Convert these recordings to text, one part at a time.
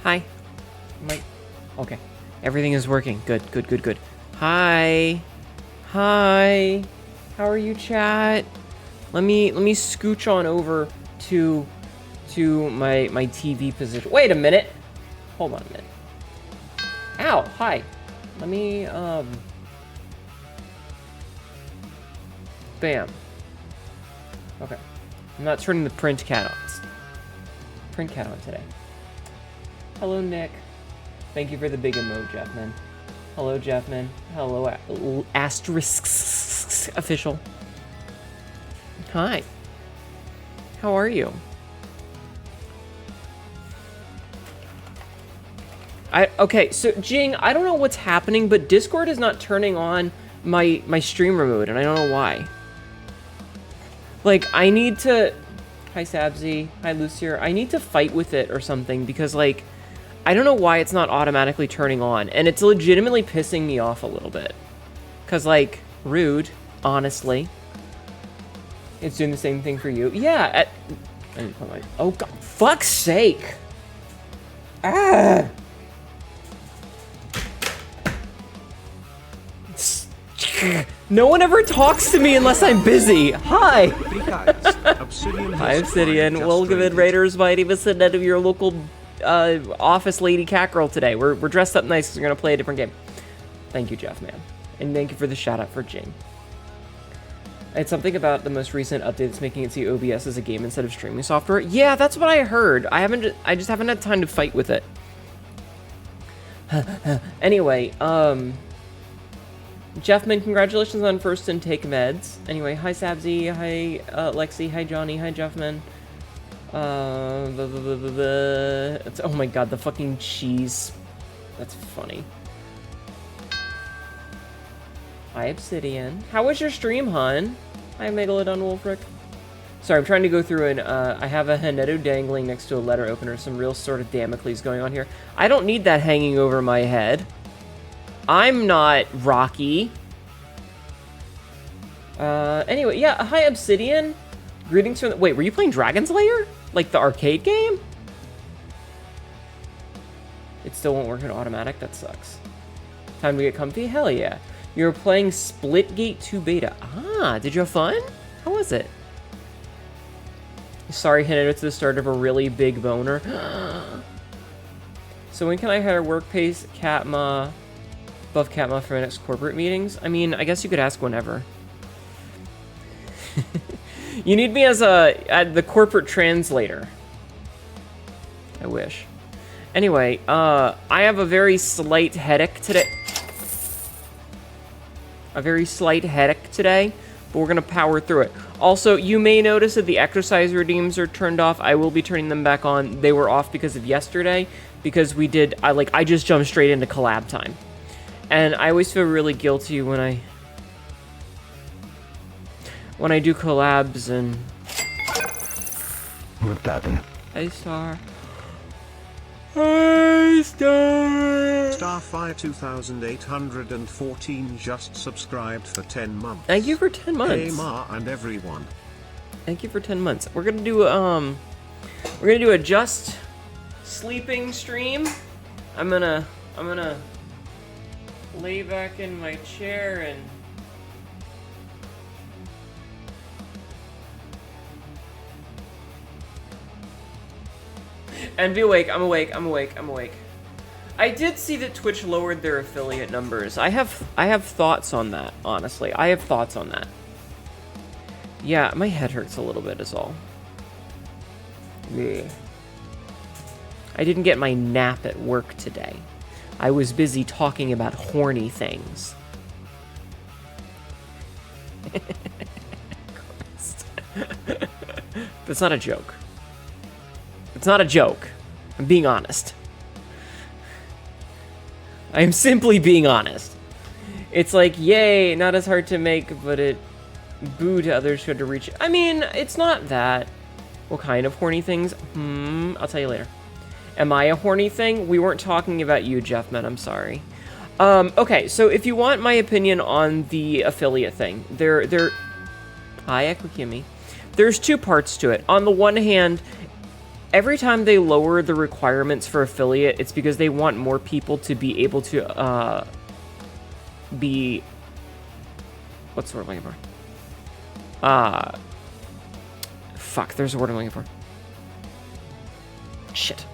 Hi. Okay. Everything is working. Good. Hi. Hi. How are you, chat? Let me scooch on over to my TV position. Wait a minute. Hold on a minute. Ow. Hi. Let me bam. Okay. I'm not turning the print cat on today. Hello, Nick. Thank you for the big emote, Jeffman. Hello, Jeffman. Hello, asterisks official. Hi. How are you? Okay, so Jing, I don't know what's happening, but Discord is not turning on my streamer mode, and I don't know why. Like, I need to... Hi, Sabzi. Hi, Lucier. I need to fight with it or something, because, like, I don't know why it's not automatically turning on, and it's legitimately pissing me off a little bit. Because, like, rude, honestly. It's doing the same thing for you. Yeah, I need to put my... Oh, God. Fuck's sake! Ah! No one ever talks to me unless I'm busy. Hi! Hi, Obsidian. Welcome in, Raiders. My name is Hnetu, your local office lady cat girl today. We're dressed up nice because we're going to play a different game. Thank you, Jeff, man. And thank you for the shout-out for Jing. It's something about the most recent update that's making it see OBS as a game instead of streaming software. Yeah, that's what I heard. I just haven't had time to fight with it. Anyway, Jeffman, congratulations on first and take meds. Anyway, hi Sabzi, hi Lexi, hi Johnny, hi Jeffman. Oh my god, the fucking cheese. That's funny. Hi Obsidian. How was your stream, hun? Hi Megalodon Wolfric. Sorry, I'm trying to go through and I have a Hnetu dangling next to a letter opener. Some real sort of Damocles going on here. I don't need that hanging over my head. I'm not Rocky. Anyway, yeah, hi Obsidian. Greetings from wait, were you playing Dragon's Lair? Like the arcade game? It still won't work in automatic? That sucks. Time to get comfy? Hell yeah. You're playing Splitgate 2 beta. Ah, did you have fun? How was it? Sorry, Hnetu, it's the start of a really big boner. So when can I hire work pace Katma, buff Katma for my next corporate meetings? I mean, I guess you could ask whenever. You need me as the corporate translator. I wish. Anyway, I have a very slight headache today. But we're gonna power through it. Also, you may notice that the exercise redeems are turned off. I will be turning them back on. They were off because of yesterday, because we did, I just jumped straight into collab time. And I always feel really guilty when I do collabs and... What's happening? Hey, Star. Hey, Star! Starfire 2814 just subscribed for 10 months. Thank you for 10 months. Hey, Ma and everyone. Thank you for 10 months. We're gonna do a just sleeping stream. I'm gonna lay back in my chair and be awake. I'm awake. I did see that Twitch lowered their affiliate numbers. I have thoughts on that, honestly. I have thoughts on that. Yeah, my head hurts a little bit is all. Yeah. I didn't get my nap at work today. I was busy talking about horny things. That's not a joke. It's not a joke. I'm being honest. I am simply being honest. It's like, yay, not as hard to make, but it boo to others who had to reach it. I mean, it's not that. What kind of horny things? I'll tell you later. Am I a horny thing? We weren't talking about you, Jeffman. I'm sorry. Okay, so if you want my opinion on the affiliate thing, Hi, Equikimi. There's two parts to it. On the one hand, every time they lower the requirements for affiliate, it's because they want more people to be able to be... What's the word I'm looking for? Fuck, there's a word I'm looking for. Shit.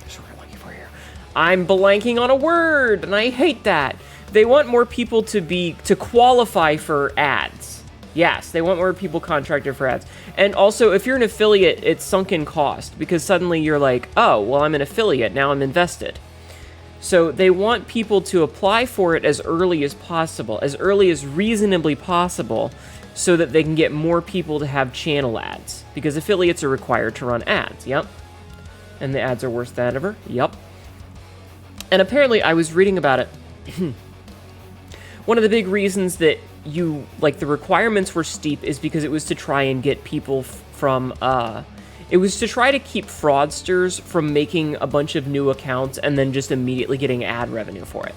There's a word I'm looking for here. I'm blanking on a word, and I hate that. They want more people to qualify for ads. Yes, they want more people contracted for ads. And also, if you're an affiliate, it's sunken cost, because suddenly you're like, oh, well, I'm an affiliate, now I'm invested. So they want people to apply for it as early as possible, as early as reasonably possible, so that they can get more people to have channel ads. Because affiliates are required to run ads, yep. And the ads are worse than ever, yep. And apparently, I was reading about it. One of the big reasons that the requirements were steep is because it was to try and get people from, it was to try to keep fraudsters from making a bunch of new accounts and then just immediately getting ad revenue for it,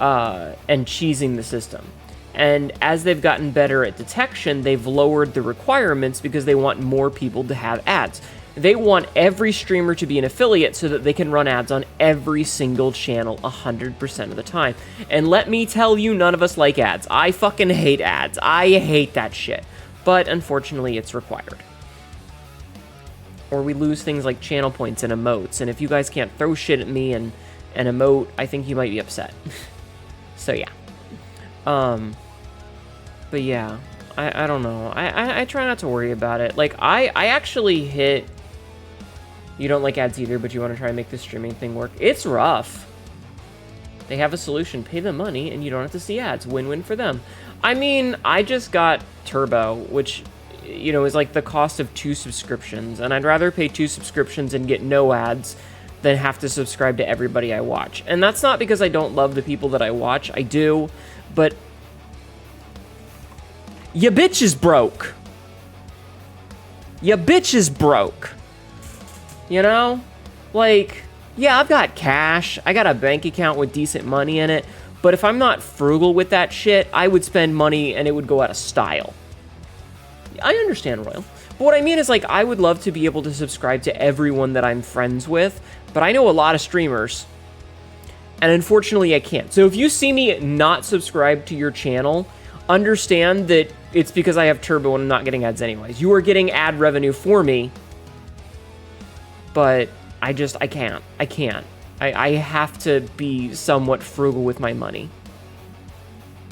and cheesing the system. And as they've gotten better at detection, they've lowered the requirements because they want more people to have ads. They want every streamer to be an affiliate so that they can run ads on every single channel 100% of the time. And let me tell you, none of us like ads. I fucking hate ads. I hate that shit. But unfortunately, it's required. Or we lose things like channel points and emotes. And if you guys can't throw shit at me and emote, I think you might be upset. So yeah. But yeah. I don't know. I try not to worry about it. Like, I actually hit... You don't like ads either, but you want to try and make this streaming thing work. It's rough. They have a solution. Pay them money, and you don't have to see ads. Win-win for them. I mean, I just got Turbo, which, you know, is like the cost of 2 subscriptions. And I'd rather pay 2 subscriptions and get no ads than have to subscribe to everybody I watch. And that's not because I don't love the people that I watch. I do. But... Ya bitch is broke. Ya bitch is broke. You know? Like, yeah, I've got cash. I got a bank account with decent money in it. But if I'm not frugal with that shit, I would spend money and it would go out of style. I understand, Royal. But what I mean is, like, I would love to be able to subscribe to everyone that I'm friends with. But I know a lot of streamers. And unfortunately, I can't. So if you see me not subscribe to your channel, understand that it's because I have Turbo and I'm not getting ads anyways. You are getting ad revenue for me. But I can't. I have to be somewhat frugal with my money.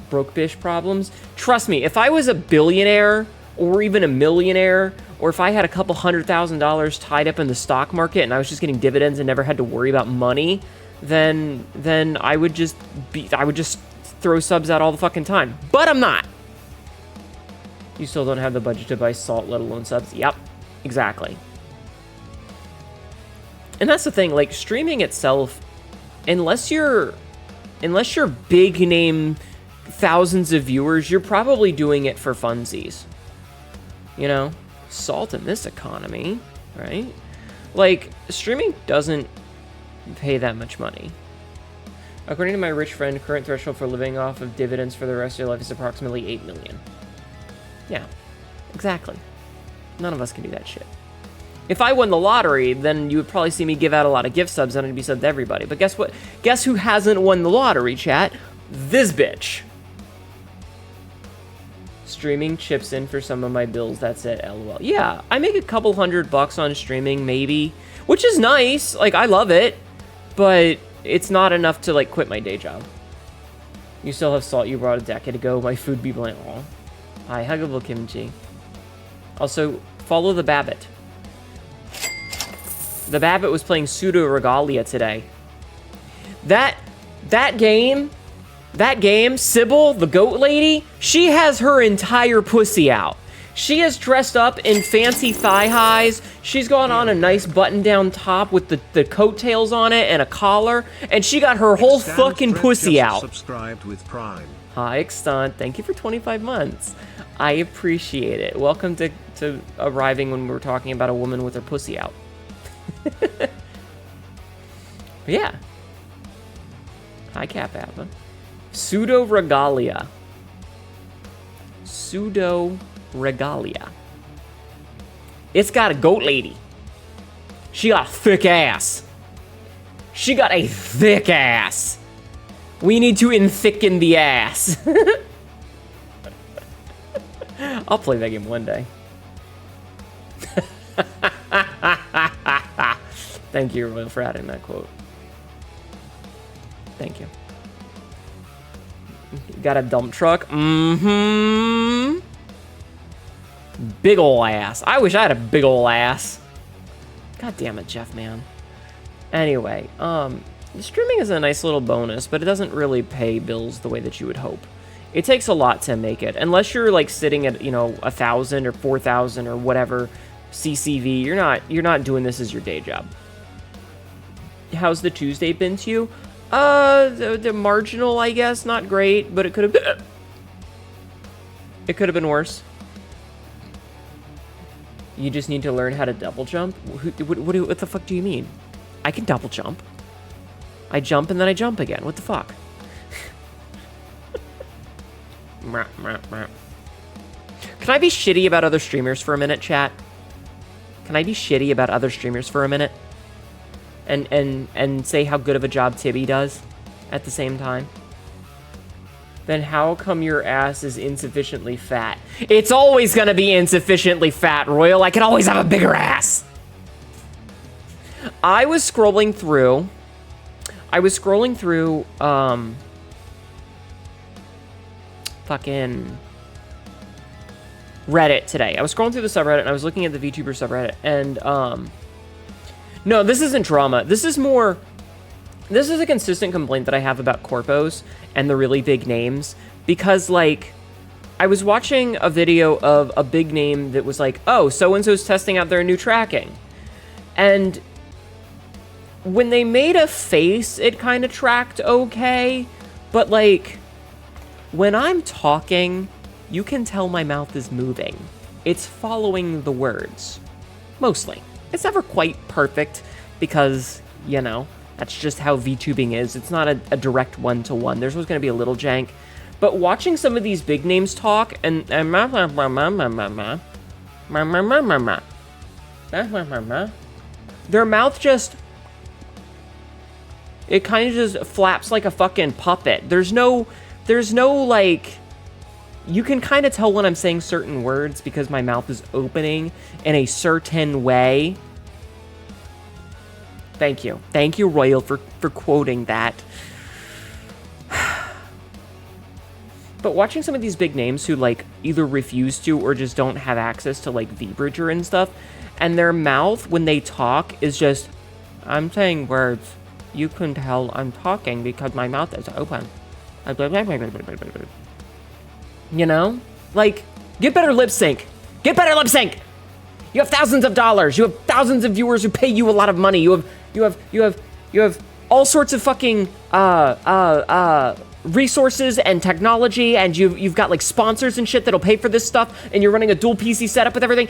Broke bish problems? Trust me, if I was a billionaire or even a millionaire, or if I had a couple $100,000 tied up in the stock market and I was just getting dividends and never had to worry about money, then I would just throw subs out all the fucking time. But I'm not. You still don't have the budget to buy salt, let alone subs. Yep, exactly. And that's the thing, like, streaming itself, unless you're big name, thousands of viewers, you're probably doing it for funsies. You know? Salt in this economy, right? Like, streaming doesn't pay that much money. According to my rich friend, current threshold for living off of dividends for the rest of your life is approximately 8 million. Yeah, exactly. None of us can do that shit. If I won the lottery, then you would probably see me give out a lot of gift subs and I'd be subbed to everybody. But guess what? Guess who hasn't won the lottery, chat? This bitch. Streaming chips in for some of my bills, that's it, lol. Yeah, I make a couple $100 on streaming, maybe. Which is nice, like, I love it. But it's not enough to, like, quit my day job. You still have salt you brought a decade ago, my food be blank. Aw. Hi, huggable kimchi. Also, follow the Babbit. The Babbit was playing Pseudo Regalia today. That game, Sybil, the goat lady, she has her entire pussy out. She is dressed up in fancy thigh highs. She's got on a nice button-down top with the coattails on it and a collar, and she got her whole fucking pussy out. Subscribed with Prime. Hi, Extant. Thank you for 25 months. I appreciate it. Welcome to arriving when we were talking about a woman with her pussy out. But yeah. Hi, Cap Appa. Pseudo Regalia. Pseudo Regalia. It's got a goat lady. She got a thick ass. She got a thick ass. We need to enthicken the ass. I'll play that game one day. Thank you, Royal, for adding that quote. Thank you. Got a dump truck? Mm-hmm. Big ol' ass. I wish I had a big ol' ass. God damn it, Jeff, man. Anyway, streaming is a nice little bonus, but it doesn't really pay bills the way that you would hope. It takes a lot to make it. Unless you're, like, sitting at, you know, 1,000 or 4,000 or whatever CCV, you're not doing this as your day job. How's the Tuesday been to you? The marginal, I guess. Not great, but it could have been worse. You just need to learn how to double jump? What the fuck do you mean? I can double jump. I jump and then I jump again. What the fuck? Can I be shitty about other streamers for a minute, chat? Can I be shitty about other streamers for a minute? And say how good of a job Tibby does at the same time? Then how come your ass is insufficiently fat? It's always gonna be insufficiently fat, Royal. I can always have a bigger ass. I was scrolling through, fucking Reddit today. I was scrolling through the subreddit and I was looking at the Vtuber subreddit and, no, this isn't drama. This is a consistent complaint that I have about corpos and the really big names. Because, like, I was watching a video of a big name that was like, oh, so-and-so's testing out their new tracking. And when they made a face, it kind of tracked okay. But, like, when I'm talking, you can tell my mouth is moving. It's following the words. Mostly. It's never quite perfect because, you know, that's just how VTubing is. It's not a direct one-to-one. There's always going to be a little jank. But watching some of these big names talk and their mouth just, it kind of just flaps like a fucking puppet. There's no like, you can kind of tell when I'm saying certain words because my mouth is opening in a certain way. Thank you. Thank you, Royal, for quoting that. But watching some of these big names who, like, either refuse to or just don't have access to, like, VBridger and stuff, and their mouth, when they talk, is just, I'm saying words. You can tell I'm talking because my mouth is open. You know? Like, get better lip sync. Get better lip sync! You have thousands of dollars. You have thousands of viewers who pay you a lot of money. You have all sorts of fucking, resources and technology, and you've got like sponsors and shit that'll pay for this stuff, and you're running a dual PC setup with everything.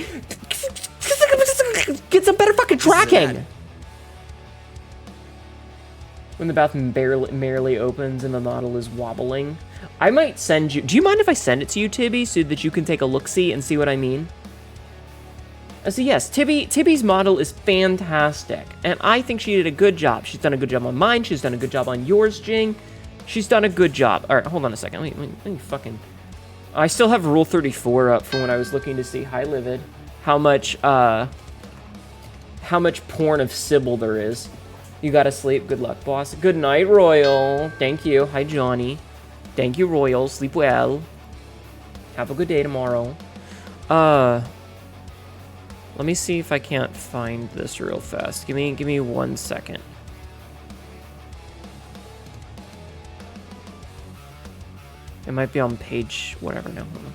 Get some better fucking tracking. When the mouth merely opens and the model is wobbling, I might send you. Do you mind if I send it to you, Tibby, so that you can take a look-see and see what I mean? So yes, Tibby's model is fantastic, and I think she did a good job. She's done a good job on mine. She's done a good job on yours, Jing. She's done a good job. All right, hold on a second. Let me fucking... I still have Rule 34 up from when I was looking to see, hi, Livid, how much porn of Sybil there is. You gotta sleep. Good luck, boss. Good night, Royal. Thank you. Hi, Johnny. Thank you, Royal. Sleep well. Have a good day tomorrow. Let me see if I can't find this real fast. Give me 1 second. It might be on page whatever now. Hold on.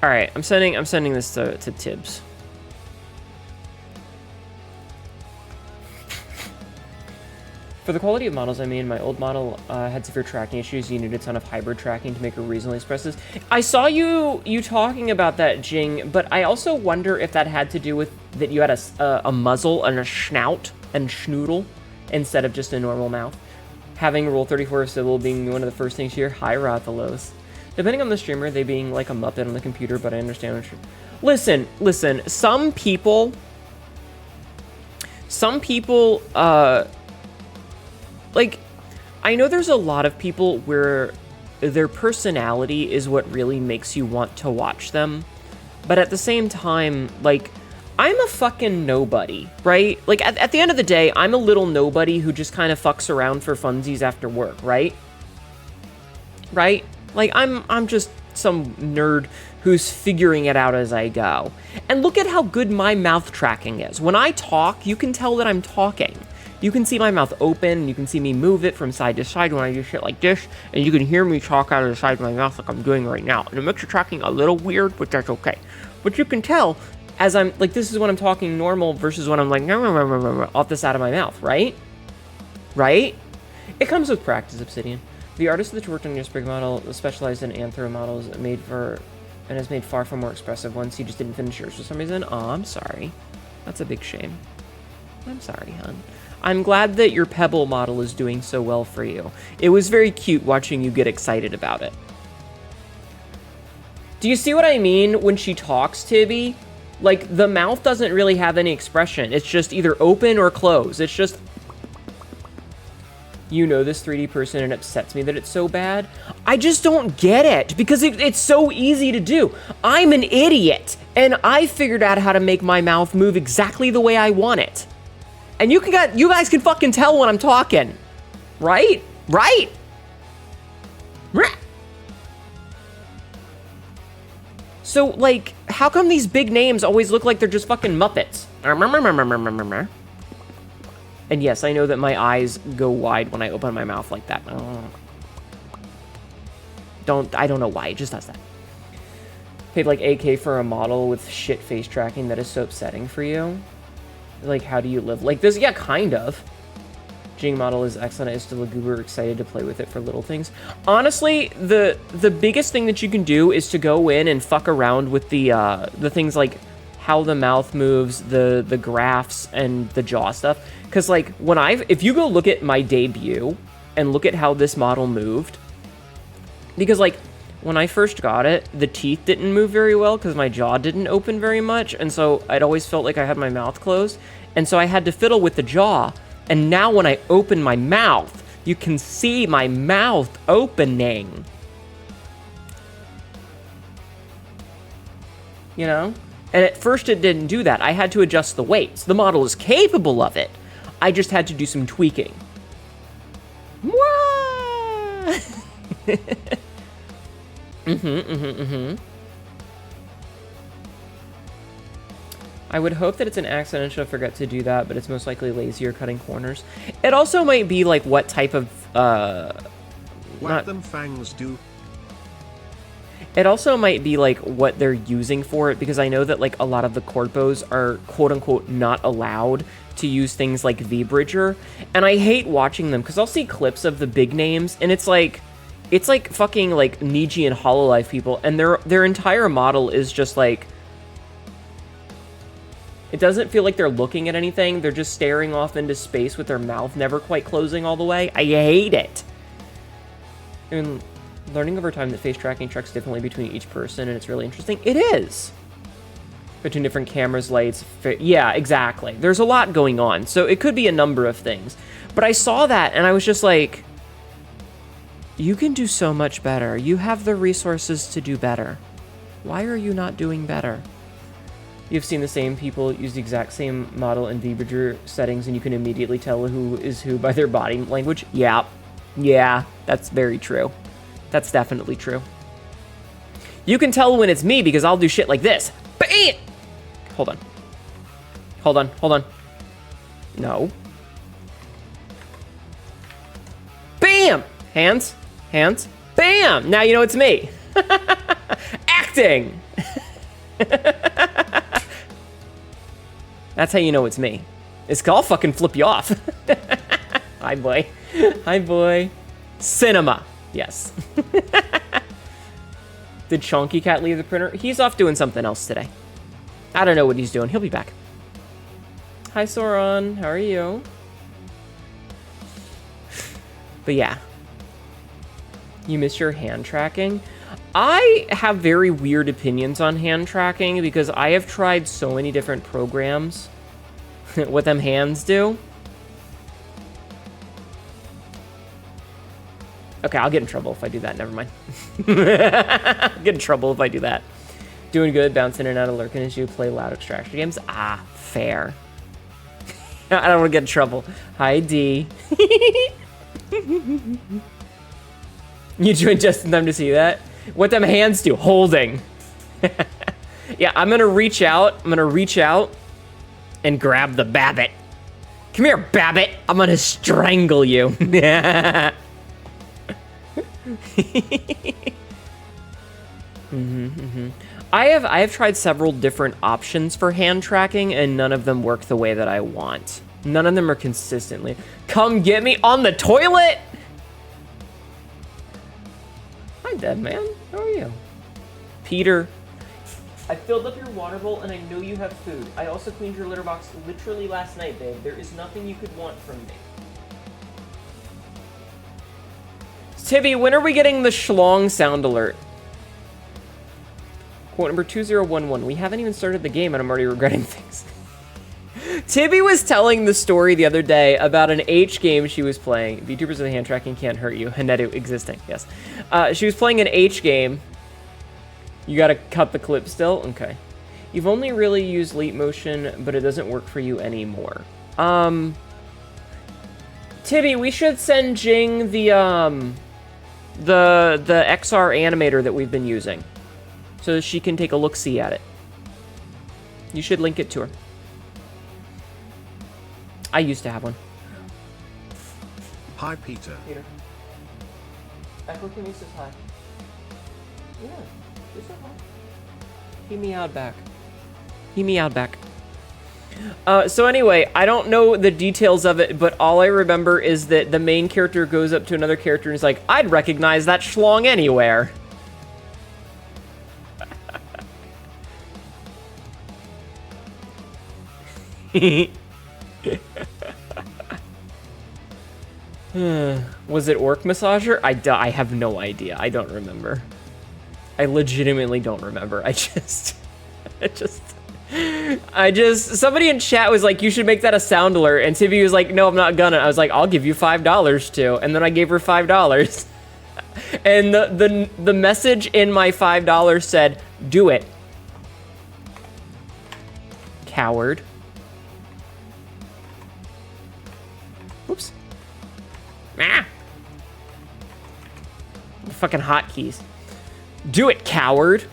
All right, I'm sending this to Tibbs. For the quality of models, I mean, my old model had severe tracking issues. You needed a ton of hybrid tracking to make her reasonably express this. I saw you talking about that, Jing, but I also wonder if that had to do with that you had a muzzle and a snout and schnoodle instead of just a normal mouth. Having Rule 34 of Sybil being one of the first things here. Hi, Rathalos. Depending on the streamer, they being like a Muppet on the computer, but I understand what you're... Listen, some people, like, I know there's a lot of people where their personality is what really makes you want to watch them, but at the same time, like, I'm a fucking nobody, right? Like, at the end of the day, I'm a little nobody who just kind of fucks around for funsies after work, right? Right? Like, I'm just some nerd who's figuring it out as I go. And look at how good my mouth tracking is. When I talk, you can tell that I'm talking. You can see my mouth open, you can see me move it from side to side when I do shit like this, and you can hear me talk out of the side of my mouth like I'm doing right now. And it makes your tracking a little weird, but that's okay. But you can tell as I'm, like, this is when I'm talking normal versus when I'm like, off the side of my mouth, right? Right? It comes with practice, Obsidian. The artist that worked on your Sprig model specialized in anthro models and has made far from more expressive ones. He just didn't finish yours for some reason. Oh, I'm sorry. That's a big shame. I'm sorry, hon. I'm glad that your Pebble model is doing so well for you. It was very cute watching you get excited about it. Do you see what I mean when she talks, Tibby? Like, the mouth doesn't really have any expression. It's just either open or closed. It's just... You know this 3D person, and it upsets me that it's so bad. I just don't get it, because it's so easy to do. I'm an idiot, and I figured out how to make my mouth move exactly the way I want it. And you guys can fucking tell when I'm talking. Right? Right? So, like, how come these big names always look like they're just fucking Muppets? And yes, I know that my eyes go wide when I open my mouth like that. I don't know why, it just does that. Paid like AK for a model with shit face tracking that is so upsetting for you. Like, how do you live like this? Yeah, kind of. Jing model is excellent. I used to look uber excited to play with it for little things. Honestly, the biggest thing that you can do is to go in and fuck around with the things like how the mouth moves, the graphs, and the jaw stuff. Because like if you go look at my debut and look at how this model moved, because like when I first got it, the teeth didn't move very well because my jaw didn't open very much, and so I'd always felt like I had my mouth closed, and so I had to fiddle with the jaw. And now when I open my mouth, you can see my mouth opening. You know? And at first it didn't do that. I had to adjust the weights. The model is capable of it. I just had to do some tweaking. Mwah! I would hope that it's an accident. She'll forget to do that, but it's most likely lazy or cutting corners. It also might be like what type of What them fangs do. It also might be like what they're using for it, because I know that like a lot of the corpos are quote unquote not allowed to use things like V-Bridger, and I hate watching them because I'll see clips of the big names and it's like fucking like Niji and Hololive people, and their entire model is just like, it doesn't feel like they're looking at anything. They're just staring off into space with their mouth never quite closing all the way. I hate it. And learning over time that face tracking tracks differently between each person, and it's really interesting. It is. Between different cameras, lights. Yeah, exactly. There's a lot going on, so it could be a number of things. But I saw that, and I was just like, you can do so much better. You have the resources to do better. Why are you not doing better? You've seen the same people use the exact same model in V-Bridger settings, and you can immediately tell who is who by their body language. Yeah, that's very true. That's definitely true. You can tell when it's me because I'll do shit like this. Bam! Hold on. No. Bam! Hands. Bam! Now you know it's me. Acting! That's how you know it's me. I'll fucking flip you off. Hi, boy. Cinema. Yes. Did Chonky Cat leave the printer? He's off doing something else today. I don't know what he's doing. He'll be back. Hi, Sauron. How are you? But yeah. You miss your hand tracking? I have very weird opinions on hand tracking because I have tried so many different programs. What them hands do. Okay, I'll get in trouble if I do that. Never mind. I'll get in trouble if I do that. Doing good, bouncing in and out of lurking as you play loud extraction games. Ah, fair. I don't want to get in trouble. Hi, D. You joined just in time to see that? What them hands do? Holding. Yeah, I'm gonna reach out. And grab the Babbit. Come here, Babbit. I'm gonna strangle you. I have tried several different options for hand tracking, and none of them work the way that I want. None of them are consistently. Come get me on the toilet. Hi, dead man. How are you? Peter. I filled up your water bowl, and I know you have food. I also cleaned your litter box literally last night, babe. There is nothing you could want from me. Tibby, when are we getting the schlong sound alert? Quote number 2011. We haven't even started the game, and I'm already regretting things. Tibby was telling the story the other day about an H game she was playing. VTubers with hand tracking can't hurt you. Hnetu existing, yes. She was playing an H game. You gotta cut the clip still? Okay. You've only really used leap motion, but it doesn't work for you anymore. Tibby, we should send Jing the XR animator that we've been using, so that she can take a look-see at it. You should link it to her. I used to have one. Hi, Peter. Echo Kimmy says hi. Yeah, she said hi. He meowed back. So anyway, I don't know the details of it, but all I remember is that the main character goes up to another character and is like, I'd recognize that schlong anywhere. Was it Orc Massager? I have no idea. I don't remember. I legitimately don't remember. Somebody in chat was like, you should make that a sound alert. And Tibby was like, no, I'm not gonna. I was like, I'll give you $5 to. And then I gave her $5. And the message in my $5 said, do it. Coward. Oops. Ah. The fucking hotkeys. Do it, coward.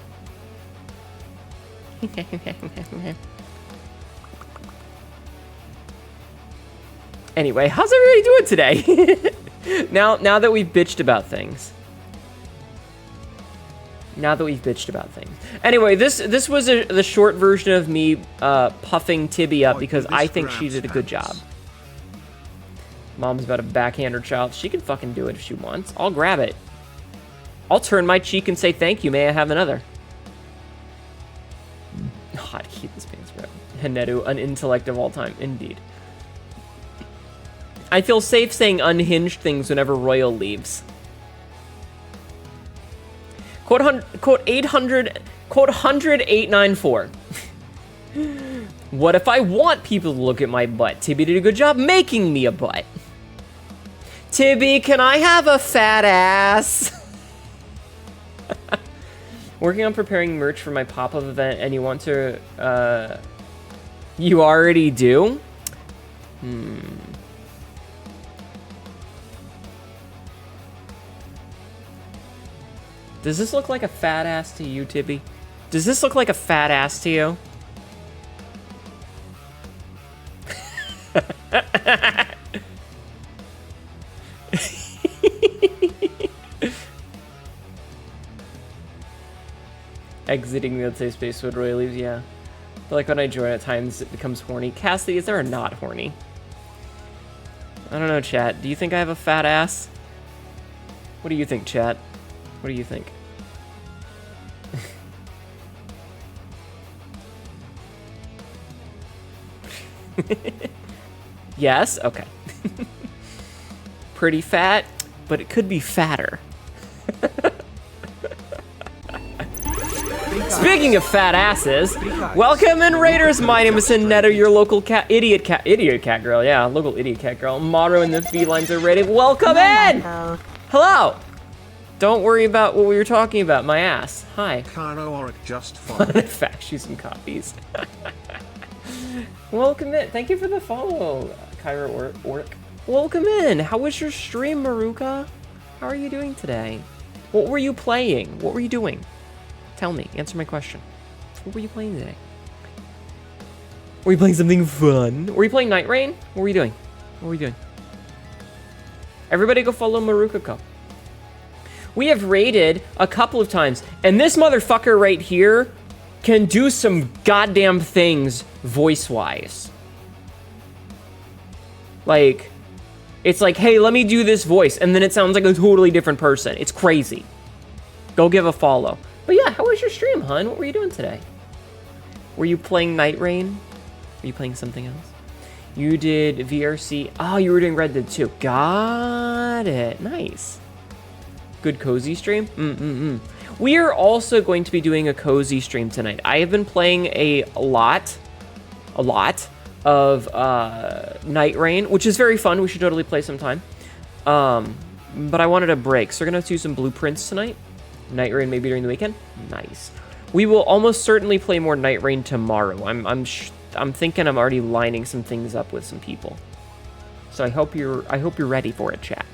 Anyway, how's everybody doing today? now that we've bitched about things. Anyway, this was the short version of me puffing Tibby up because I think she did a good job. Mom's about to backhand her child. She can fucking do it if she wants. I'll grab it. I'll turn my cheek and say thank you. May I have another? God, keep this pants grab. Hnetu, an intellect of all time. Indeed. I feel safe saying unhinged things whenever Royal leaves. Quote 800, quote 894. What if I want people to look at my butt? Tibby did a good job making me a butt. Tibby, can I have a fat ass? Working on preparing merch for my pop-up event, and you want to, you already do? Does this look like a fat ass to you, Tibby? Does this look like a fat ass to you? Exiting the unsafe space when Roy leaves, yeah. I feel like when I join at times it becomes horny. Cassidy, is there a not horny? I don't know, chat. Do you think I have a fat ass? What do you think, chat? What do you think? Yes? Okay. Pretty fat, but it could be fatter. Speaking of fat asses, welcome in Raiders. My name is Hnetu, your local idiot cat girl. Yeah, local idiot cat girl. Motto and the felines are ready. Welcome in. Hello. Don't worry about what we were talking about. My ass. Hi. Cairo Oric just fine. Fact you some copies. Welcome in. Thank you for the follow, Cairo Oric. Welcome in. How was your stream, Maruka? How are you doing today? What were you playing? What were you doing? Tell me. Answer my question. What were you playing today? Were you playing something fun? Were you playing Night Rain? What were you doing? What were you doing? Everybody go follow Maruka. We have raided a couple of times, and this motherfucker right here can do some goddamn things voice-wise. Like, it's like, hey, let me do this voice, and then it sounds like a totally different person. It's crazy. Go give a follow. But yeah, how was your stream, hun? What were you doing today? Were you playing Night Rain? Were you playing something else? You did VRC. Oh, you were doing Red Dead 2. Got it. Nice. Good cozy stream? We are also going to be doing a cozy stream tonight. I have been playing a lot of Night Rain, which is very fun. We should totally play sometime. But I wanted a break, so we're going to do some blueprints tonight. Night Rain maybe during the weekend. Nice. We will almost certainly play more Night Rain tomorrow. I'm thinking I'm already lining some things up with some people. So I hope you're ready for it, chat.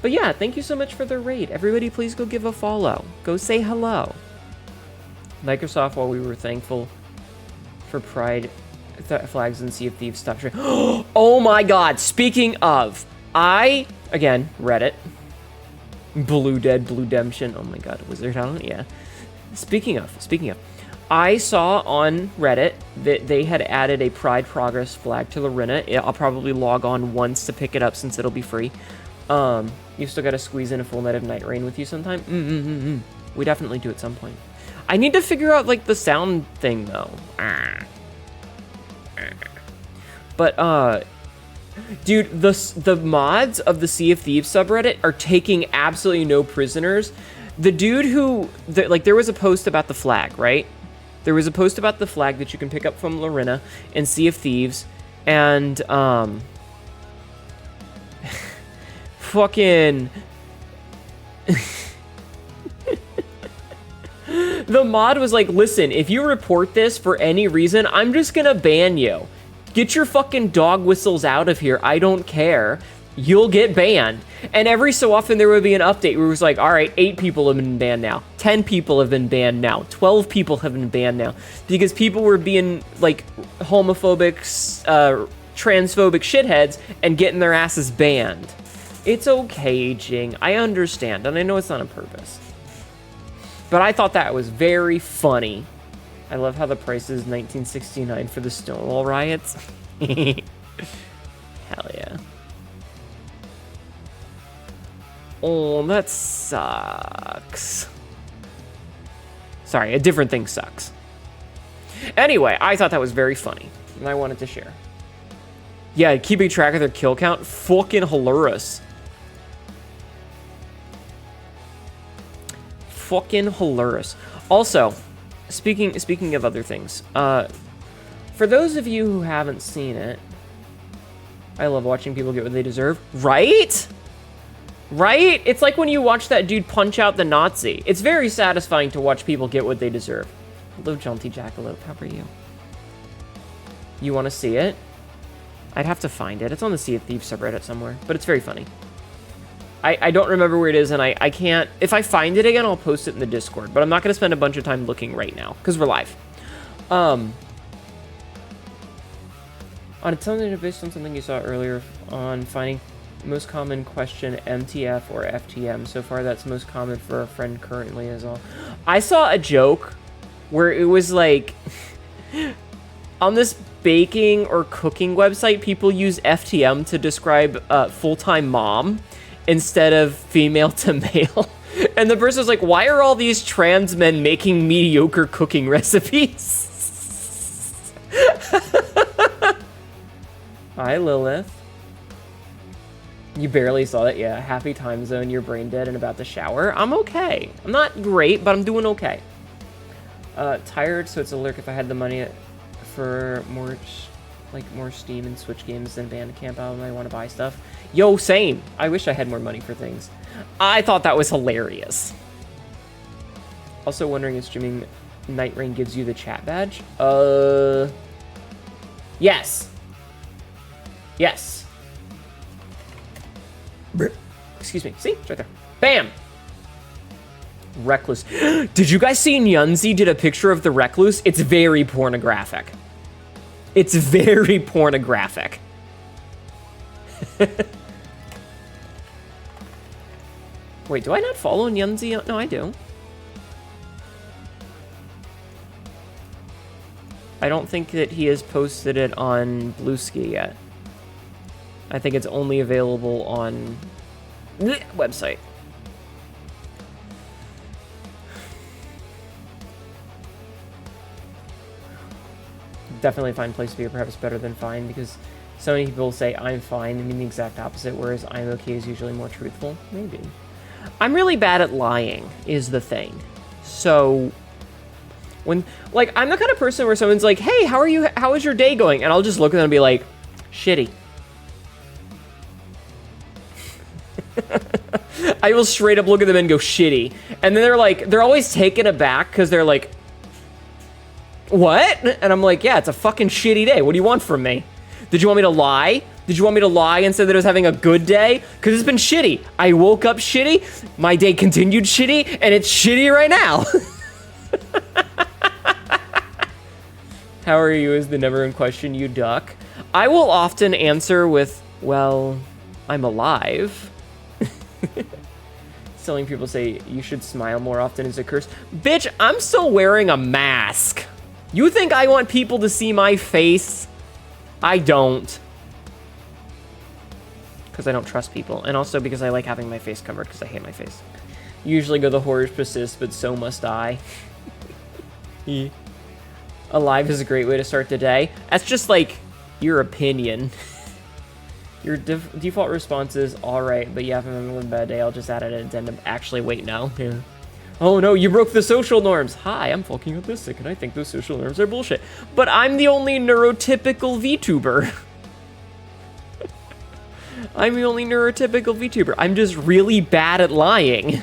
But yeah, thank you so much for the raid. Everybody please go give a follow. Go say hello. Microsoft, while we were thankful for Pride flags and Sea of Thieves, stop sharing. Oh my god, speaking of, again, Reddit. Blue Dead, Blue Demption. Oh my god, was there talent? Yeah. Speaking of, I saw on Reddit that they had added a Pride Progress flag to Lorena. I'll probably log on once to pick it up since it'll be free. You still gotta squeeze in a full night of Night Rain with you sometime? We definitely do at some point. I need to figure out, like, the sound thing, though. But, dude, the mods of the Sea of Thieves subreddit are taking absolutely no prisoners. The dude who, there was a post about the flag, right? There was a post about the flag that you can pick up from Lorena in Sea of Thieves, and, fucking... The mod was like, listen, if you report this for any reason, I'm just gonna ban you. Get your fucking dog whistles out of here. I don't care. You'll get banned. And every so often there would be an update where it was like, all right, 8 people have been banned now. 10 people have been banned now. 12 people have been banned now. Because people were being, like, homophobic, transphobic shitheads and getting their asses banned. It's okay, Jing. I understand, and I know it's not on purpose. But I thought that was very funny. I love how the price is $19.69 for the Stonewall riots. Hell yeah. Oh, that sucks. Sorry, a different thing sucks. Anyway, I thought that was very funny, and I wanted to share. Yeah, keeping track of their kill count, fucking hilarious. Fucking hilarious. Also, speaking of other things, for those of you who haven't seen it, I love watching people get what they deserve. Right? Right? It's like when you watch that dude punch out the Nazi. It's very satisfying to watch people get what they deserve. Hello, Jaunty Jackalope. How are you? You want to see it? I'd have to find it. It's on the Sea of Thieves subreddit somewhere, but it's very funny. I don't remember where it is, and I can't... If I find it again, I'll post it in the Discord, but I'm not going to spend a bunch of time looking right now, because we're live. On something based on something you saw earlier on finding most common question MTF or FTM. So far, that's most common for a friend currently as well. I saw a joke where it was like... on this baking or cooking website, people use FTM to describe full-time mom instead of female to male. And the person was like, why are all these trans men making mediocre cooking recipes? Hi, Lilith. You barely saw that? Yeah, happy time zone, you're brain dead and about to shower. I'm okay. I'm not great, but I'm doing okay. Tired, so it's a lurk if I had the money for more Steam and Switch games than Bandcamp album. I want to buy stuff. Yo, same. I wish I had more money for things. I thought that was hilarious. Also wondering if streaming Night Rain gives you the chat badge. Yes. Yes. Excuse me. See? It's right there. Bam! Recluse. Did you guys see Nyunzi did a picture of the Recluse? It's very pornographic. It's very pornographic. Wait, do I not follow Nyunzi? No, I do. I don't think that he has posted it on Bluesky yet. I think it's only available on the website. Definitely find place to be, or perhaps better than fine, because so many people say I'm fine and mean the exact opposite, whereas I'm okay is usually more truthful. Maybe. I'm really bad at lying, is the thing. So, when, like, I'm the kind of person where someone's like, hey, how are you, how is your day going? And I'll just look at them and be like, shitty. I will straight up look at them and go, shitty. And then they're like, they're always taken aback, because they're like, what? And I'm like, yeah, it's a fucking shitty day. What do you want from me? Did you want me to lie? Did you want me to lie and say that I was having a good day? Because it's been shitty. I woke up shitty, my day continued shitty, and it's shitty right now. How are you is the never-end question, you duck. I will often answer with, well, I'm alive. Selling people say you should smile more often as a curse. Bitch, I'm still wearing a mask. You think I want people to see my face? I don't. Because I don't trust people. And also because I like having my face covered because I hate my face. Usually go the horrors persist, but so must I. Alive is a great way to start the day. That's just like your opinion. Your default response is alright, but yeah, if I'm having a bad day, I'll just add an addendum. Actually, wait, no. Yeah. Oh no, you broke the social norms. Hi, I'm fucking autistic, and I think those social norms are bullshit. But I'm the only neurotypical VTuber. I'm the only neurotypical VTuber. I'm just really bad at lying.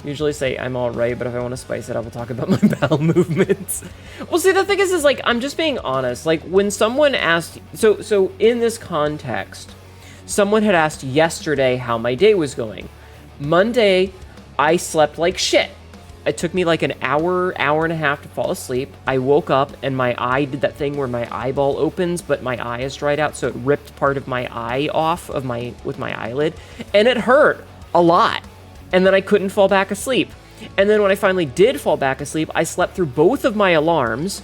Usually say I'm alright, but if I want to spice it up, I'll talk about my bowel movements. Well, see, the thing is like, I'm just being honest. Like, when someone asked... So in this context, someone had asked yesterday how my day was going. Monday, I slept like shit. It took me like an hour and a half to fall asleep. I woke up, and my eye did that thing where my eyeball opens, but my eye is dried out, so it ripped part of my eye off of with my eyelid, and it hurt a lot. And then I couldn't fall back asleep. And then when I finally did fall back asleep, I slept through both of my alarms.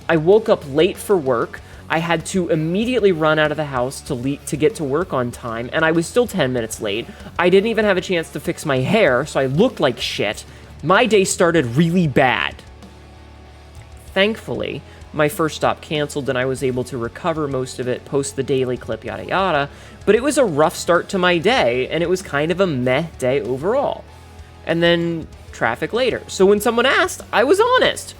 I woke up late for work. I had to immediately run out of the house to get to work on time, and I was still 10 minutes late. I didn't even have a chance to fix my hair, so I looked like shit. My day started really bad. Thankfully, my first stop canceled, and I was able to recover most of it, post the daily clip, yada yada. But it was a rough start to my day, and it was kind of a meh day overall. And then traffic later. So when someone asked, I was honest.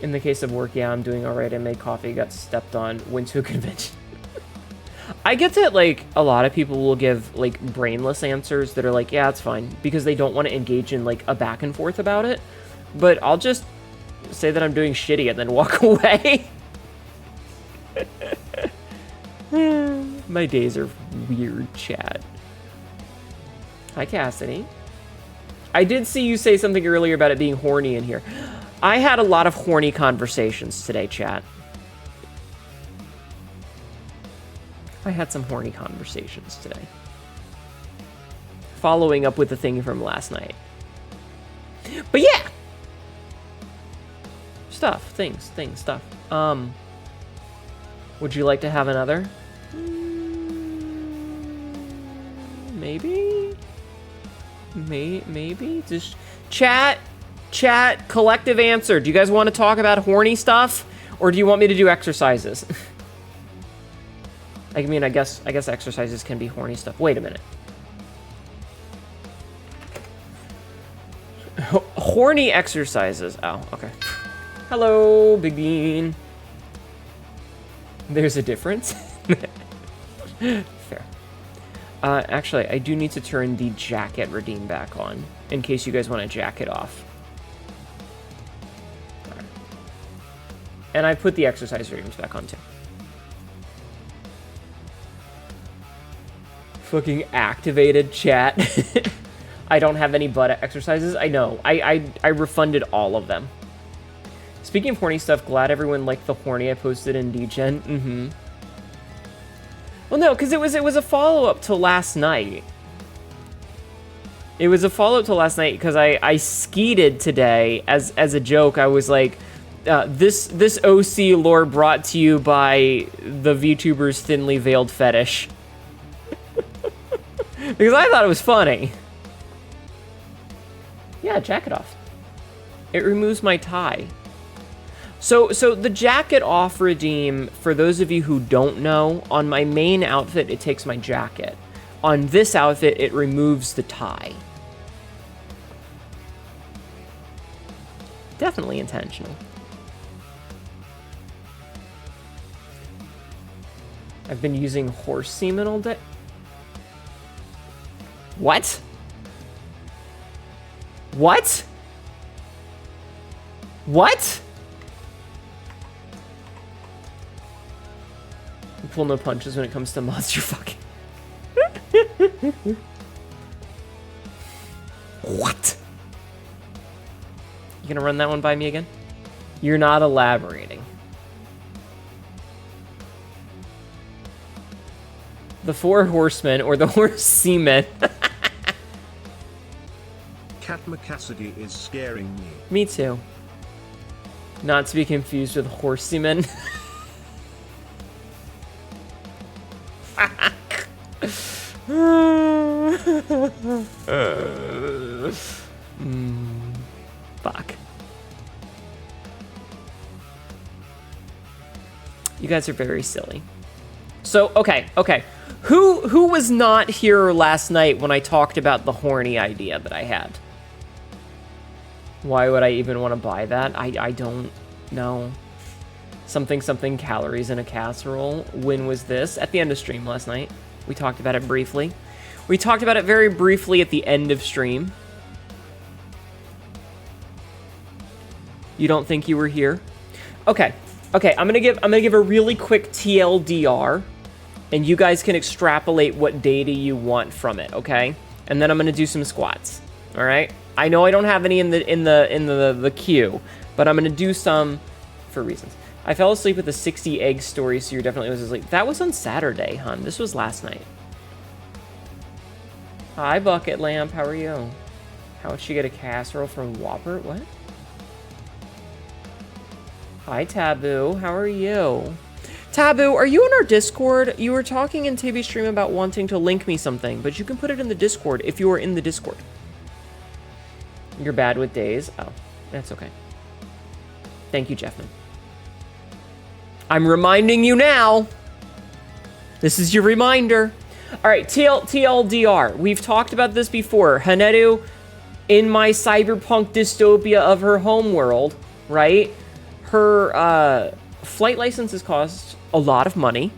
In the case of work, yeah, I'm doing all right. I made coffee, got stepped on, went to a convention. I get that, like, a lot of people will give, like, brainless answers that are like, yeah, it's fine, because they don't want to engage in, like, a back and forth about it. But I'll just say that I'm doing shitty and then walk away. My days are weird, chat. Hi, Cassidy. I did see you say something earlier about it being horny in here. I had a lot of horny conversations today, chat. I had some horny conversations today. Following up with the thing from last night. But yeah! Stuff. Would you like to have another? Maybe? Maybe? Just chat, collective answer. Do you guys want to talk about horny stuff? Or do you want me to do exercises? I mean, I guess exercises can be horny stuff. Wait a minute. Horny exercises. Oh, okay. Hello, Big Bean. There's a difference? Fair. Actually, I do need to turn the jacket redeem back on, in case you guys want to jack it off. Right. And I put the exercise redeems back on, too. Fucking activated chat. I don't have any butt exercises. I know. I refunded all of them. Speaking of horny stuff, glad everyone liked the horny I posted in DGen. Mm-hmm. Well, no, because it was a follow-up to last night. It was a follow-up to last night because I skeeted today as a joke. I was like, this OC lore brought to you by the VTuber's thinly veiled fetish. Because I thought it was funny. Yeah, jacket off. It removes my tie. So the jacket off redeem, for those of you who don't know, on my main outfit, it takes my jacket. On this outfit, it removes the tie. Definitely intentional. I've been using horse semen all day. What? What? What? You pull no punches when it comes to monster fucking. What? You gonna run that one by me again? You're not elaborating. The Four Horsemen, or the Horse Seamen. Catma Cassidy is scaring me. Me too. Not to be confused with Horse Seamen. Fuck. You guys are very silly. So, okay. Who was not here last night when I talked about the horny idea that I had? Why would I even want to buy that? I don't know. Something calories in a casserole. When was this? At the end of stream last night. We talked about it briefly. We talked about it very briefly at the end of stream. You don't think you were here? Okay, I'm gonna give a really quick TLDR, and you guys can extrapolate what data you want from it, okay? And then I'm gonna do some squats. All right? I know I don't have any in the queue, but I'm gonna do some for reasons. I fell asleep with the 60 egg story, so you definitely was asleep. That was on Saturday, hun. This was last night. Hi, Bucket Lamp. How are you? How would she get a casserole from Whopper? What? Hi, Taboo. How are you? Taboo, are you in our Discord? You were talking in TV stream about wanting to link me something, but you can put it in the Discord if you are in the Discord. You're bad with days? Oh, that's okay. Thank you, Jeffman. I'm reminding you now. This is your reminder. All right, TLDR. We've talked about this before. Hnetu, in my cyberpunk dystopia of her homeworld, right? Her flight licenses cost a lot of money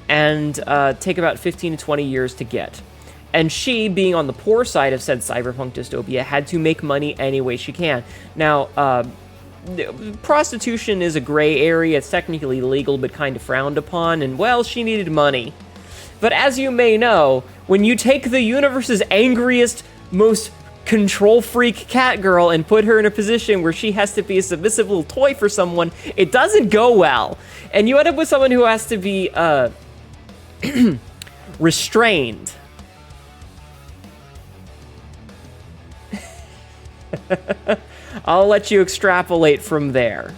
and take about 15 to 20 years to get. And she, being on the poor side of said cyberpunk dystopia, had to make money any way she can. Now, prostitution is a gray area. It's technically legal, but kind of frowned upon. And, well, she needed money. But as you may know, when you take the universe's angriest, most control freak cat girl and put her in a position where she has to be a submissive little toy for someone, it doesn't go well. And you end up with someone who has to be restrained. I'll let you extrapolate from there.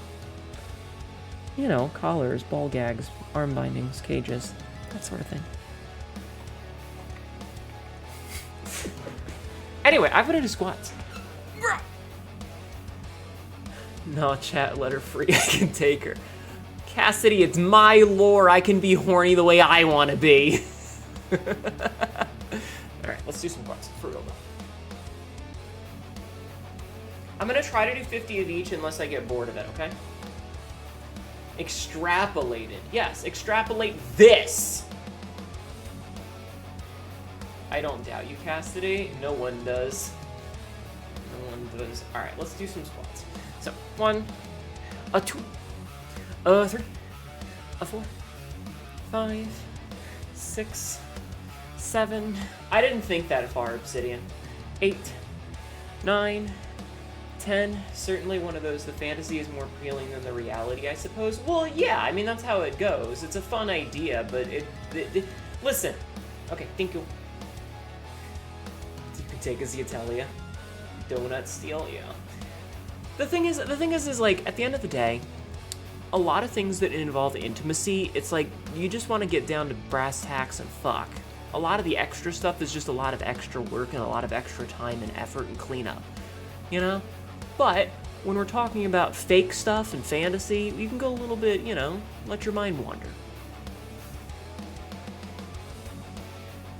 You know, collars, ball gags, arm bindings, cages, that sort of thing. Anyway, I put her to squats. No, chat, let her free. I can take her. Cassidy, it's my lore. I can be horny the way I want to be. Alright, let's do some squats. For real, though. I'm going to try to do 50 of each unless I get bored of it, okay? Extrapolate it. Yes, extrapolate this. I don't doubt you, Cassidy. No one does. No one does. All right, let's do some squats. So, 1, 2, 3, 4, 5, 6, 7. I didn't think that far, Obsidian. 8, 9, 10. Certainly one of those, the fantasy is more appealing than the reality, I suppose. Well, yeah, I mean, that's how it goes. It's a fun idea, but it listen. Okay, thank you. You can take a Ziatalia. Donut steal, yeah. The thing is like, at the end of the day, a lot of things that involve intimacy, it's like, you just want to get down to brass tacks and fuck. A lot of the extra stuff is just a lot of extra work and a lot of extra time and effort and cleanup, you know? But when we're talking about fake stuff and fantasy, you can go a little bit, you know, let your mind wander.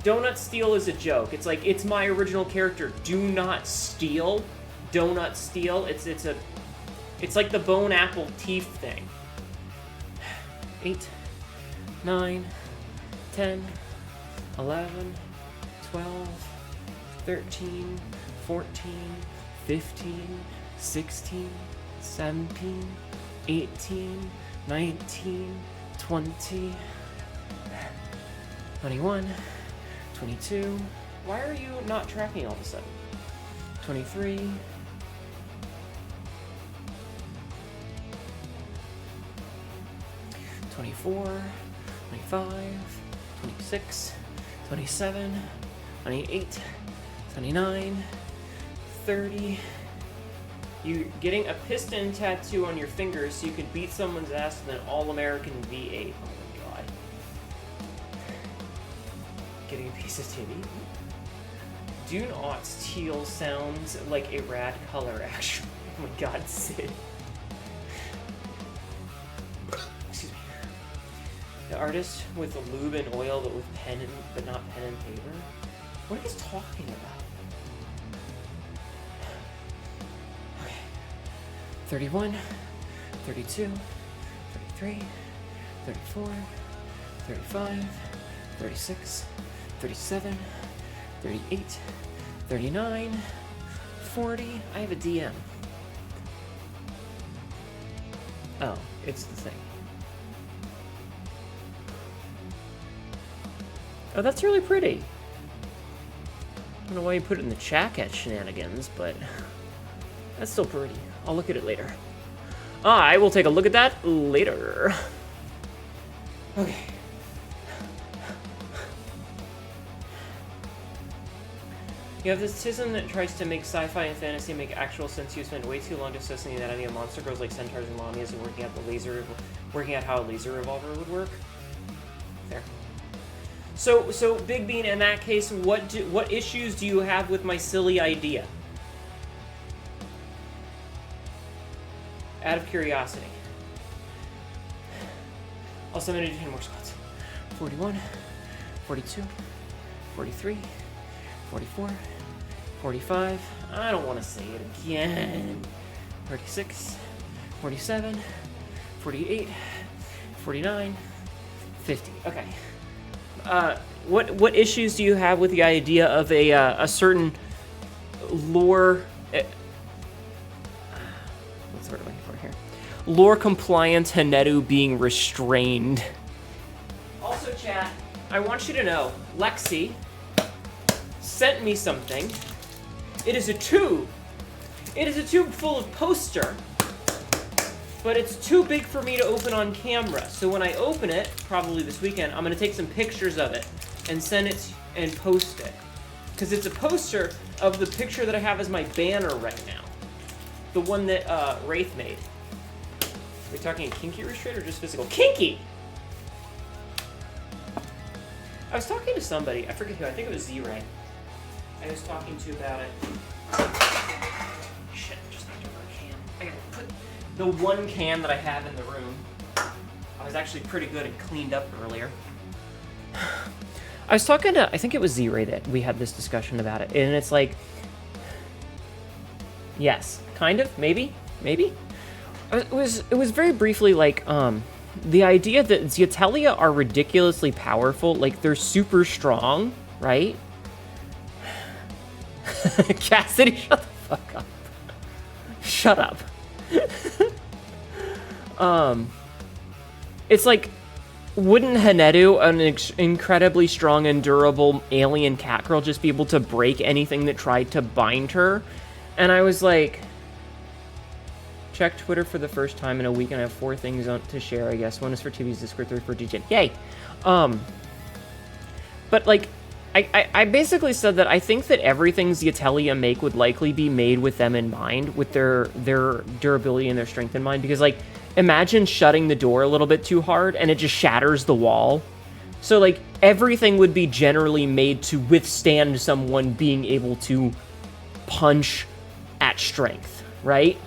Donut steal is a joke. It's like, it's my original character. Do not steal. Donut steal. It's like the bone apple teeth thing. 8, 9, 10, 11, 12, 13, 14, 15, 16, 17, 18, 19, 20, 21, 22. Why are you not tracking all of a sudden? 23. 24, 25, 26, 27, 28, 29, 30. You're getting a piston tattoo on your fingers so you can beat someone's ass with an All-American V8. Oh my god. Getting a piece of titty. Do Naught's teal sounds like a rad color, actually. Oh my god, Sid. Excuse me. The artist with the lube and oil, but with but not pen and paper. What are you talking about? Okay. 31, 32, 33, 34, 35, 36, 37, 38, 39, 40. I have a DM. Oh, it's the thing. Oh, that's really pretty. I don't know why you put it in the chat at shenanigans, but that's still pretty. I'll look at it later. I will take a look at that later. Okay. You have this tism that tries to make sci-fi and fantasy make actual sense. You spent way too long dissociating that idea of monster girls like centaurs and lamias and working out how a laser revolver would work. There. So Big Bean, in that case, what issues do you have with my silly idea? Out of curiosity. Also, I'm gonna do 10 more squats. 41, 42, 43, 44, 45. I don't want to say it again. 36, 47, 48, 49, 50. Okay. What issues do you have with the idea of a certain lore? What's the word I'm looking for here? Lore compliant Hnetu being restrained. Also, chat, I want you to know, Lexi sent me something. It is a tube. It is a tube full of poster, but it's too big for me to open on camera. So when I open it, probably this weekend, I'm gonna take some pictures of it and send it and post it. Because it's a poster of the picture that I have as my banner right now. The one that Wraith made. Are we talking kinky restraint or just physical? Kinky! I was talking to somebody, I forget who, I think it was Z-Ray. I was talking to about it. Shit, just knocked over a can. I gotta put the one can that I have in the room. I was actually pretty good and cleaned up earlier. I was talking to, I think it was Z-Ray that we had this discussion about it, and it's like, yes, kind of, maybe. It was very briefly like, the idea that Zeatelia are ridiculously powerful, like they're super strong, right? Cassidy, shut the fuck up. Shut up. It's like, wouldn't Hnetu, an incredibly strong and durable alien cat girl, just be able to break anything that tried to bind her? And I was like, checked Twitter for the first time in a week, and I have 4 things to share, I guess. 1 is for TV's Discord, 3 for DJing. Yay! But like, I basically said that I think that everything Zeatelia make would likely be made with them in mind, with their durability and their strength in mind, because like, imagine shutting the door a little bit too hard and it just shatters the wall. So like, everything would be generally made to withstand someone being able to punch at strength, right?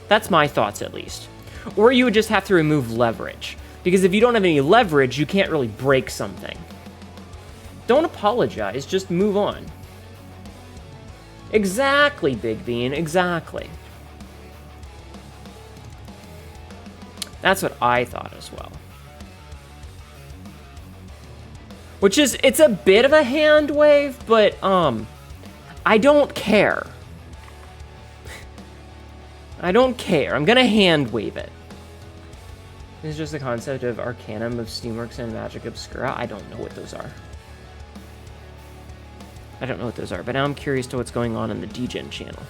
That's my thoughts, at least. Or you would just have to remove leverage, because if you don't have any leverage, you can't really break something. Don't apologize, just move on. Exactly, Big Bean, exactly. That's what I thought as well. Which is, it's a bit of a hand wave, but, I don't care. I don't care. I'm gonna hand wave it. This is just the concept of Arcanum of Steamworks and Magic Obscura. I don't know what those are. But now I'm curious to what's going on in the DGen channel.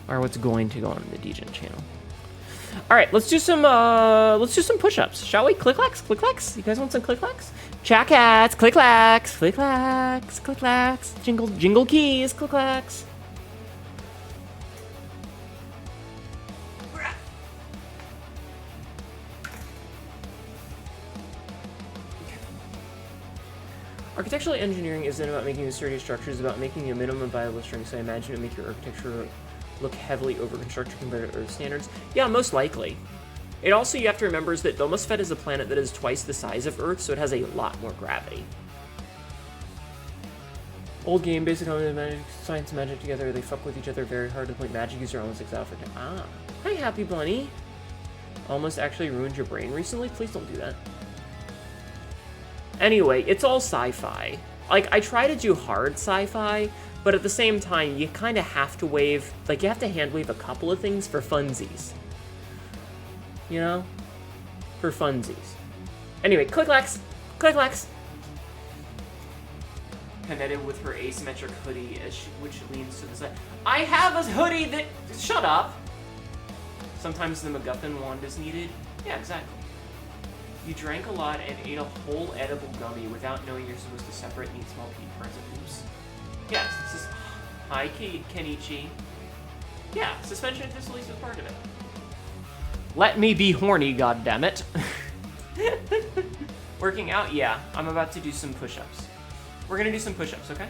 Or what's going to go on in the DGen channel. All right, let's do some push-ups, shall we? Click-clacks, click-clacks. You guys want some click-clacks? Chat-cats, click-clacks, click-clacks, click-clacks. Jingle keys, click-clacks. Architectural engineering isn't about making a sturdy structure, it's about making a minimum viable string, so I imagine it would make your architecture look heavily over-constructed compared to Earth standards. Yeah, most likely. It also, you have to remember, is that Domosfet is a planet that is twice the size of Earth, so it has a lot more gravity. Old game, basic magic, science and magic together, they fuck with each other very hard to point magic user almost like for Ah. Hi, Happy Bunny. Almost actually ruined your brain recently? Please don't do that. Anyway, it's all sci-fi. Like, I try to do hard sci-fi, but at the same time, you kind of have to wave, like, you have to hand wave a couple of things for funsies. You know? For funsies. Anyway, click-clacks! Click-clacks! Hnetu with her asymmetric hoodie, which leans to the side. I have a hoodie that... Shut up! Sometimes the MacGuffin wand is needed. Yeah, exactly. You drank a lot and ate a whole edible gummy without knowing you're supposed to separate and eat small pea parts of oops. Yes, this is... Hi, Kenichi. Yeah, suspension of disbelief is part of it. Let me be horny, goddammit. Working out? Yeah, I'm about to do some push-ups. We're gonna do some push-ups, okay?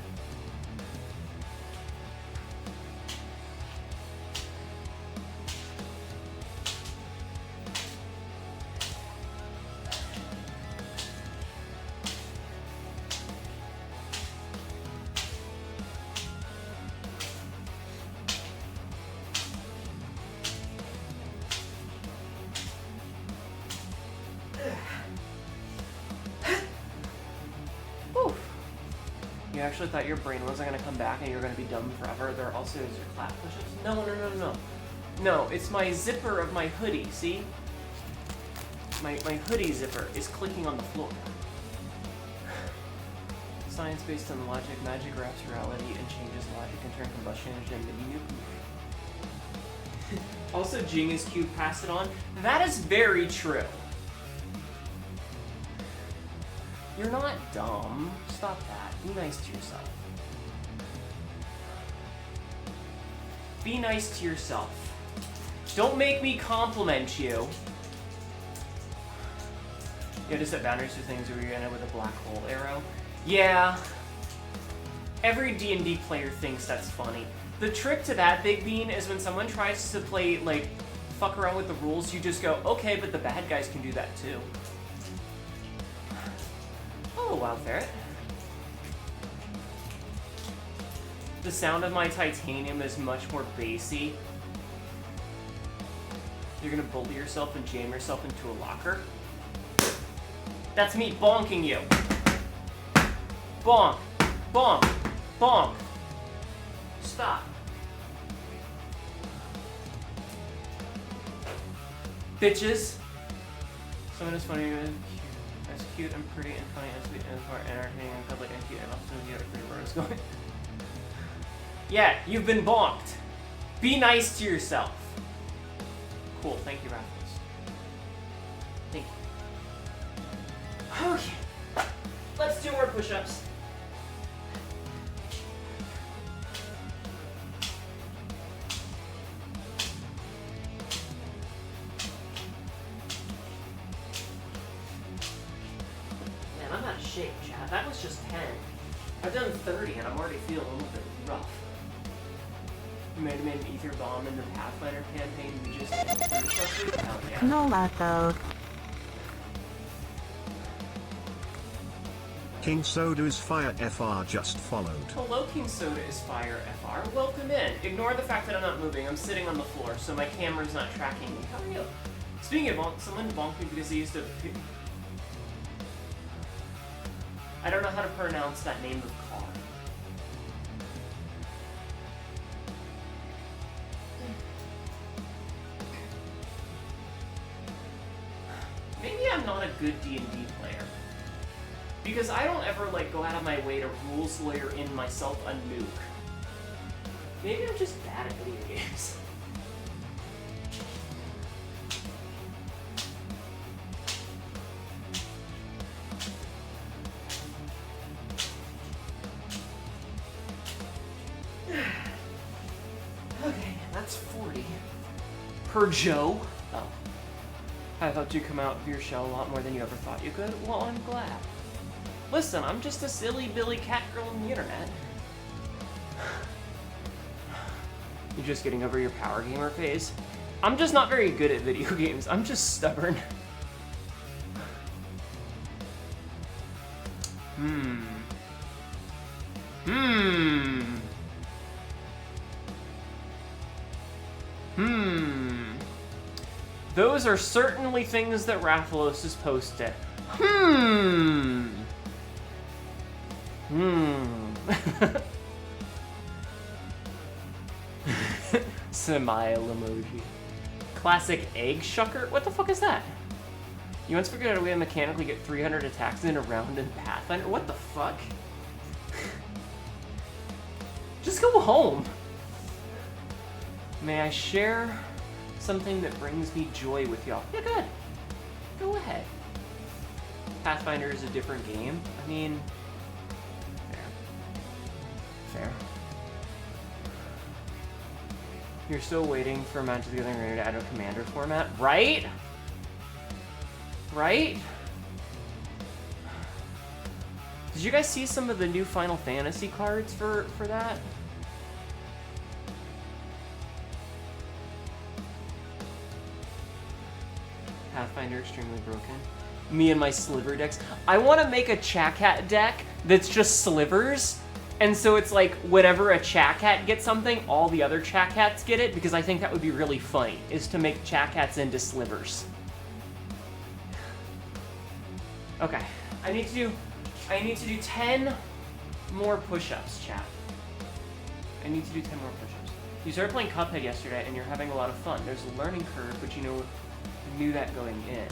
You actually thought your brain wasn't gonna come back and you were gonna be dumb forever. There also is your clap push-ups. No. No, it's my zipper of my hoodie, see? My hoodie zipper is clicking on the floor. Science based on logic, magic wraps reality and changes logic and turn combustion into mini nuke. Also, Jing is cute, pass it on. That is very true. You're not dumb. Stop that. Be nice to yourself. Be nice to yourself. Don't make me compliment you. You have to set boundaries for things where you end up with a black hole arrow. Yeah. Every D&D player thinks that's funny. The trick to that, Big Bean, is when someone tries to play, like, fuck around with the rules, you just go, okay, but the bad guys can do that too. Oh, Wild Ferret. The sound of my titanium is much more bassy. You're gonna bully yourself and jam yourself into a locker? That's me bonking you. Bonk. Bonk. Bonk. Stop. Bitches. Someone is funny and as cute and pretty and funny and sweet and smart and entertaining and public and cute and also you have a great where it's going. Yeah, you've been bonked. Be nice to yourself. Cool, thank you, Raffles. Thank you. Okay. Let's do more push-ups. Man, I'm out of shape, Chad. That was just 10. I've done 30 and I'm already feeling a little bit rough. You might have made an ether bomb in the Pathfinder campaign we just did. Oh, yeah. No, Lato. King Soda is fire FR just followed. Hello, King Soda is fire FR. Welcome in. Ignore the fact that I'm not moving. I'm sitting on the floor, so my camera's not tracking me. How are you? Speaking of bonk, someone bonked me because he used to... I don't know how to pronounce that name of car. Maybe I'm not a good D&D player. Because I don't ever, like, go out of my way to rules lawyer in myself a nuke. Maybe I'm just bad at video games. Per Joe? Oh. I thought you'd come out of your shell a lot more than you ever thought you could. Well, I'm glad. Listen, I'm just a silly Billy cat girl on the internet. You're just getting over your power gamer phase? I'm just not very good at video games. I'm just stubborn. Those are certainly things that Rathalos has posted. Smile emoji. Classic egg shucker? What the fuck is that? You once figured out a way to mechanically get 300 attacks in a round in Pathfinder? What the fuck? Just go home. May I share something that brings me joy with y'all? Yeah, good. Go ahead. Pathfinder is a different game. I mean, fair. You're still waiting for Magic the Gathering Arena to add a commander format, right? Right? Did you guys see some of the new Final Fantasy cards for that? Pathfinder extremely broken. Me and my sliver decks. I want to make a Chakat deck that's just slivers. And so it's like, whenever a Chakat gets something, all the other Chakats get it, because I think that would be really funny, is to make Chakats into slivers. Okay, I need to do 10 more push-ups, chat. I need to do 10 more push-ups. You started playing Cuphead yesterday, and you're having a lot of fun. There's a learning curve, but you knew that going in.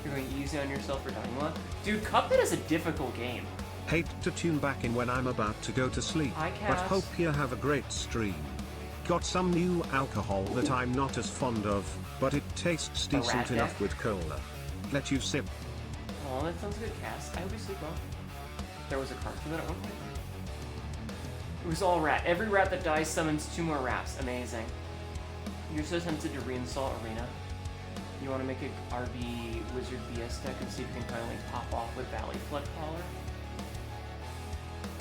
You're going easy on yourself for dying one. Dude, Cuphead is a difficult game. Hate to tune back in when I'm about to go to sleep, but hope you have a great stream. Got some new alcohol that I'm not as fond of, but it tastes decent enough with cola. Let you sip. Oh, that sounds good, Cass. I hope you sleep well. There was a card for that at one point. It was all rat. Every rat that dies summons 2 more rats. Amazing. You're so tempted to reinstall Arena. You want to make a RB Wizard BS deck and see if you can finally pop off with Valley Flood Caller?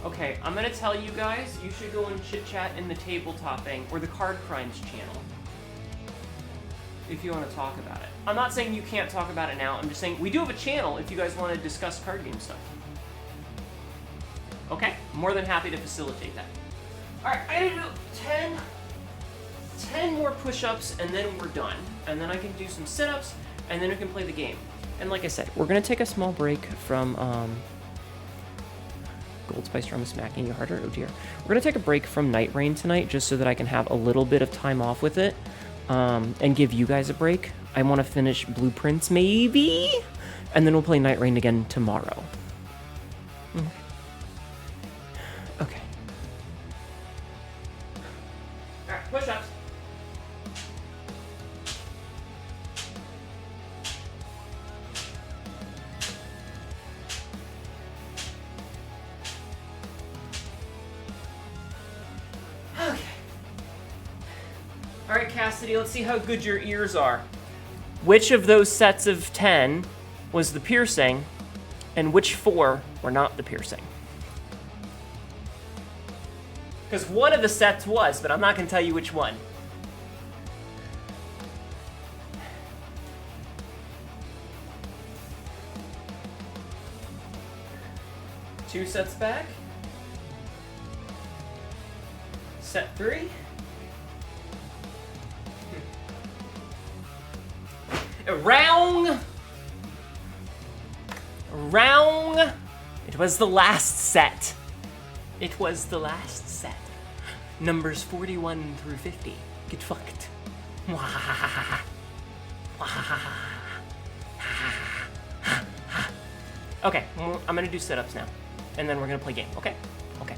Okay, I'm gonna tell you guys, you should go and chit-chat in the tabletopping or the Card Crimes channel if you want to talk about it. I'm not saying you can't talk about it now, I'm just saying we do have a channel if you guys want to discuss card game stuff. Okay, more than happy to facilitate that. Alright, I need to do 10 more push-ups and then we're done. And then I can do some sit-ups and then we can play the game. And like I said, we're gonna take a small break from Gold Spice Drum is smacking you harder. Oh dear. We're gonna take a break from Night Rain tonight just so that I can have a little bit of time off with it, and give you guys a break. I want to finish Blueprints maybe, and then we'll play Night Rain again tomorrow. Okay. All right, push-ups. Alright, Cassidy, let's see how good your ears are. Which of those sets of 10 was the piercing, and which 4 were not the piercing? Because one of the sets was, but I'm not going to tell you which one. Two sets back. Set 3. Wrong! It was the last set. It was the last set. Numbers 41 through 50. Get fucked. Okay, I'm gonna do sit-ups now. And then we're gonna play game, okay? Okay.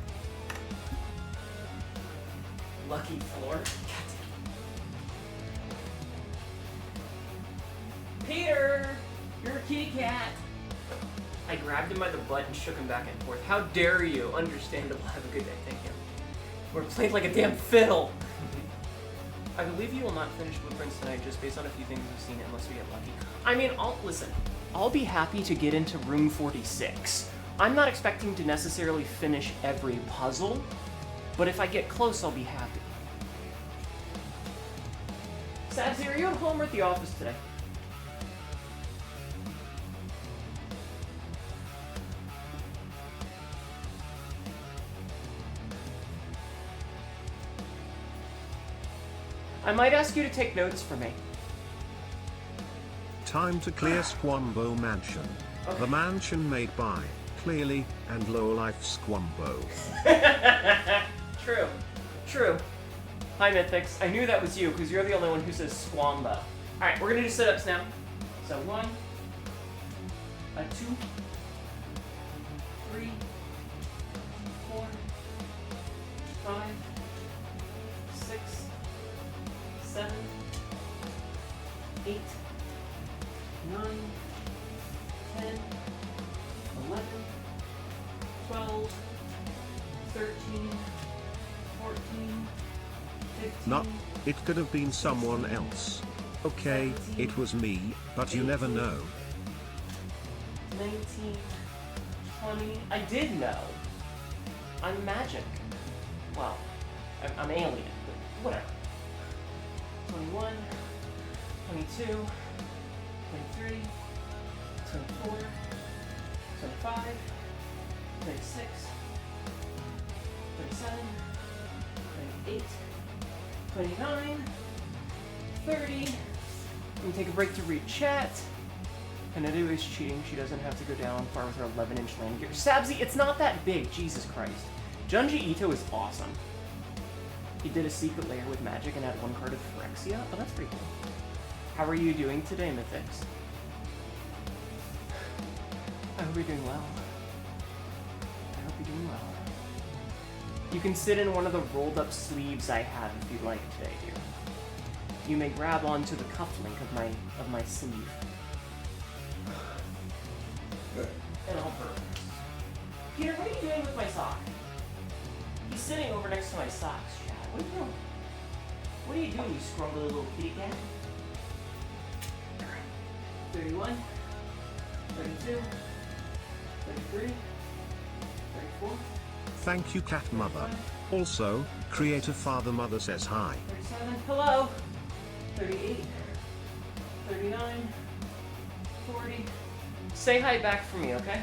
Lucky floor. Peter! You're a kitty cat! I grabbed him by the butt and shook him back and forth. How dare you? Understandable. Have a good day. Thank you. We're played like a damn fiddle. I believe you will not finish Blueprints tonight just based on a few things we've seen unless we get lucky. I mean, I'll be happy to get into room 46. I'm not expecting to necessarily finish every puzzle, but if I get close, I'll be happy. Sabsy, are you at home or at the office today? I might ask you to take notes for me. Time to clear Squambo Mansion. Okay. The mansion made by, clearly, and lowlife Squambo. True. True. Hi, Mythics. I knew that was you, because you're the only one who says Squambo. Alright, we're going to do sit-ups now. So 1, 2, 3, 4, 5, 6, 7, 8, 9, 10, 11, 12, 13, 14, 15. Not, it could have been someone else. Okay, 17, it was me, but 18, you never know. 19, 20. I did know. I'm magic. Well, I'm alien, but whatever. 21, 22, 23, 24, 25, 26, 27, 28, 29, 30. Let me take a break to read chat. Hnetu is cheating. She doesn't have to go down far with her 11-inch land gear. Sabsy, it's not that big. Jesus Christ. Junji Ito is awesome. He did a secret layer with magic and had 1 card of Phyrexia. Oh, that's pretty cool. How are you doing today, Mythics? I hope you're doing well. I hope you're doing well. You can sit in one of the rolled-up sleeves I have if you'd like today, dear. You may grab onto the cufflink of my sleeve. And I'll burn. Peter, what are you doing with my sock? He's sitting over next to my socks, Chad. What are you doing? What are you doing, you scrumbly little kitty cat? 31, 32, 33, 34. Thank you, Cat Mother. Also, Creator Father Mother says hi. 37, hello. 38, 39, 40. Say hi back for me, okay?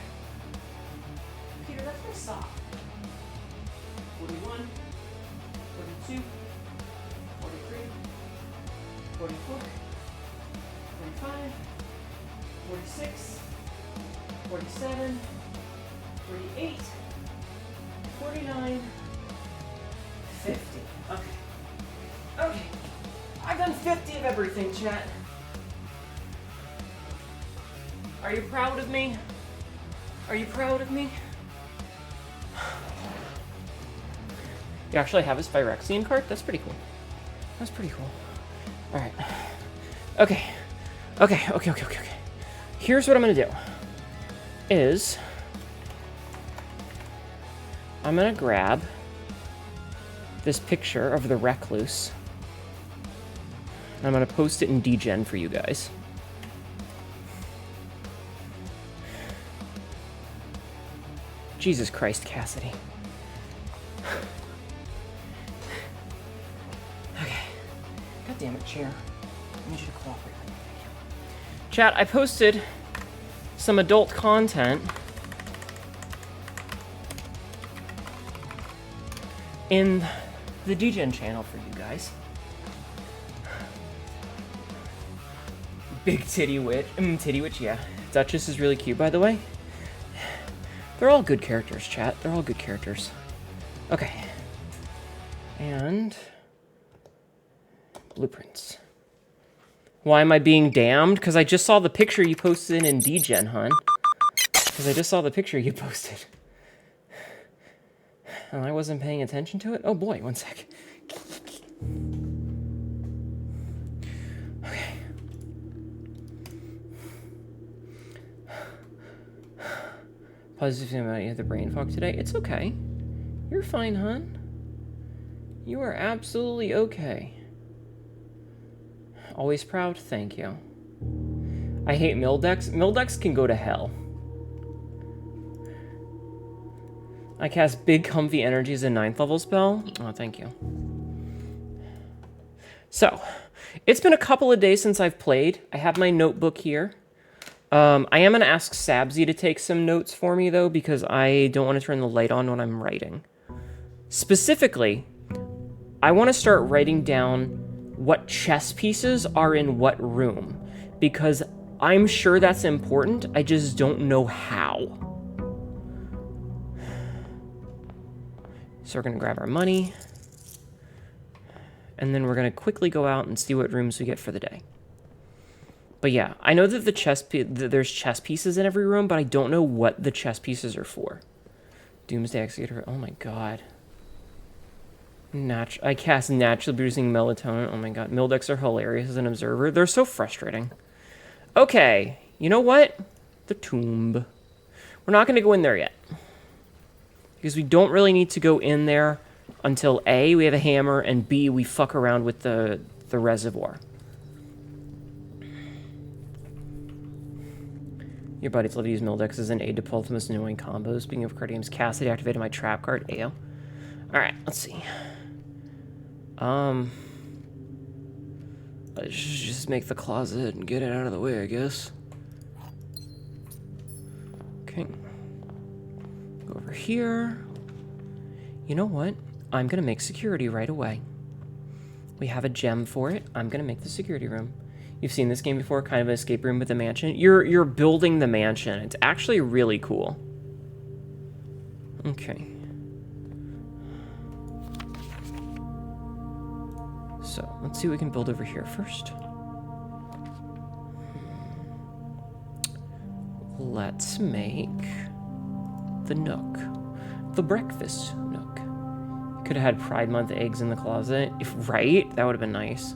Peter, that's my sock. 41, 42, 43, 44, 45, 46, 47, 48, 49, 50. Okay. Okay. I've done 50 of everything, chat. Are you proud of me? Are you proud of me? You actually have his Phyrexian card? That's pretty cool. That's pretty cool. Alright. Okay. Okay. Here's what I'm gonna do. I'm gonna grab this picture of the Recluse. I'm gonna post it in DGen for you guys. Jesus Christ, Cassidy. Okay. God damn it, chair. I need you to cooperate with me. Chat, I posted some adult content in the DGen channel for you guys. Big Titty Witch. Titty Witch, yeah. Duchess is really cute, by the way. They're all good characters, chat. They're all good characters. Okay. And blueprints. Why am I being damned? Because I just saw the picture you posted in DGen, hun. Because I just saw the picture you posted. And I wasn't paying attention to it? Oh boy, one sec. Okay. Positive thing about you had the brain fog today. It's okay. You're fine, hun. You are absolutely okay. Always proud? Thank you. I hate mill decks. Mill decks can go to hell. I cast Big Comfy Energy as a 9th level spell. Oh, thank you. So, it's been a couple of days since I've played. I have my notebook here. I am going to ask Sabzi to take some notes for me, though, because I don't want to turn the light on when I'm writing. Specifically, I want to start writing down what chess pieces are in what room, because I'm sure that's important. I just don't know how. So we're going to grab our money, and then we're going to quickly go out and see what rooms we get for the day. But yeah, I know that there's chess pieces in every room, but I don't know what the chess pieces are for. Doomsday Executor. Oh my god. I cast naturally producing melatonin. Oh my god. Mildex are hilarious as an observer. They're so frustrating. Okay. You know what? The tomb. We're not going to go in there yet. Because we don't really need to go in there until A, we have a hammer, and B, we fuck around with the reservoir. Your buddies love to use Mildex as an aid to pull the most annoying combos. Speaking of card games, Cassidy activated my trap card. Ayo. Alright, let's see. Let's just make the closet and get it out of the way, I guess. Okay. Go over here. You know what? I'm gonna make security right away. We have a gem for it. I'm gonna make the security room. You've seen this game before, kind of an escape room with a mansion. You're building the mansion. It's actually really cool. Okay. So, let's see what we can build over here first. Let's make the nook. The breakfast nook. Could have had Pride Month eggs in the closet. If right, that would have been nice.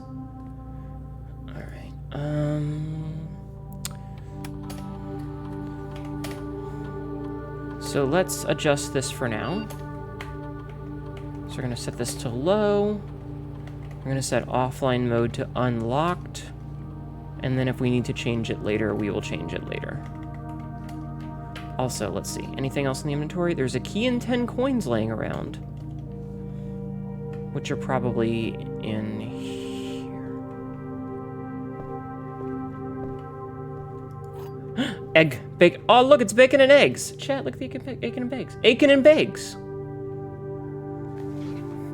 So let's adjust this for now. So we're gonna set this to low. We're gonna set offline mode to unlocked. And then if we need to change it later, we will change it later. Also, let's see, anything else in the inventory? There's a key and 10 coins laying around, which are probably in here. Egg, bacon. Oh, look, it's bacon and eggs. Chat, look at the bacon and bakes. Bacon and bakes.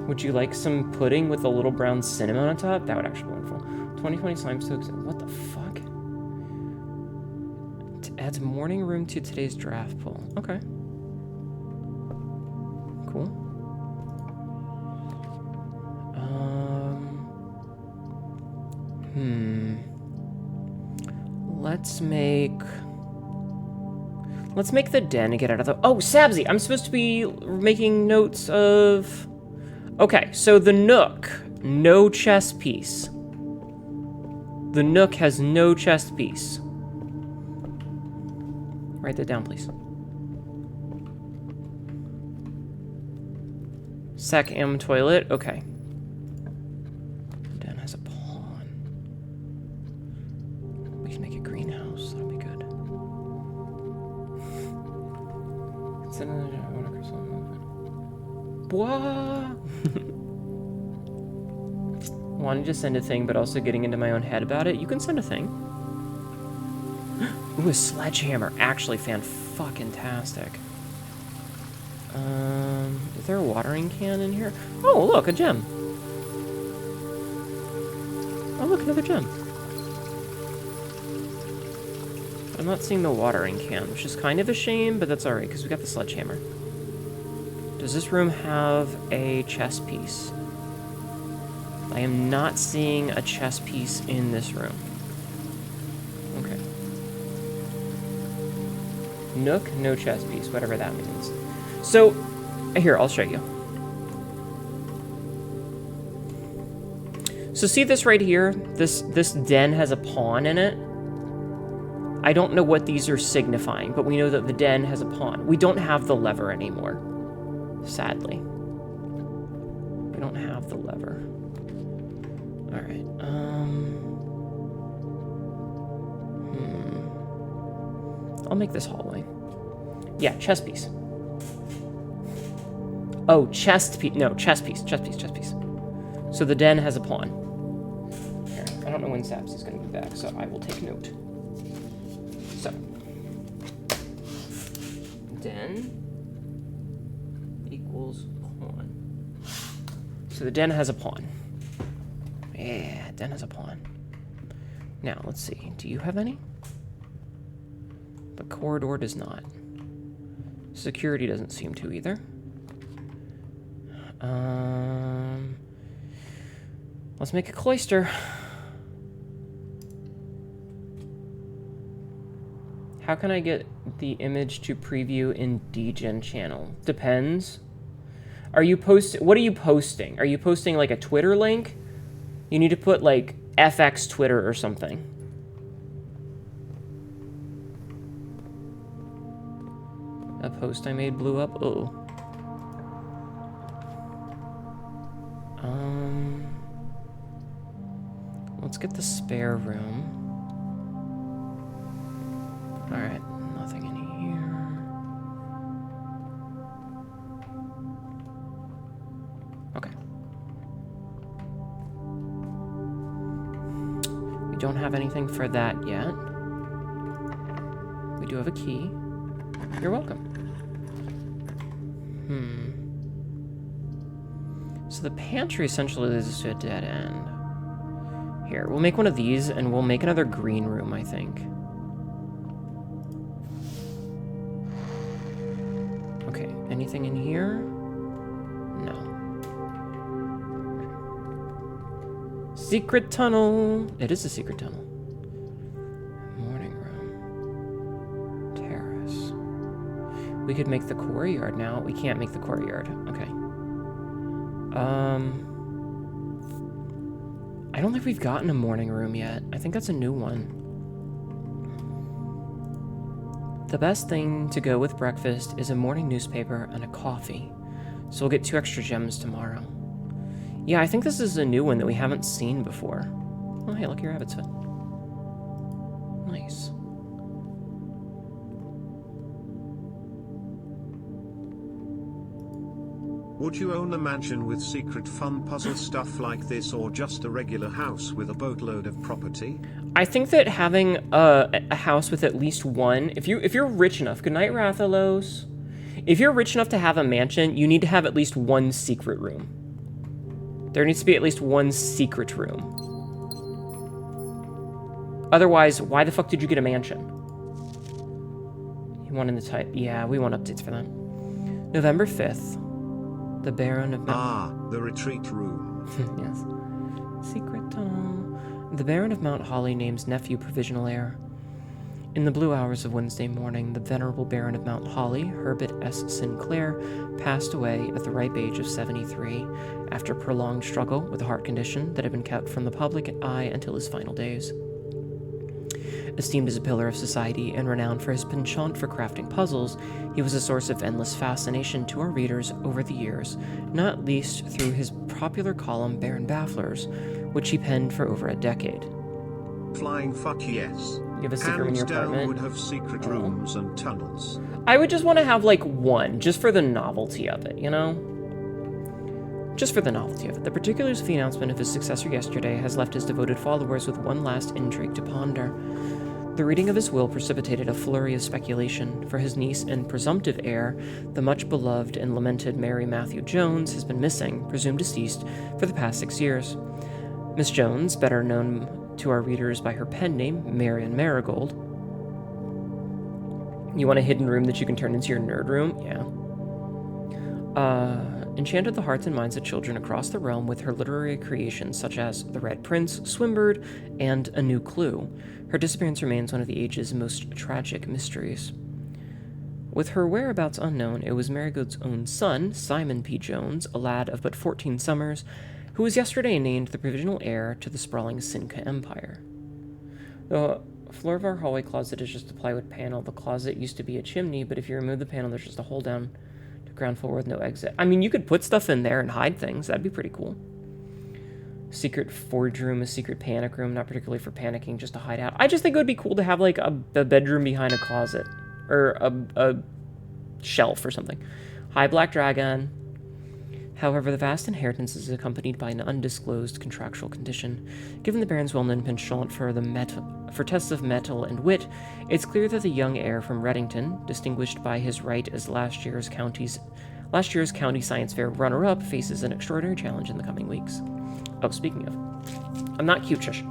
Would you like some pudding with a little brown cinnamon on top? That would actually be wonderful. 2020 slime soaks. What the fuck? Adds morning room to today's draft pool. Okay. Cool. Let's make the den and get out of the... Oh, Sabzi! I'm supposed to be making notes of... Okay, so the nook. No chess piece. The nook has no chest piece. Write that down, please. Sec M toilet. Okay. Den has a pawn. We can make a greenhouse. That'll be good. What? Wanted to send a thing, but also getting into my own head about it. You can send a thing. Ooh, a sledgehammer. Actually fan-fucking-tastic. Is there a watering can in here? Oh, look, a gem. Oh, look, another gem. I'm not seeing the watering can, which is kind of a shame, but that's alright, because we got the sledgehammer. Does this room have a chess piece? I am not seeing a chess piece in this room. Okay. Nook, no chess piece, whatever that means. So, here, I'll show you. So see this right here? This den has a pawn in it. I don't know what these are signifying, but we know that the den has a pawn. We don't have the lever anymore. Sadly. We don't have the lever. Alright, I'll make this hallway. Yeah, chess piece. Oh, chest piece. No, chess piece. So the den has a pawn. Here, I don't know when Saps is going to be back, so I will take note. So, den equals pawn. So the den has a pawn. Yeah, den has a pawn. Now, let's see. Do you have any? The corridor does not. Security doesn't seem to either. Let's make a cloister. How can I get the image to preview in DGen channel? Depends. Are you what are you posting? Are you posting like a Twitter link? You need to put like FX Twitter or something. A post I made blew up. Oh. Let's get the spare room. Alright, nothing in here. Okay. We don't have anything for that yet. We do have a key. You're welcome. So the pantry essentially leads to a dead end. Here, we'll make one of these, and we'll make another green room, I think. Okay, anything in here? No. Secret tunnel! It is a secret tunnel. Morning room. Terrace. We could make the courtyard now. We can't make the courtyard. Okay. I don't think we've gotten a morning room yet. I think that's a new one. The best thing to go with breakfast is a morning newspaper and a coffee. So we'll get 2 extra gems tomorrow. Yeah, I think this is a new one that we haven't seen before. Oh, hey, look, your rabbit's foot. Nice. Would you own a mansion with secret fun puzzle stuff like this, or just a regular house with a boatload of property? I think that having a house with at least one, if you're rich enough, good night, Rathalos. If you're rich enough to have a mansion, you need to have at least one secret room. There needs to be at least one secret room. Otherwise, why the fuck did you get a mansion? You wanted the type. Yeah, we want updates for that. November 5th. The Baron of Mount... the retreat room. Yes. Secret tunnel. The Baron of Mount Holly names nephew provisional heir. In the blue hours of Wednesday morning, the venerable Baron of Mount Holly, Herbert S. Sinclair, passed away at the ripe age of 73 after prolonged struggle with a heart condition that had been kept from the public eye until his final days. Esteemed as a pillar of society and renowned for his penchant for crafting puzzles, he was a source of endless fascination to our readers over the years, not least through his popular column Baron Bafflers, which he penned for over a decade. Flying fuck yes. You have a secret room in your apartment? Would have secret rooms and tunnels. I would just want to have, like, one, just for the novelty of it, you know? Just for the novelty of it. The particulars of the announcement of his successor yesterday has left his devoted followers with one last intrigue to ponder. The reading of his will precipitated a flurry of speculation, for his niece and presumptive heir, the much beloved and lamented Mary Matthew Jones, has been missing, presumed deceased, for the past 6 years. Miss Jones, better known to our readers by her pen name, Marian Marigold. You want a hidden room that you can turn into your nerd room? Yeah. Enchanted the hearts and minds of children across the realm with her literary creations such as The Red Prince, Swinburne, and A New Clue. Her disappearance remains one of the age's most tragic mysteries. With her whereabouts unknown, it was Marigold's own son, Simon P. Jones, a lad of but 14 summers, who was yesterday named the provisional heir to the sprawling Sinca Empire. The floor of our hallway closet is just a plywood panel. The closet used to be a chimney, but if you remove the panel, there's just a hole down to ground floor with no exit. I mean, you could put stuff in there and hide things. That'd be pretty cool. Secret forge room, a secret panic room, not particularly for panicking, just to hide out. I just think it would be cool to have like a bedroom behind a closet or a shelf or something. High black dragon. However, the vast inheritance is accompanied by an undisclosed contractual condition. Given the Baron's well-known penchant for tests of mettle and wit, it's clear that the young heir from Reddington, distinguished by his right as last year's county science fair runner-up, faces an extraordinary challenge in the coming weeks. Oh, speaking of, I'm not cute, shush.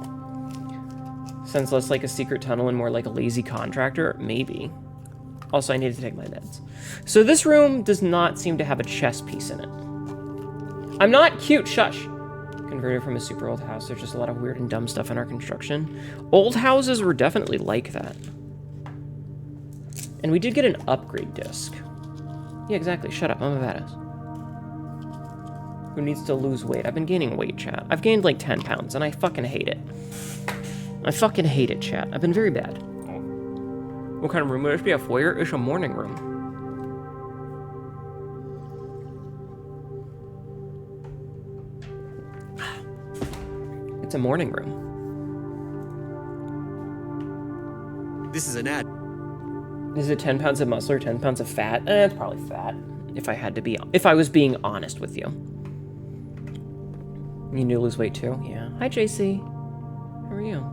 Sounds less like a secret tunnel and more like a lazy contractor, maybe. Also, I need to take my meds. So this room does not seem to have a chess piece in it. I'm not cute, shush. Converted from a super old house, there's just a lot of weird and dumb stuff in our construction. Old houses were definitely like that. And we did get an upgrade disc. Yeah, exactly, shut up, I'm a badass. Who needs to lose weight? I've been gaining weight, chat. I've gained like 10 pounds, and I fucking hate it. I fucking hate it, chat. I've been very bad. What kind of room would it be? A foyer? It's a morning room. It's a morning room. This is an ad. Is it 10 pounds of muscle or 10 pounds of fat? It's probably fat. If I was being honest with you. You need to lose weight too? Yeah. Hi, JC. How are you?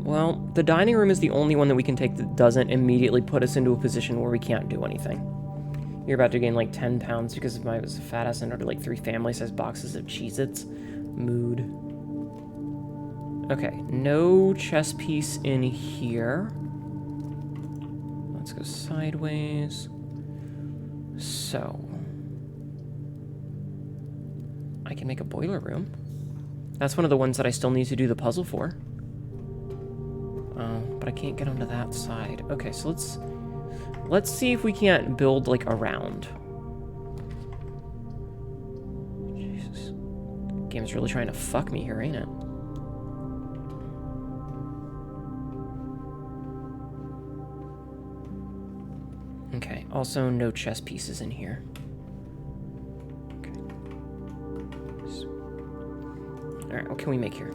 Well, the dining room is the only one that we can take that doesn't immediately put us into a position where we can't do anything. You're about to gain like 10 pounds because I was a fat ass and ordered like 3 family-sized boxes of Cheez-Its. Mood. Okay, no chess piece in here. Let's go sideways. So, I can make a boiler room. That's one of the ones that I still need to do the puzzle for. But I can't get onto that side. Okay, so let's see if we can't build like around. Jesus. Game's really trying to fuck me here, ain't it? Okay, also no chess pieces in here. Okay. Alright, what can we make here?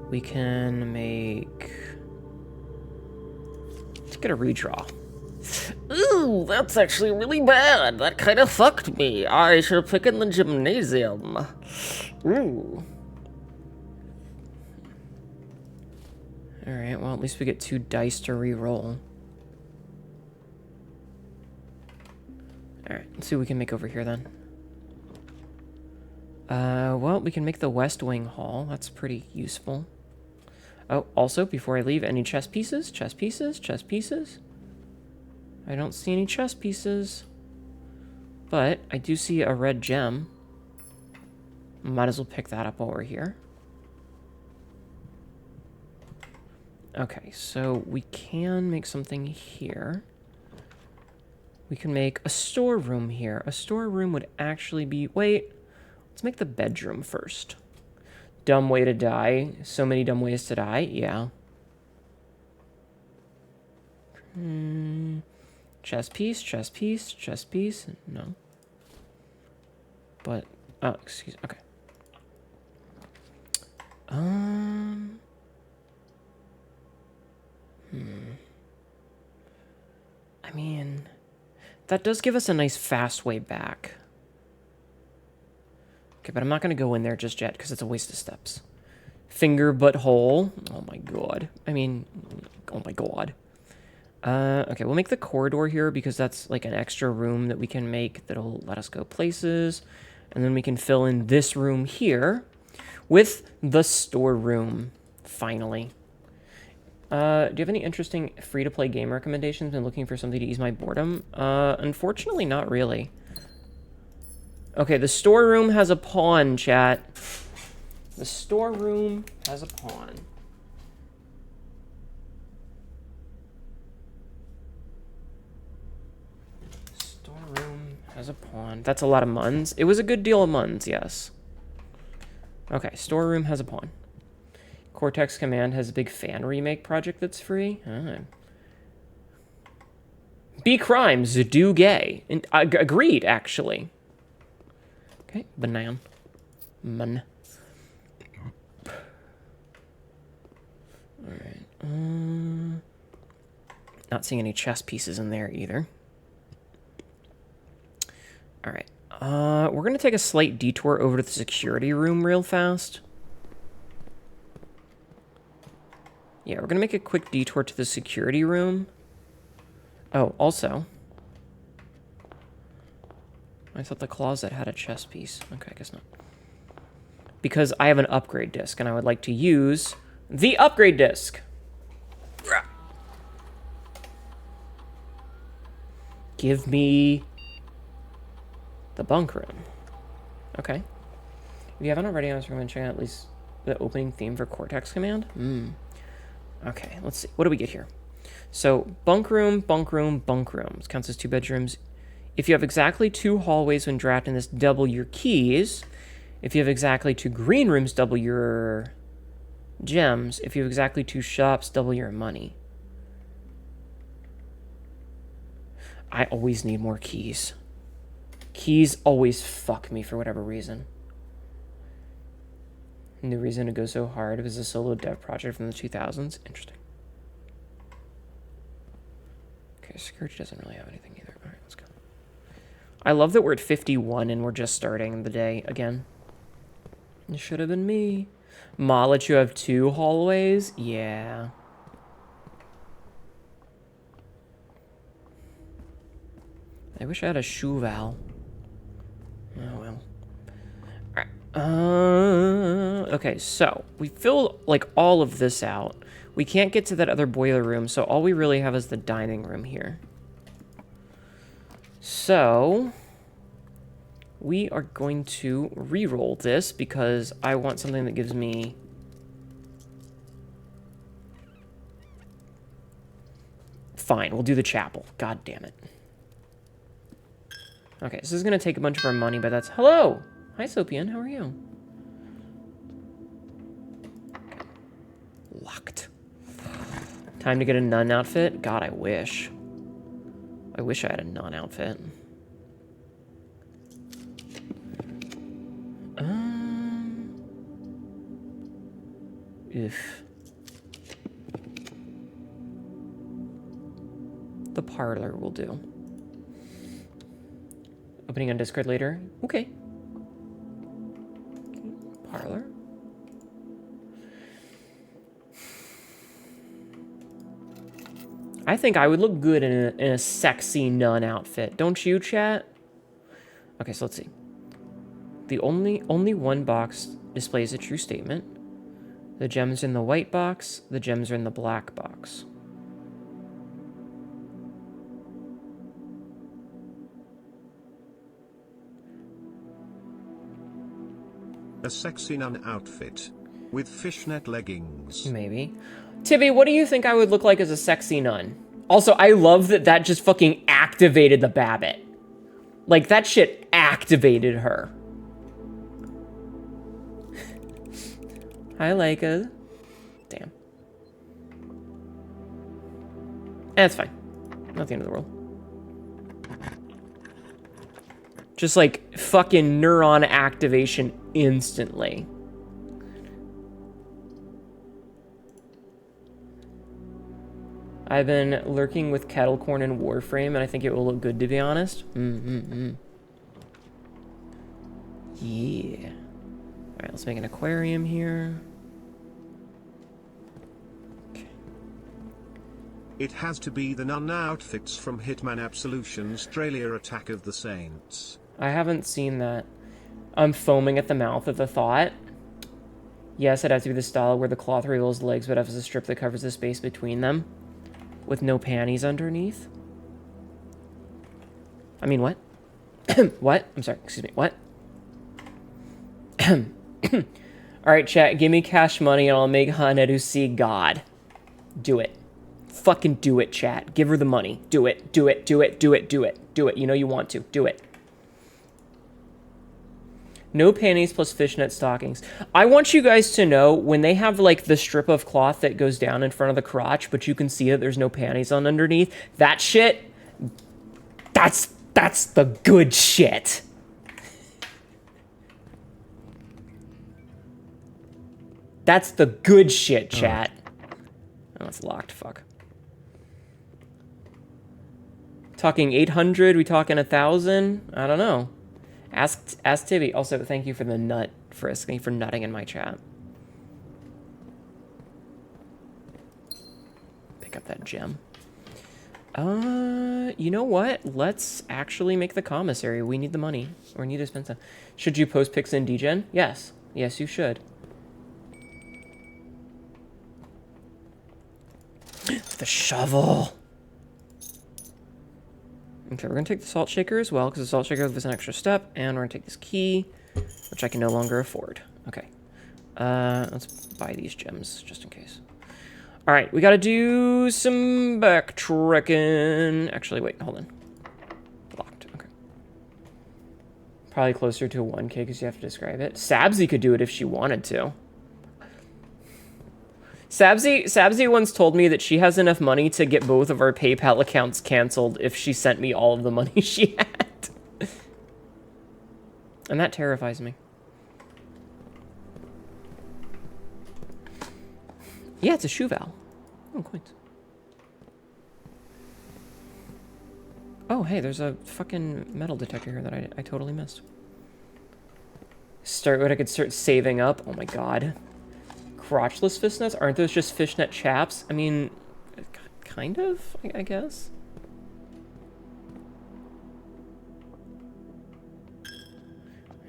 We can make... Let's get a redraw. Ooh, that's actually really bad. That kind of fucked me. I should have picked in the gymnasium. Ooh. Alright, well, at least we get 2 dice to re-roll. Alright, let's see what we can make over here then. Well, we can make the West Wing Hall. That's pretty useful. Oh, also, before I leave, any chess pieces? Chess pieces? Chess pieces? I don't see any chess pieces. But I do see a red gem. Might as well pick that up while we're here. Okay, so we can make something here. We can make a storeroom here. A storeroom would actually be... Wait, let's make the bedroom first. Dumb way to die. So many dumb ways to die. Yeah. Chess piece, chess piece, chess piece. No. But, oh, excuse, okay. I mean, that does give us a nice fast way back. Okay, but I'm not going to go in there just yet because it's a waste of steps. Finger butthole. Oh my god. I mean, oh my god. Okay, we'll make the corridor here because that's like an extra room that we can make that'll let us go places. And then we can fill in this room here with the storeroom, finally. Do you have any interesting free-to-play game recommendations? Been looking for something to ease my boredom? Unfortunately, not really. Okay, the storeroom has a pawn, chat. The storeroom has a pawn. Storeroom has a pawn. That's a lot of muns. It was a good deal of muns, yes. Okay, storeroom has a pawn. Cortex Command has a big fan remake project that's free. Be crimes, do gay. And, agreed, actually. Okay, banana. Man. Alright. Not seeing any chess pieces in there either. Alright. We're going to take a slight detour over to the security room real fast. Yeah, we're going to make a quick detour to the security room. Oh, also. I thought the closet had a chess piece. Okay, I guess not. Because I have an upgrade disc, and I would like to use the upgrade disc. Give me the bunk room. Okay. If you haven't already, I was recommend checking out at least the opening theme for Cortex Command. Okay, let's see. What do we get here? So, bunk room, bunk room, bunk room. This counts as 2 bedrooms. If you have exactly 2 hallways when drafting this, double your keys. If you have exactly 2 green rooms, double your gems. If you have exactly 2 shops, double your money. I always need more keys. Keys always fuck me for whatever reason. And the reason it goes so hard was a solo dev project from the 2000s. Interesting. Okay, security doesn't really have anything either. All right, let's go. I love that we're at 51 and we're just starting the day again. It should have been me. Ma let you have 2 hallways? Yeah. I wish I had a shoe val. Oh, well. Alright. Okay, so we filled, like, all of this out. We can't get to that other boiler room, so all we really have is the dining room here. So, we are going to re-roll this because I want something that gives me... Fine, we'll do the chapel. God damn it. Okay, so this is going to take a bunch of our money, but that's... Hello! Hi, Sopian. How are you? Locked. Time to get a nun outfit? God, I wish. I wish I had a nun outfit. If the parlor will do. Opening on Discord later. Okay. Parlor. I think I would look good in a sexy nun outfit. Don't you, chat? Okay, so let's see. The only one box displays a true statement. The gems are in the white box. The gems are in the black box. A sexy nun outfit with fishnet leggings. Maybe. Tibby, what do you think I would look like as a sexy nun? Also, I love that that just fucking activated the Babbit. Like, that shit activated her. Hi, Leica. Damn. That's fine. Not the end of the world. Just like fucking neuron activation instantly. I've been lurking with kettle corn and Warframe, and I think it will look good, to be honest. Yeah. Alright, let's make an aquarium here. Okay. It has to be the nun outfits from Hitman Absolution Australia Attack of the Saints. I haven't seen that. I'm foaming at the mouth at the thought. Yes, it has to be the style where the cloth reveals legs, but has a strip that covers the space between them. With no panties underneath. I mean, what? What? I'm sorry, excuse me, what? Alright, chat, give me cash money and I'll make Hnetu see God. Do it. Fucking do it, chat. Give her the money. Do it, do it, do it, do it, do it. Do it, you know you want to. Do it. No panties plus fishnet stockings. I want you guys to know when they have like the strip of cloth that goes down in front of the crotch, but you can see that there's no panties on underneath. That shit That's the good shit. That's the good shit, chat. Oh, it's locked. Fuck. Talking 800? We talking 1,000? I don't know. Ask Tibby. Also, thank you for the nut, Frisk. Thank you for nutting in my chat. Pick up that gem. You know what? Let's actually make the commissary. We need the money. Or need to spend some. Should you post pics in DGen? Yes. Yes, you should. The shovel. Okay, we're gonna take the salt shaker as well, because the salt shaker gives us an extra step, and we're gonna take this key, which I can no longer afford. Okay. Let's buy these gems, just in case. Alright, we gotta do some backtracking. Actually, wait, hold on. Locked, okay. Probably closer to a 1K, because you have to describe it. Sabzi could do it if she wanted to. Sabzi once told me that she has enough money to get both of our PayPal accounts canceled if she sent me all of the money she had. And that terrifies me. Yeah, it's a shoe valve. Oh, coins. Oh, hey, there's a fucking metal detector here that I totally missed. I could start saving up. Oh my god. Crotchless fishnets? Aren't those just fishnet chaps? I mean, kind of, I guess.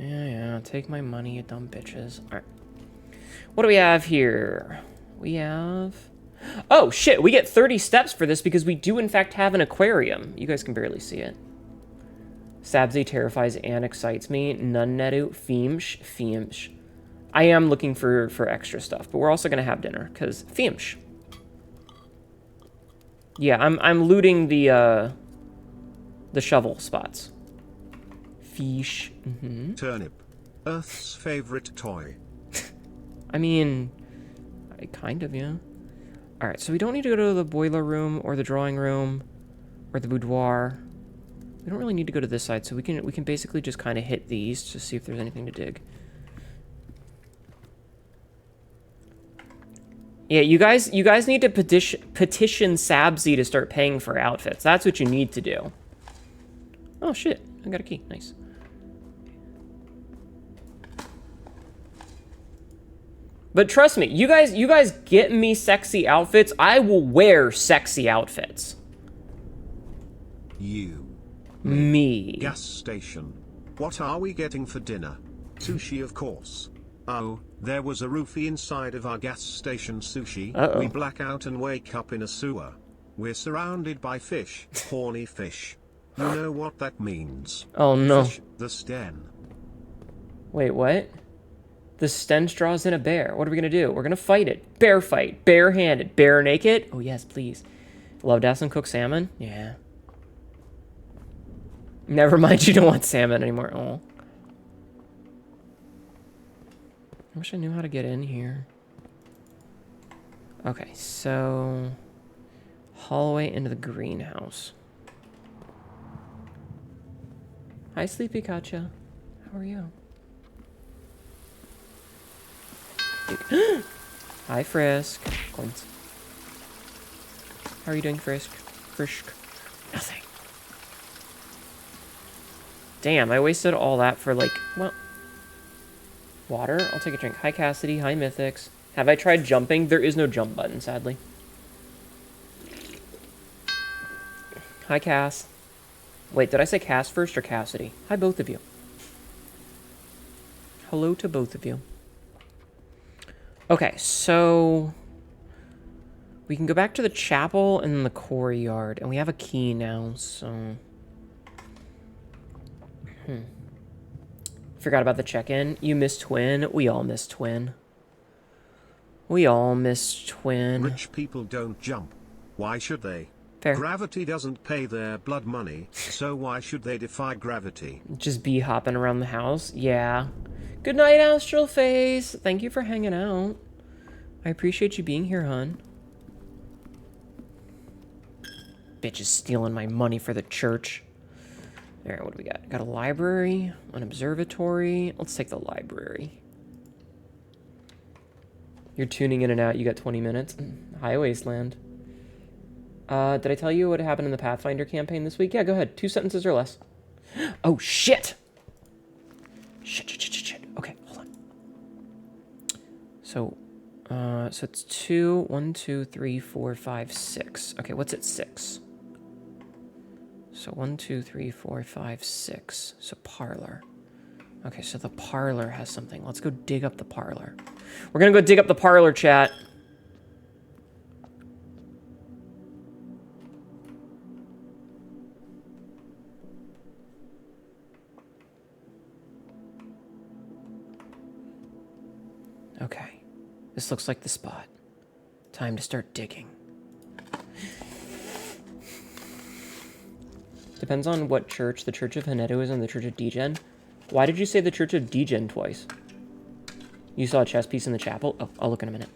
Yeah, take my money, you dumb bitches. Alright. What do we have here? We have... Oh, shit, we get 30 steps for this because we do, in fact, have an aquarium. You guys can barely see it. Sabzi terrifies and excites me. Hnetu, Fiemsh. I am looking for extra stuff, but we're also going to have dinner, because Fiemsh. Yeah, I'm looting the shovel spots. Fish. Turnip. Earth's favorite toy. I mean, kind of, yeah. Alright, so we don't need to go to the boiler room, or the drawing room, or the boudoir. We don't really need to go to this side, so we can basically just kind of hit these to see if there's anything to dig. Yeah, you guys need to petition Sabzi to start paying for outfits. That's what you need to do. Oh shit, I got a key. Nice. But trust me, you guys get me sexy outfits, I will wear sexy outfits. You. Me. Gas station. What are we getting for dinner? Sushi, of course. Oh, there was a roofie inside of our gas station sushi. Uh-oh. We black out and wake up in a sewer. We're surrounded by fish, horny fish. You know what that means. Oh no. Fish, the sten. Wait, what? The stench draws in a bear. What are we gonna do? We're gonna fight it. Bear fight. Bare-handed. Bare naked? Oh yes, please. Love to have some cooked salmon? Yeah. Never mind, you don't want salmon anymore. Oh. I wish I knew how to get in here. Okay, so... hallway into the greenhouse. Hi, Sleepy Katja. How are you? Hi, Frisk. Coins. How are you doing, Frisk? Frisk. Nothing. Damn, I wasted all that for, like, well... water? I'll take a drink. Hi, Cassidy. Hi, Mythics. Have I tried jumping? There is no jump button, sadly. Hi, Cass. Wait, did I say Cass first or Cassidy? Hi, both of you. Hello to both of you. Okay, so... we can go back to the chapel and the quarry yard. And we have a key now, so... Forgot about the check-in. You miss Twin. We all miss Twin. We all miss Twin. Rich people don't jump. Why should they? Fair. Gravity doesn't pay their blood money, so why should they defy gravity? Just be hopping around the house? Yeah. Good night, Astral Face. Thank you for hanging out. I appreciate you being here, hon. bitch is stealing my money for the church. All right, what do we got? Got a library, an observatory. Let's take the library. You're tuning in and out. You got 20 minutes. High Wasteland. Did I tell you what happened in the Pathfinder campaign this week? Yeah, go ahead. 2 sentences or less. Oh, shit! Shit. Okay, hold on. So it's 2, 1, 2, 3, 4, 5, 6. Okay, what's at 6? So 1, 2, 3, 4, 5, 6. So parlor. Okay, so the parlor has something. Let's go dig up the parlor. We're gonna go dig up the parlor, chat. Okay, this looks like the spot. Time to start digging. Depends on what church. The Church of Hnetu is and the Church of Degen. Why did you say the Church of Degen twice? You saw a chess piece in the chapel? Oh, I'll look in a minute.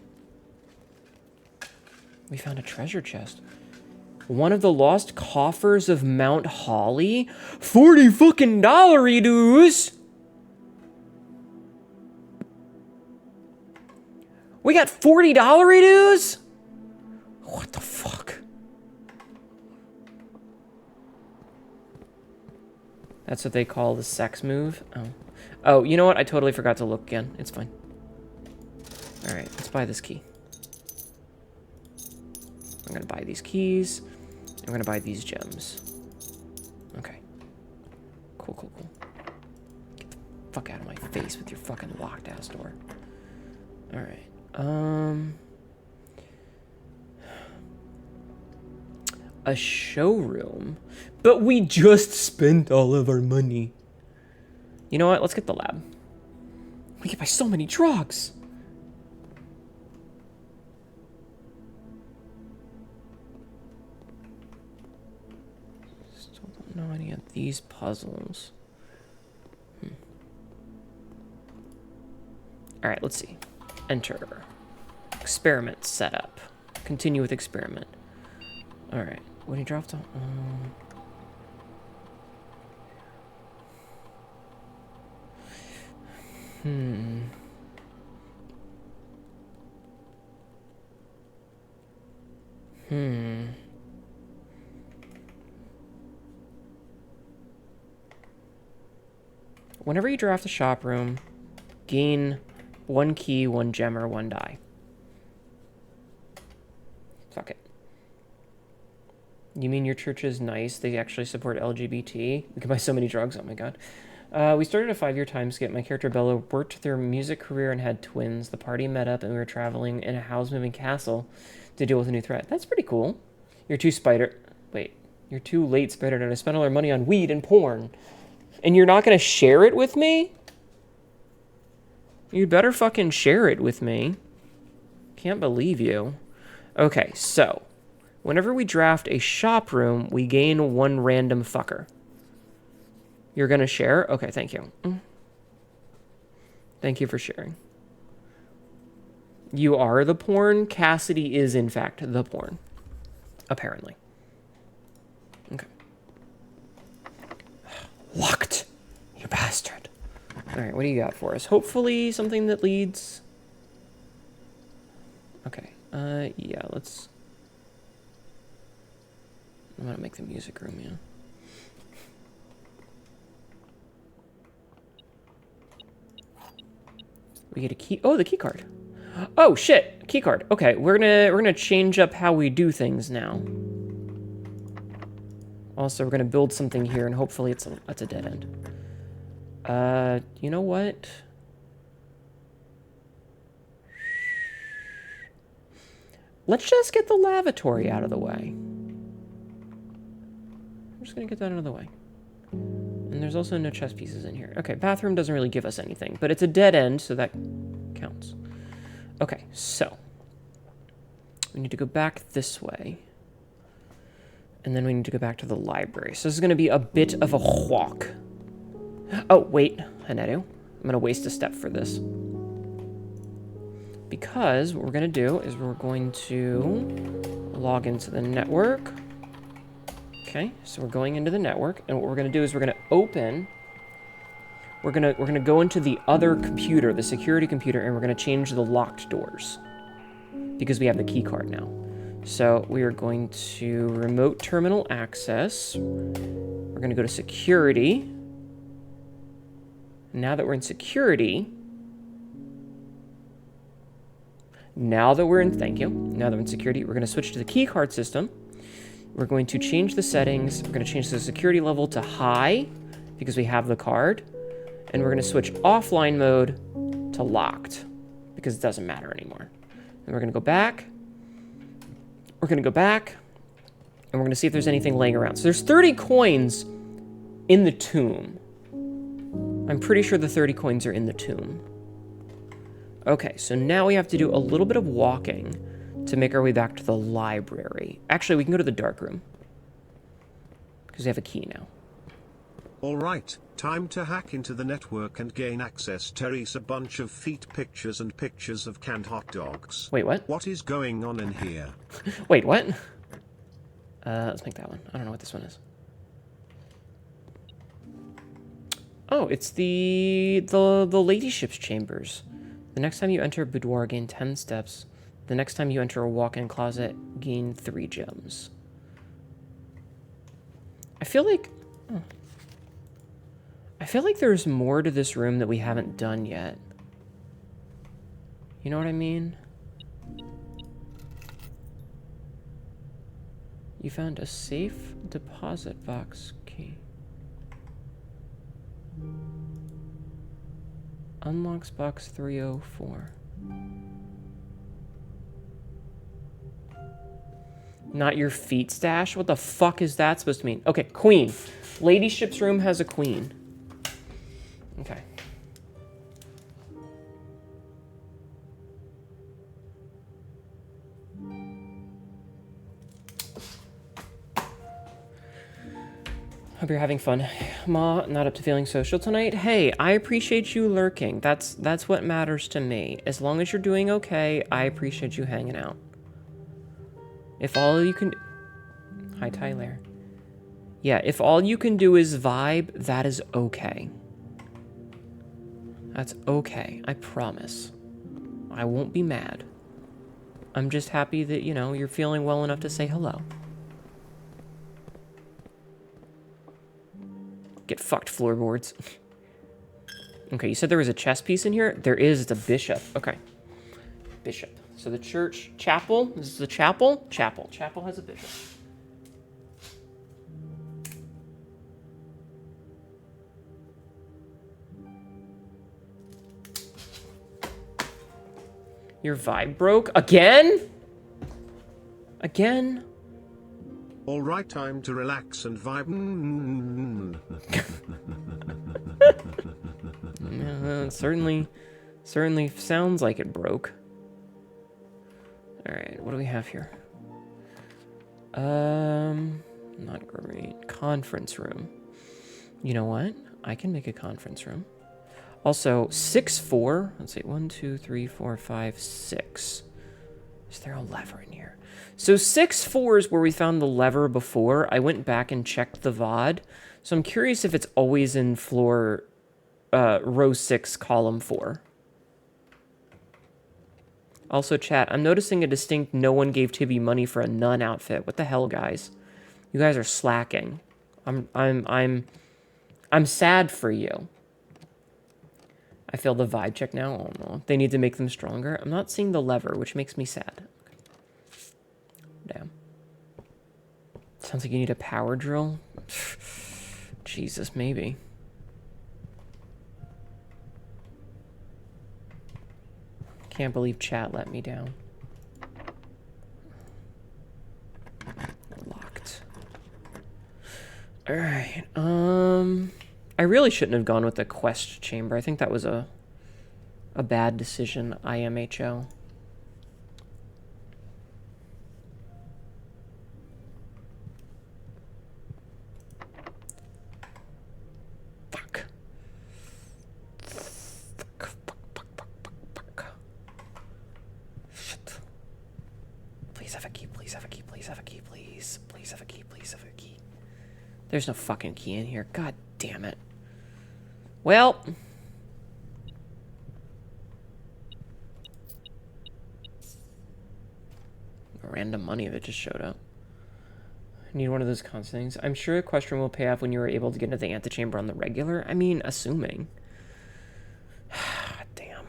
We found a treasure chest. One of the lost coffers of Mount Holly? 40 fucking $, We got 40 $? What the fuck? That's what they call the sex move? Oh. Oh, you know what? I totally forgot to look again. It's fine. Alright, let's buy this key. I'm gonna buy these keys. I'm gonna buy these gems. Okay. Cool. Get the fuck out of my face with your fucking locked ass door. Alright. A showroom? But we just spent all of our money. You know what? Let's get the lab. We can buy so many drugs. Still don't know any of these puzzles. All right, let's see. Enter. Experiment setup. Continue with experiment. All right. When he dropped on... Whenever you draft a shop room, gain 1 key, 1 gem, or 1 die. Fuck it. You mean your church is nice? They actually support LGBT? We can buy so many drugs, oh my god. We started a 5-year time skip. My character Bella worked their music career and had twins. The party met up and we were traveling in a house-moving castle to deal with a new threat. That's pretty cool. You're too late, Spider, and I spent all our money on weed and porn. And you're not gonna share it with me? You'd better fucking share it with me. Can't believe you. Okay, so whenever we draft a shop room, we gain 1 random fucker. You're gonna share? Okay, thank you. Thank you for sharing. You are the porn? Cassidy is, in fact, the porn. Apparently. Okay. Locked! You bastard. Alright, what do you got for us? Hopefully something that leads... Okay. Yeah, let's... I'm gonna make the music room, yeah. We get a key. Oh, the key card. Oh shit, key card. Okay, we're gonna change up how we do things now. Also, we're gonna build something here, and hopefully it's a dead end. You know what? Let's just get the lavatory out of the way. I'm just gonna get that out of the way. And there's also no chess pieces in here. Okay, bathroom doesn't really give us anything, but it's a dead end, so that counts. Okay, so we need to go back this way. And then we need to go back to the library. So this is going to be a bit of a walk. Oh, wait, Hnetu. I'm going to waste a step for this. Because what we're going to do is we're going to log into the network. Okay, so we're going into the network, and what we're gonna do is we're gonna open. We're gonna go into the other computer, the security computer, and we're gonna change the locked doors because we have the key card now. So we are going to remote terminal access. We're gonna go to security. Now that we're in security, now that we're in security, we're gonna switch to the key card system. We're going to change the settings. We're gonna change the security level to high because we have the card. And we're gonna switch offline mode to locked because it doesn't matter anymore. And we're gonna go back. We're gonna go back and we're gonna see if there's anything laying around. So there's 30 coins in the tomb. I'm pretty sure the 30 coins are in the tomb. Okay, so now we have to do a little bit of walking to make our way back to the library. Actually, we can go to the dark room because we have a key now. Alright, time to hack into the network and gain access. Terry's a bunch of feet pictures and pictures of canned hot dogs. Wait, what? What is going on in here? Wait, what? Let's make that one. I don't know what this one is. Oh, it's the ladyship's chambers. The next time you enter a boudoir, gain 10 steps. The next time you enter a walk-in closet, gain 3 gems. I feel like there's more to this room that we haven't done yet. You know what I mean? You found a safe deposit box key. Unlocks box 304. Not your feet stash? What the fuck is that supposed to mean? Okay, queen. Ladyship's room has a queen. Okay. Hope you're having fun. Ma, not up to feeling social tonight? Hey, I appreciate you lurking. That's what matters to me. As long as you're doing okay, I appreciate you hanging out. If all you can... Hi, Tyler. Yeah, if all you can do is vibe, that is okay. That's okay, I promise. I won't be mad. I'm just happy that, you know, you're feeling well enough to say hello. Get fucked, floorboards. Okay, you said there was a chess piece in here? There is, it's a bishop. Okay. Bishop. So the church, chapel, this is the chapel? Chapel. Chapel has a bishop. Your vibe broke? Again? Again? Alright, time to relax and vibe. It certainly sounds like it broke. Alright, what do we have here? Not great. Conference room. You know what? I can make a conference room. Also, 6-4. Let's see, 1, 2, 3, 4, 5, 6. Is there a lever in here? So 6-4 is where we found the lever before. I went back and checked the VOD. So I'm curious if it's always in floor, row 6, column 4. Also, chat, I'm noticing a distinct no one gave Tibby money for a nun outfit. What the hell, guys? You guys are slacking. I'm sad for you. I feel the vibe check now. Oh no. They need to make them stronger. I'm not seeing the lever, which makes me sad. Damn. Sounds like you need a power drill. Jesus, maybe. Can't believe chat let me down. Locked. Alright, I really shouldn't have gone with the quest chamber. I think that was a bad decision, IMHO. Fuck. Shit. Please have a key, please have a key, please have a key, please. Please have a key, please have a key. There's no fucking key in here. God damn it. Well. Random money that just showed up. I need one of those constant things. I'm sure a question will pay off when you are able to get into the antechamber on the regular. I mean, assuming. Damn.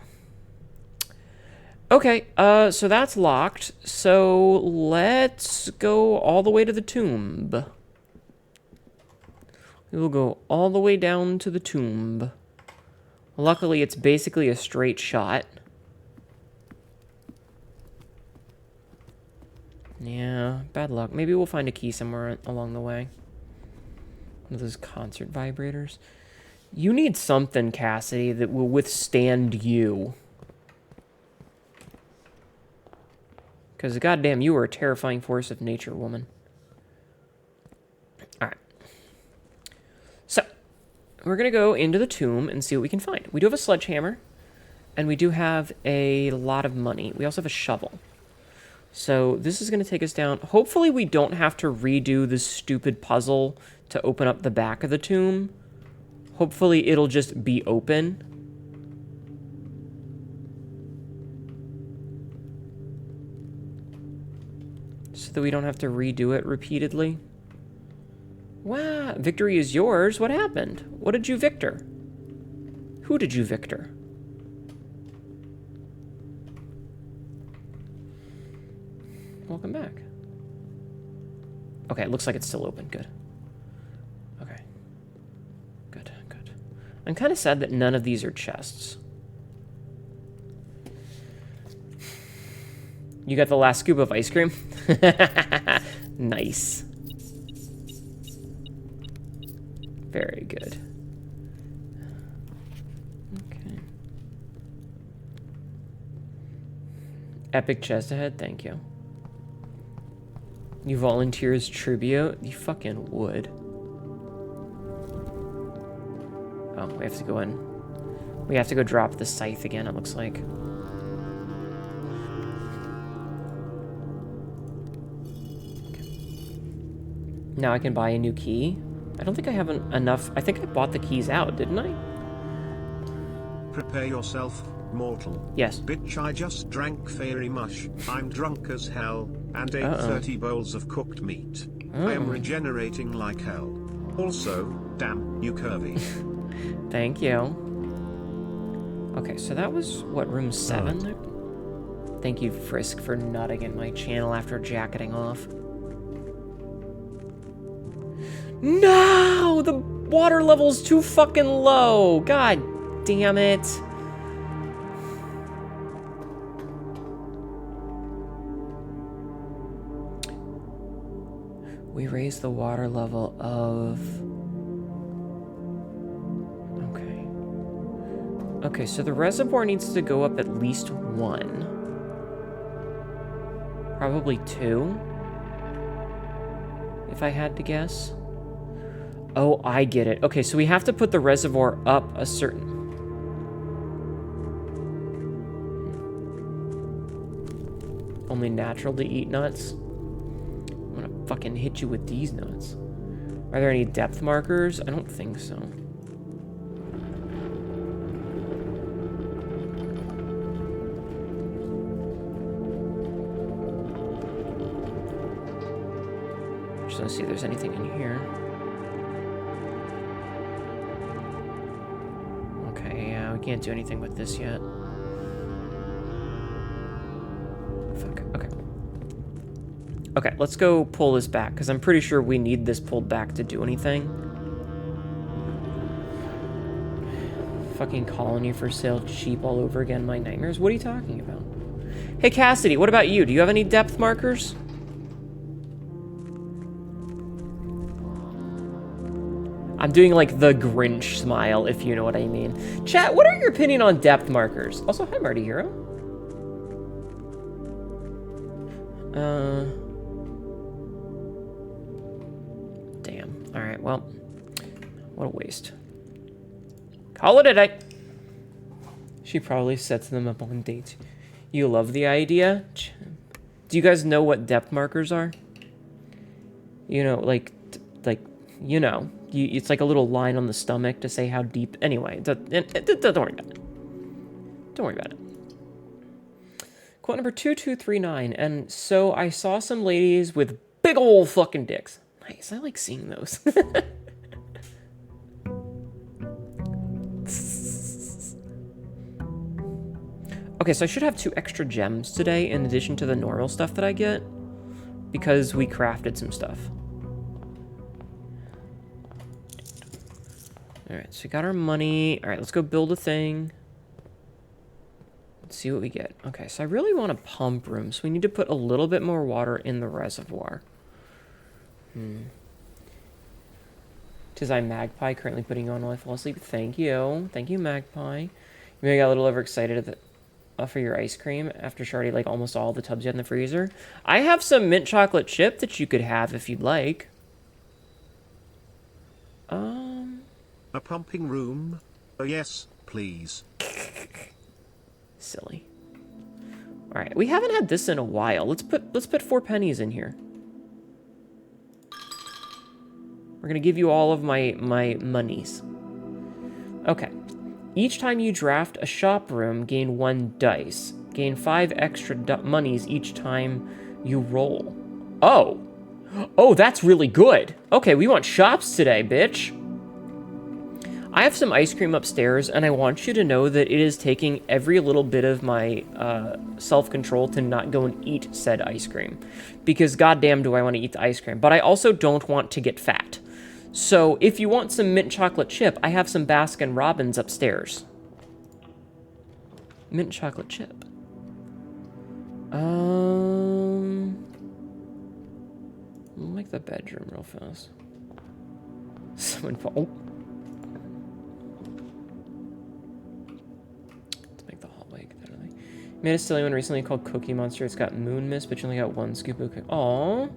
Okay, so that's locked. So let's go all the way to the tomb. We will go all the way down to the tomb. Luckily, it's basically a straight shot. Yeah, bad luck. Maybe we'll find a key somewhere along the way. One of those concert vibrators. You need something, Cassidy, that will withstand you. Because goddamn, you are a terrifying force of nature, woman. Alright. So, we're going to go into the tomb and see what we can find. We do have a sledgehammer. And we do have a lot of money. We also have a shovel. So this is going to take us down. Hopefully we don't have to redo this stupid puzzle to open up the back of the tomb. Hopefully it'll just be open. So that we don't have to redo it repeatedly. Wow, victory is yours. What happened? What did you victor? Who did you victor? Welcome back. Okay, it looks like it's still open. Good. Okay. Good, good. I'm kind of sad that none of these are chests. You got the last scoop of ice cream? Nice. Very good. Okay. Epic chest ahead, thank you. You volunteer as tribute? You fucking would. Oh, we have to go in. We have to go drop the scythe again, it looks like. Okay. Now I can buy a new key. I don't think I have enough. I think I bought the keys out, didn't I? Prepare yourself, mortal. Yes. Bitch, I just drank fairy mush. I'm drunk as hell, and ate 30 bowls of cooked meat. I am regenerating like hell. Also, damn, you curvy. Thank you. Okay, so that was, what, room 7? Thank you, Frisk, for nutting in my channel after jacketing off. No! The water level's too fucking low! God damn it. We raised the water level of... Okay. Okay, so the reservoir needs to go up at least 1. Probably 2. If I had to guess. Oh, I get it. Okay, so we have to put the reservoir up a certain... Only natural to eat nuts? I'm gonna fucking hit you with these nuts. Are there any depth markers? I don't think so. Just wanna see if there's anything in here. Okay, yeah, we can't do anything with this yet. Fuck, okay. Okay, let's go pull this back, because I'm pretty sure we need this pulled back to do anything. Fucking colony for sale cheap all over again, my nightmares. What are you talking about? Hey, Cassidy, what about you? Do you have any depth markers? I'm doing, like, the Grinch smile, if you know what I mean. Chat, what are your opinion on depth markers? Also, hi, Marty Hero. Damn. Alright, well. What a waste. Call it a day. She probably sets them up on dates. You love the idea? Do you guys know what depth markers are? You know, like you know, it's like a little line on the stomach to say how deep. Anyway, don't worry about it. Don't worry about it. Quote number 2239. And so I saw some ladies with big old fucking dicks. Nice. I like seeing those. Okay, so I should have 2 extra gems today in addition to the normal stuff that I get, because we crafted some stuff. Alright, so we got our money. Alright, let's go build a thing. Let's see what we get. Okay, so I really want a pump room, so we need to put a little bit more water in the reservoir. Tis I, Magpie, currently putting on while I fall asleep. Thank you. Thank you, Magpie. Maybe I got a little overexcited for your ice cream after Shardy like almost all the tubs you had in the freezer. I have some mint chocolate chip that you could have if you'd like. A pumping room? Oh yes, please. Silly. All right, we haven't had this in a while. Let's put 4 pennies in here. We're gonna give you all of my monies. Okay. Each time you draft a shop room, gain 1 dice. Gain 5 extra monies each time you roll. Oh! Oh, that's really good. Okay, we want shops today, bitch. I have some ice cream upstairs, and I want you to know that it is taking every little bit of my self-control to not go and eat said ice cream. Because goddamn do I want to eat the ice cream. But I also don't want to get fat. So, if you want some mint chocolate chip, I have some Baskin Robbins upstairs. Mint chocolate chip. I'll make the bedroom real fast. Someone... Oh. Let's make the hallway. Made a silly one recently called Cookie Monster. It's got moon mist, but you only got 1 scoop of cookie. Aww.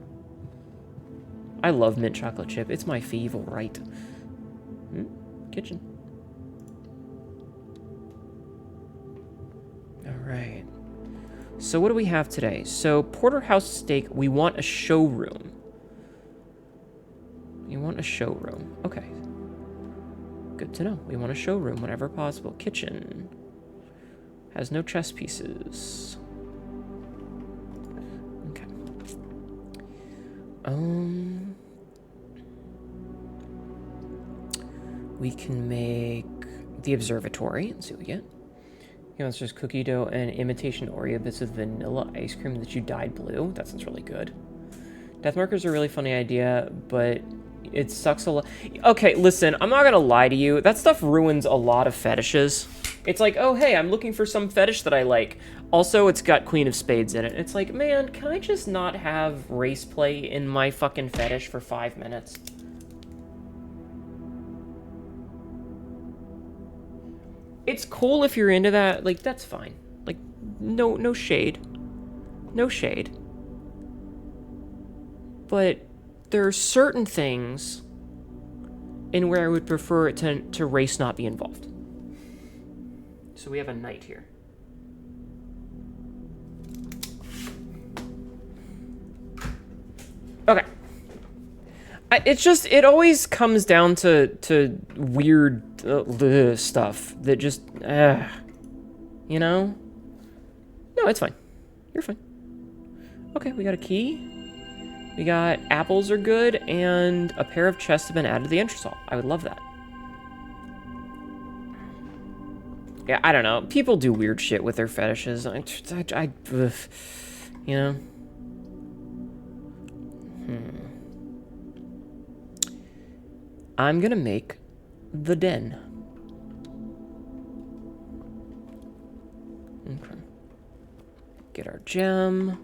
I love mint chocolate chip. It's my fave, right? Kitchen. All right. So what do we have today? So porterhouse steak. We want a showroom. You want a showroom. Okay. Good to know. We want a showroom whenever possible. Kitchen. Has no chess pieces. Okay. We can make the observatory and see what we get. You know, it's just cookie dough and imitation Oreo bits of vanilla ice cream that you dyed blue. That sounds really good. Death markers are a really funny idea, but it sucks a lot. Okay, listen, I'm not gonna lie to you. That stuff ruins a lot of fetishes. It's like, oh, hey, I'm looking for some fetish that I like. Also, it's got Queen of Spades in it. It's like, man, can I just not have race play in my fucking fetish for 5 minutes? It's cool if you're into that. Like, that's fine. Like, no shade. No shade. But there are certain things in where I would prefer it to race not be involved. So we have a knight here. Okay. It always comes down to weird stuff that just, you know? No, it's fine. You're fine. Okay, we got a key. We got apples are good, and a pair of chests have been added to the entresol. I would love that. Yeah, I don't know. People do weird shit with their fetishes. You know? I'm gonna make the den. Okay. Get our gem.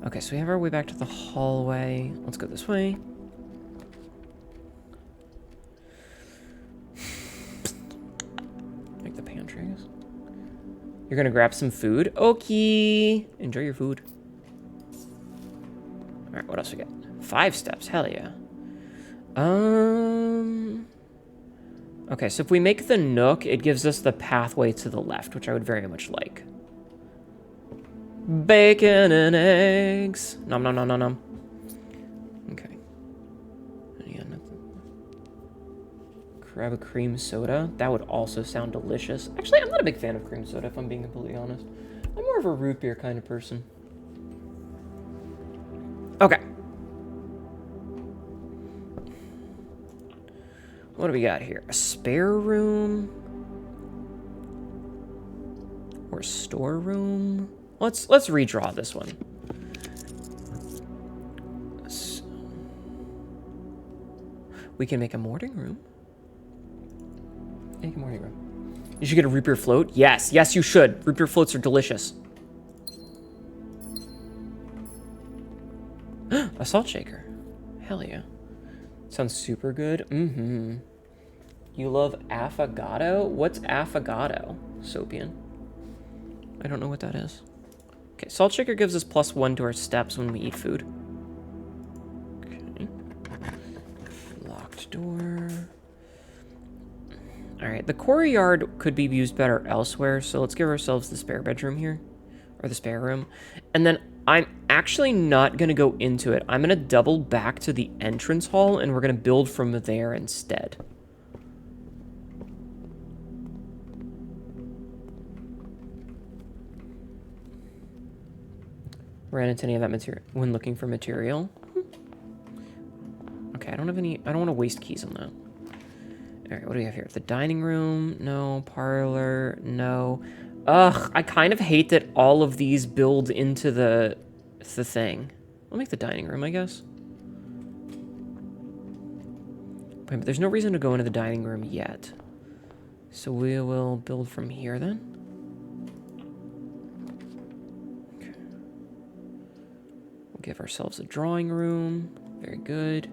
Okay, so we have our way back to the hallway. Let's go this way. Make the pantries. You're gonna grab some food? Okay. Enjoy your food. Alright, what else we got? 5 steps, hell yeah. Okay, so if we make the nook, it gives us the pathway to the left, which I would very much like. Bacon and eggs. Nom nom nom nom nom. Okay. Yeah, nothing. Grab a cream soda. That would also sound delicious. Actually, I'm not a big fan of cream soda, if I'm being completely honest. I'm more of a root beer kind of person. Okay. What do we got here? A spare room? Or a storeroom? Let's redraw this one. We can make a morning room. Make a morning room. You should get a root beer float. Yes, yes, you should. Root beer floats are delicious. A salt shaker. Hell yeah. Sounds super good. Mm-hmm. You love affogato? What's affogato, Sopian? I don't know what that is. Okay, salt shaker gives us +1 to our steps when we eat food. Okay. Locked door. Alright, the courtyard could be used better elsewhere, so let's give ourselves the spare bedroom here. Or the spare room. And then I'm actually not going to go into it. I'm going to double back to the entrance hall, and we're going to build from there instead. Ran into any of that material when looking for material. Okay, I don't want to waste keys on that. All right, what do we have here? The dining room, no. Parlor, no. Ugh, I kind of hate that all of these build into the thing. I'll make the dining room, I guess. Wait, but there's no reason to go into the dining room yet. So we will build from here then. Okay. We'll give ourselves a drawing room. Very good.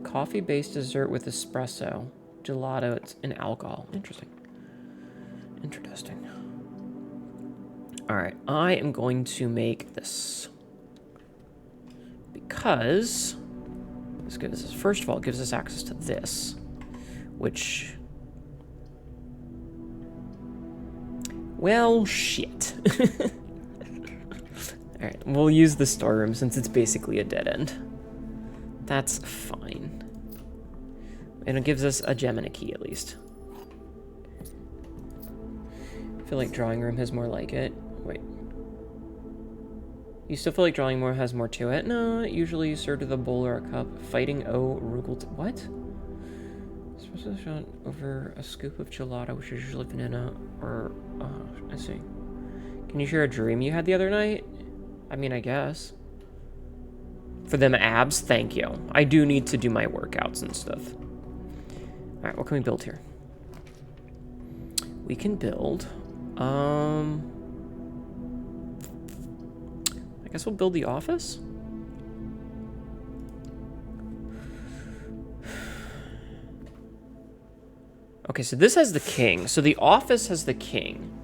Coffee-based dessert with espresso, gelato, it's an alcohol. Interesting. Interesting. All right, I am going to make this because this gives us, first of all, it gives us access to this, which, well, shit. All right, we'll use the storeroom since it's basically a dead end. That's fine. And it gives us a gem and a key, at least. I feel like drawing room has more like it. Wait. You still feel like drawing room has more to it? No, usually you serve with a bowl or a cup. Fighting O, Rugel... What? Espresso shot over a scoop of gelato, which is usually vanilla, or... I see. Can you share a dream you had the other night? I mean, I guess. For them abs, thank you. I do need to do my workouts and stuff. All right, what can we build here? We can build, I guess we'll build the office. Okay, so this has the king. So the office has the king.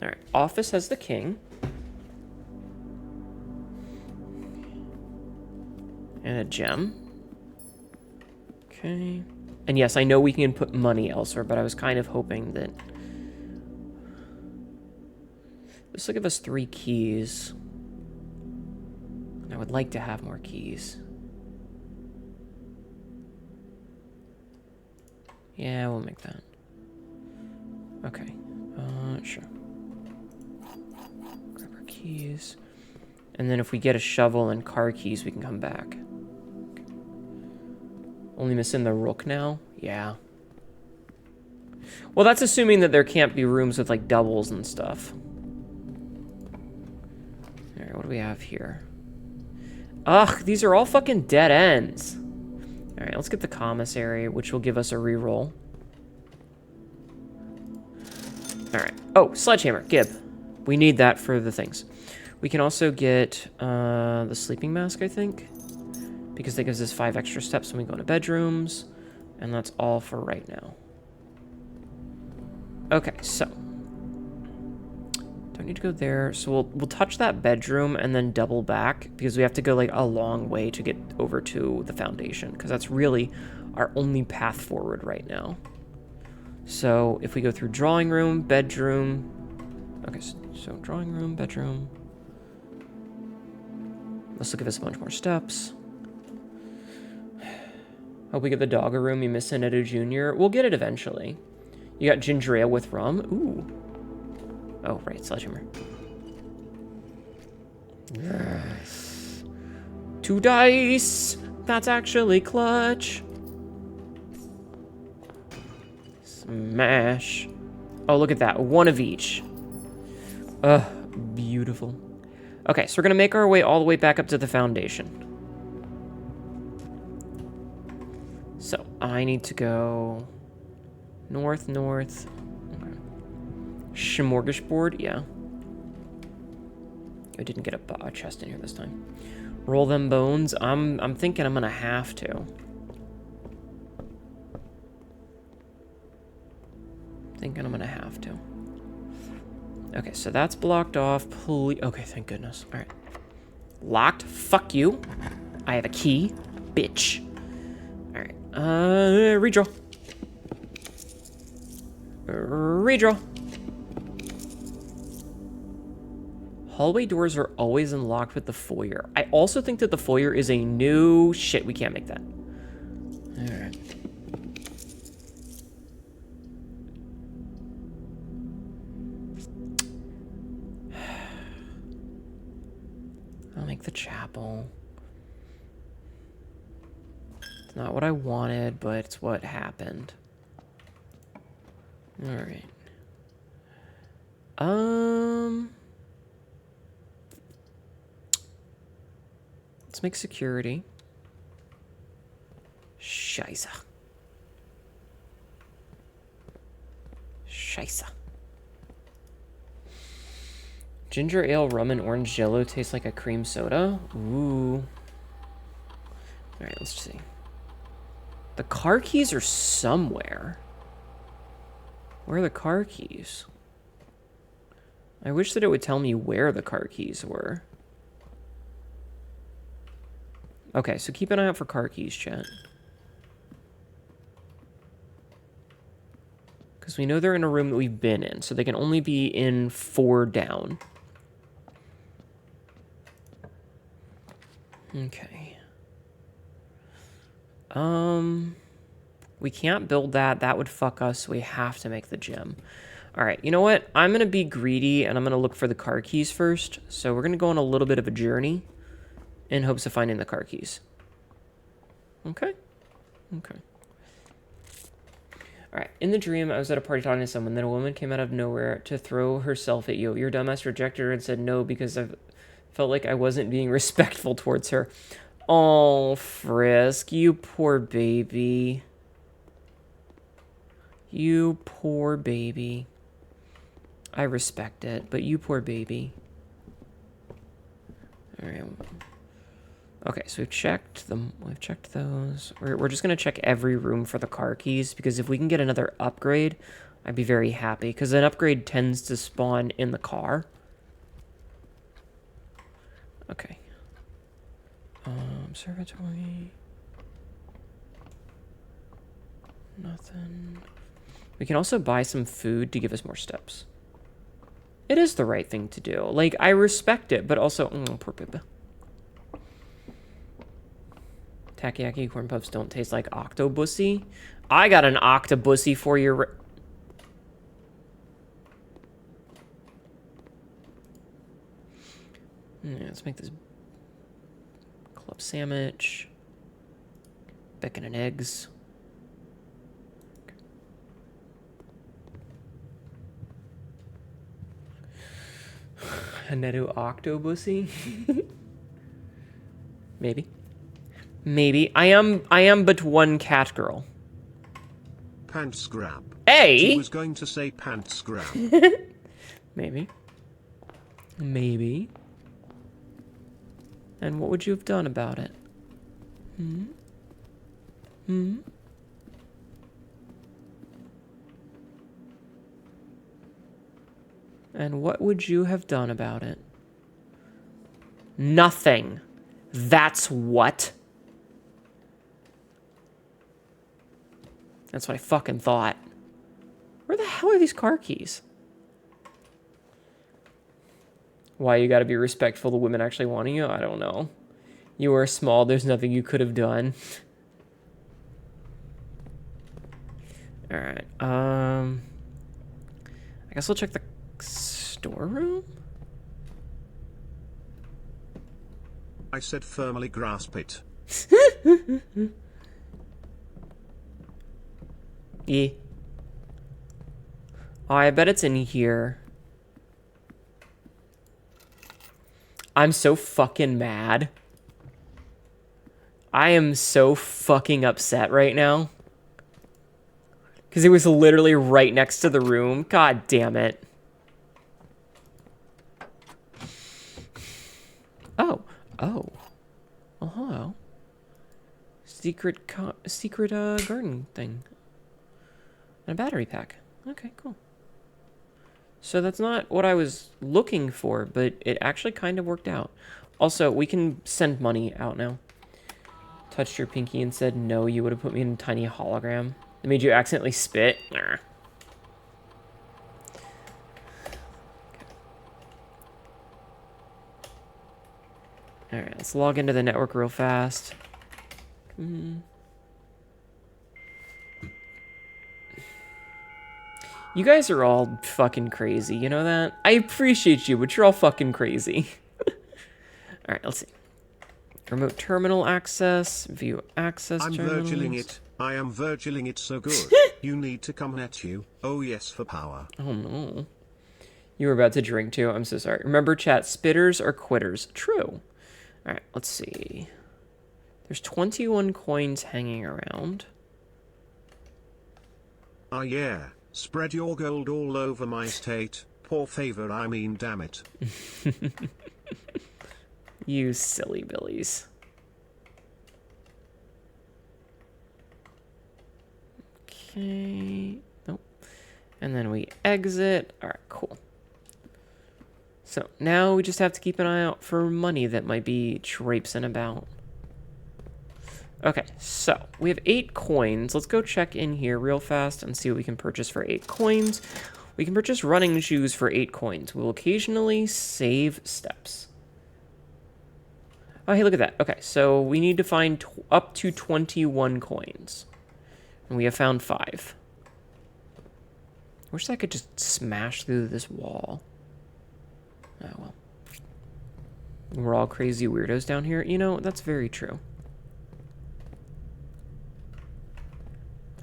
All right, office has the king. And a gem. Okay. And yes, I know we can put money elsewhere, but I was kind of hoping that... This will give us 3 keys. And I would like to have more keys. Yeah, we'll make that. Okay. Sure. Grab our keys. And then if we get a shovel and car keys, we can come back. Okay. Only missing the rook now? Yeah. Well, that's assuming that there can't be rooms with, like, doubles and stuff. Alright, what do we have here? Ugh, these are all fucking dead ends. Alright, let's get the commissary, which will give us a reroll. Alright. Oh, sledgehammer, Gib. We need that for the things. We can also get the sleeping mask, I think. Because that gives us 5 extra steps when we go into bedrooms. And that's all for right now. Okay, so. don't need to go there. So we'll touch that bedroom and then double back because we have to go like a long way to get over to the foundation because that's really our only path forward right now. So if we go through drawing room, bedroom. Okay, so drawing room, bedroom. This will give us a bunch more steps. Hope we get the dogger room. You miss Hnetu Jr. We'll get it eventually. You got ginger ale with rum. Ooh. Oh, right, sledgehammer. Yes. 2 dice. That's actually clutch. Smash. Oh, look at that. 1 of each. Ugh, beautiful. Okay, so we're going to make our way all the way back up to the foundation. So, I need to go north. Okay. Smorgasbord, yeah. I didn't get a chest in here this time. Roll them bones. I'm thinking I'm going to have to. Okay, so that's blocked off. Okay, thank goodness. All right. Locked. Fuck you. I have a key. Bitch. All right. Redraw. Redraw. Hallway doors are always unlocked with the foyer. I also think that the foyer is a new... Shit, we can't make that. All right. I'll make the chapel. It's not what I wanted, but it's what happened. All right. Let's make security. Scheisse. Ginger ale, rum, and orange jello taste like a cream soda. Ooh. Alright, let's see. The car keys are somewhere. Where are the car keys? I wish that it would tell me where the car keys were. Okay, so keep an eye out for car keys, chat. Because we know they're in a room that we've been in, so they can only be in 4 down. Okay. We can't build that. That would fuck us, so we have to make the gym. Alright, you know what? I'm going to be greedy, and I'm going to look for the car keys first. So we're going to go on a little bit of a journey in hopes of finding the car keys. Okay? Okay. Alright, in the dream, I was at a party talking to someone, then a woman came out of nowhere to throw herself at you. Your dumbass rejected her and said no because I felt like I wasn't being respectful towards her. Oh, Frisk, you poor baby. You poor baby. I respect it, but you poor baby. Alright. Okay, so we've checked them. We've checked those. We're just going to check every room for the car keys, because if we can get another upgrade, I'd be very happy, because an upgrade tends to spawn in the car. Okay. Observatory. Nothing. We can also buy some food to give us more steps. It is the right thing to do. Like, I respect it, but also... poor Pippa. Takoyaki corn puffs don't taste like octobussy. I got an octobussy for your... let's make this club sandwich. Bacon and eggs. Hnetu octobussy? Maybe. Maybe. I am but one cat girl. Pants grab. Hey! I was going to say pants grab. Maybe. Maybe. And what would you have done about it? And what would you have done about it? Nothing. That's what? That's what I fucking thought. Where the hell are these car keys? Why you gotta be respectful to women actually wanting you? I don't know. You were small, there's nothing you could have done. Alright, I guess we'll check the storeroom? I said firmly grasp it. Yeah. Oh, I bet it's in here. I'm so fucking mad. I am so fucking upset right now. Because it was literally right next to the room. God damn it. Oh. Oh. Oh, hello. Secret garden thing. And a battery pack. Okay, cool. So that's not what I was looking for, but it actually kind of worked out. Also, we can send money out now. Touched your pinky and said no, you would have put me in a tiny hologram. It made you accidentally spit. Nah. Alright, let's log into the network real fast. You guys are all fucking crazy, you know that? I appreciate you, but you're all fucking crazy. Alright, let's see. Remote terminal access, view access I'm terminals. virgiling it. I am virgiling it so good. You need to come Hnetu. Oh yes, for power. Oh no. You were about to drink too. I'm so sorry. Remember, chat, spitters or quitters. True. Alright, let's see. There's 21 coins hanging around. Ah yeah. Spread your gold all over my state. Poor favor, I mean damn it. You silly billies. Okay. Nope. And then we exit. Alright, cool. So now we just have to keep an eye out for money that might be traipsing about. Okay, so we have 8 coins. Let's go check in here real fast and see what we can purchase for 8 coins. We can purchase running shoes for 8 coins. We'll occasionally save steps. Oh, hey, look at that. Okay, so we need to find up to 21 coins. And we have found 5. I wish I could just smash through this wall. Oh, well. We're all crazy weirdos down here. You know, that's very true.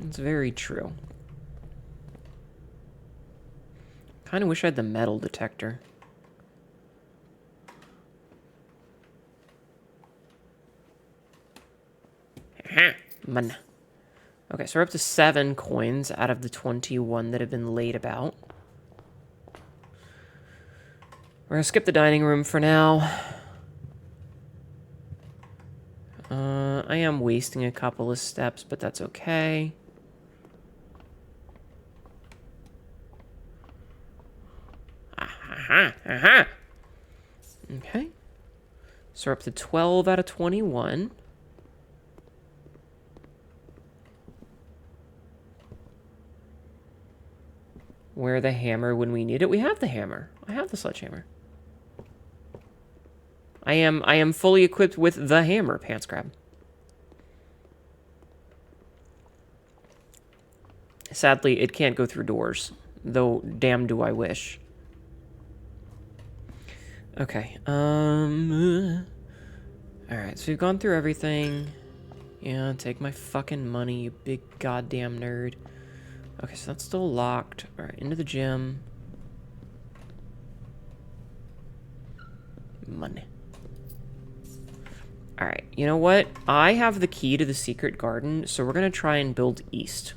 It's very true. Kind of wish I had the metal detector. Aha! Man. Okay, so we're up to 7 coins out of the 21 that have been laid about. We're gonna skip the dining room for now. I am wasting a couple of steps, but that's okay. Aha, aha. Okay. So we're up to 12 out of 21. Where the hammer when we need it? We have the hammer. I have the sledgehammer. I am fully equipped with the hammer, Pants Grab. Sadly, it can't go through doors, though damn do I wish. Okay, alright, so we've gone through everything. Yeah, take my fucking money, you big goddamn nerd. Okay, so that's still locked. Alright, into the gym. Money. Alright, you know what? I have the key to the secret garden, so we're gonna try and build east.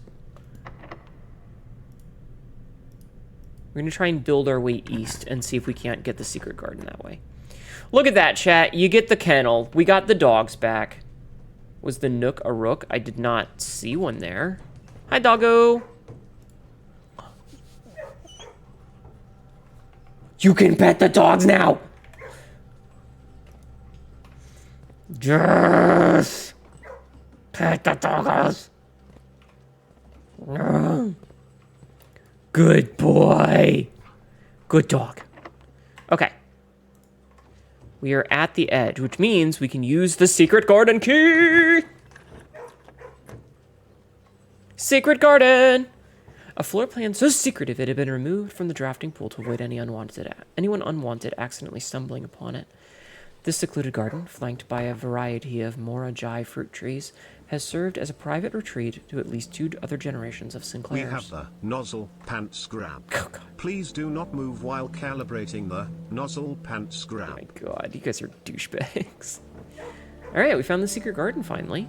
We're gonna try and build our way east and see if we can't get the secret garden that way. Look at that, chat. You get the kennel. We got the dogs back. Was the Nook a rook? I did not see one there. Hi, doggo. You can pet the dogs now! Yes! Pet the doggos! Good boy! Good dog. Okay. We are at the edge, which means we can use the secret garden key! Secret garden! A floor plan so secretive it had been removed from the drafting pool to avoid anyone unwanted accidentally stumbling upon it. This secluded garden, flanked by a variety of Mora Jai fruit trees, has served as a private retreat to at least 2 other generations of Sinclairs. We have the nozzle pants grab. Oh, God. Please do not move while calibrating the nozzle pants grab. Oh my god, you guys are douchebags. Alright, we found the secret garden finally.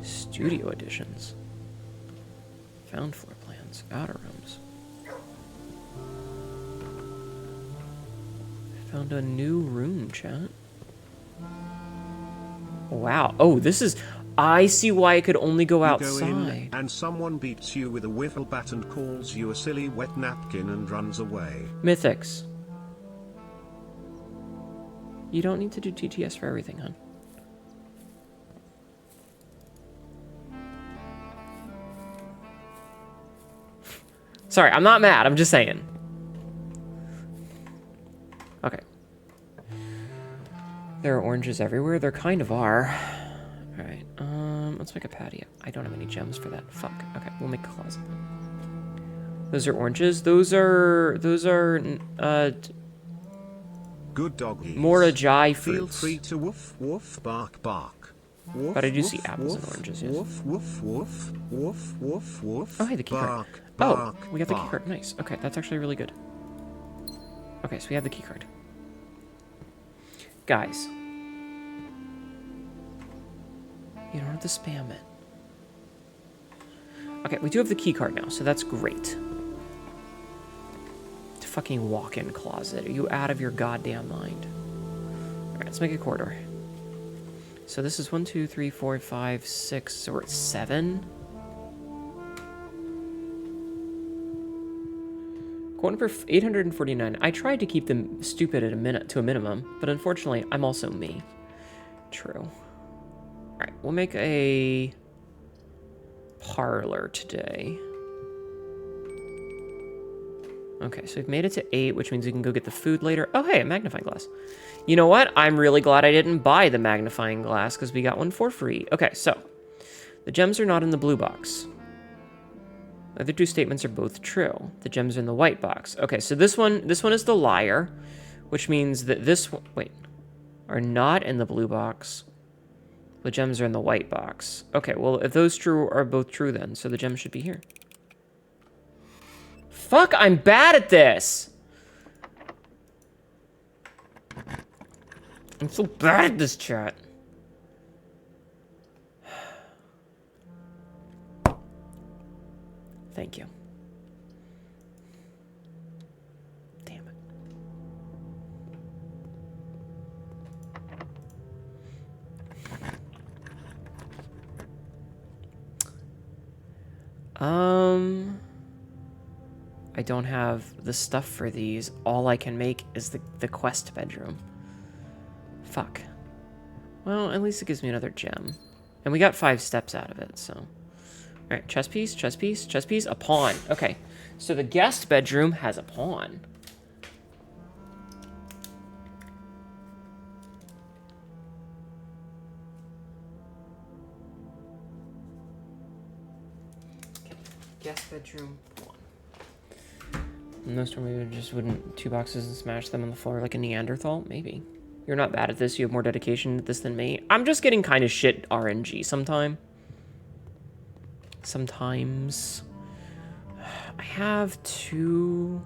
Studio editions. Found floor plans. Outer rooms. Found a new room, chat. Wow. Oh, this is... I see why it could only go outside. You go in, and someone beats you with a wiffle bat and calls you a silly wet napkin and runs away. Mythics. You don't need to do TTS for everything, hon. Sorry, I'm not mad. I'm just saying. Okay. There are oranges everywhere. There kind of are. Alright, let's make a patio. I don't have any gems for that. Fuck. Okay, we'll make a closet. Those are oranges. Those are, Good doggies. Mora Jai Feel fruits. free to woof woof bark bark. Woof, But I do woof, see apples and woof, oranges, yes. Woof woof woof woof woof woof. Oh, hey, the keycard. Bark, Oh, bark, we got the bark. keycard. Nice. Okay, that's actually really good. Okay, so we have the keycard. Guys. You don't have to spam it. Okay, we do have the keycard now, so that's great. It's a fucking walk-in closet. Are you out of your goddamn mind? Alright, let's make a corridor. So this is 1, 2, 3, 4, 5, 6, so we're at 7. Corner for 849. I tried to keep them stupid at a minimum, but unfortunately, I'm also me. True. Alright, we'll make a parlor today. Okay, so we've made it to 8, which means we can go get the food later. Oh, hey, a magnifying glass. You know what? I'm really glad I didn't buy the magnifying glass, because we got one for free. Okay, so the gems are not in the blue box. The other 2 statements are both true. The gems are in the white box. Okay, so this one is the liar, which means that this one, wait, are not in the blue box. The gems are in the white box. Okay, well, if those true are both true then, so the gems should be here. Fuck, I'm bad at this! I'm so bad at this, chat. Thank you. Damn it. I don't have the stuff for these. All I can make is the quest bedroom. Fuck. Well, at least it gives me another gem. And we got 5 steps out of it, so... Alright, chess piece, chess piece, chess piece, a pawn. Okay, so the guest bedroom has a pawn. Okay, guest bedroom, pawn. And those maybe just wouldn't 2 boxes and smash them on the floor like a Neanderthal? Maybe. You're not bad at this, you have more dedication at this than me. I'm just getting kind of shit RNG sometimes. I have 2...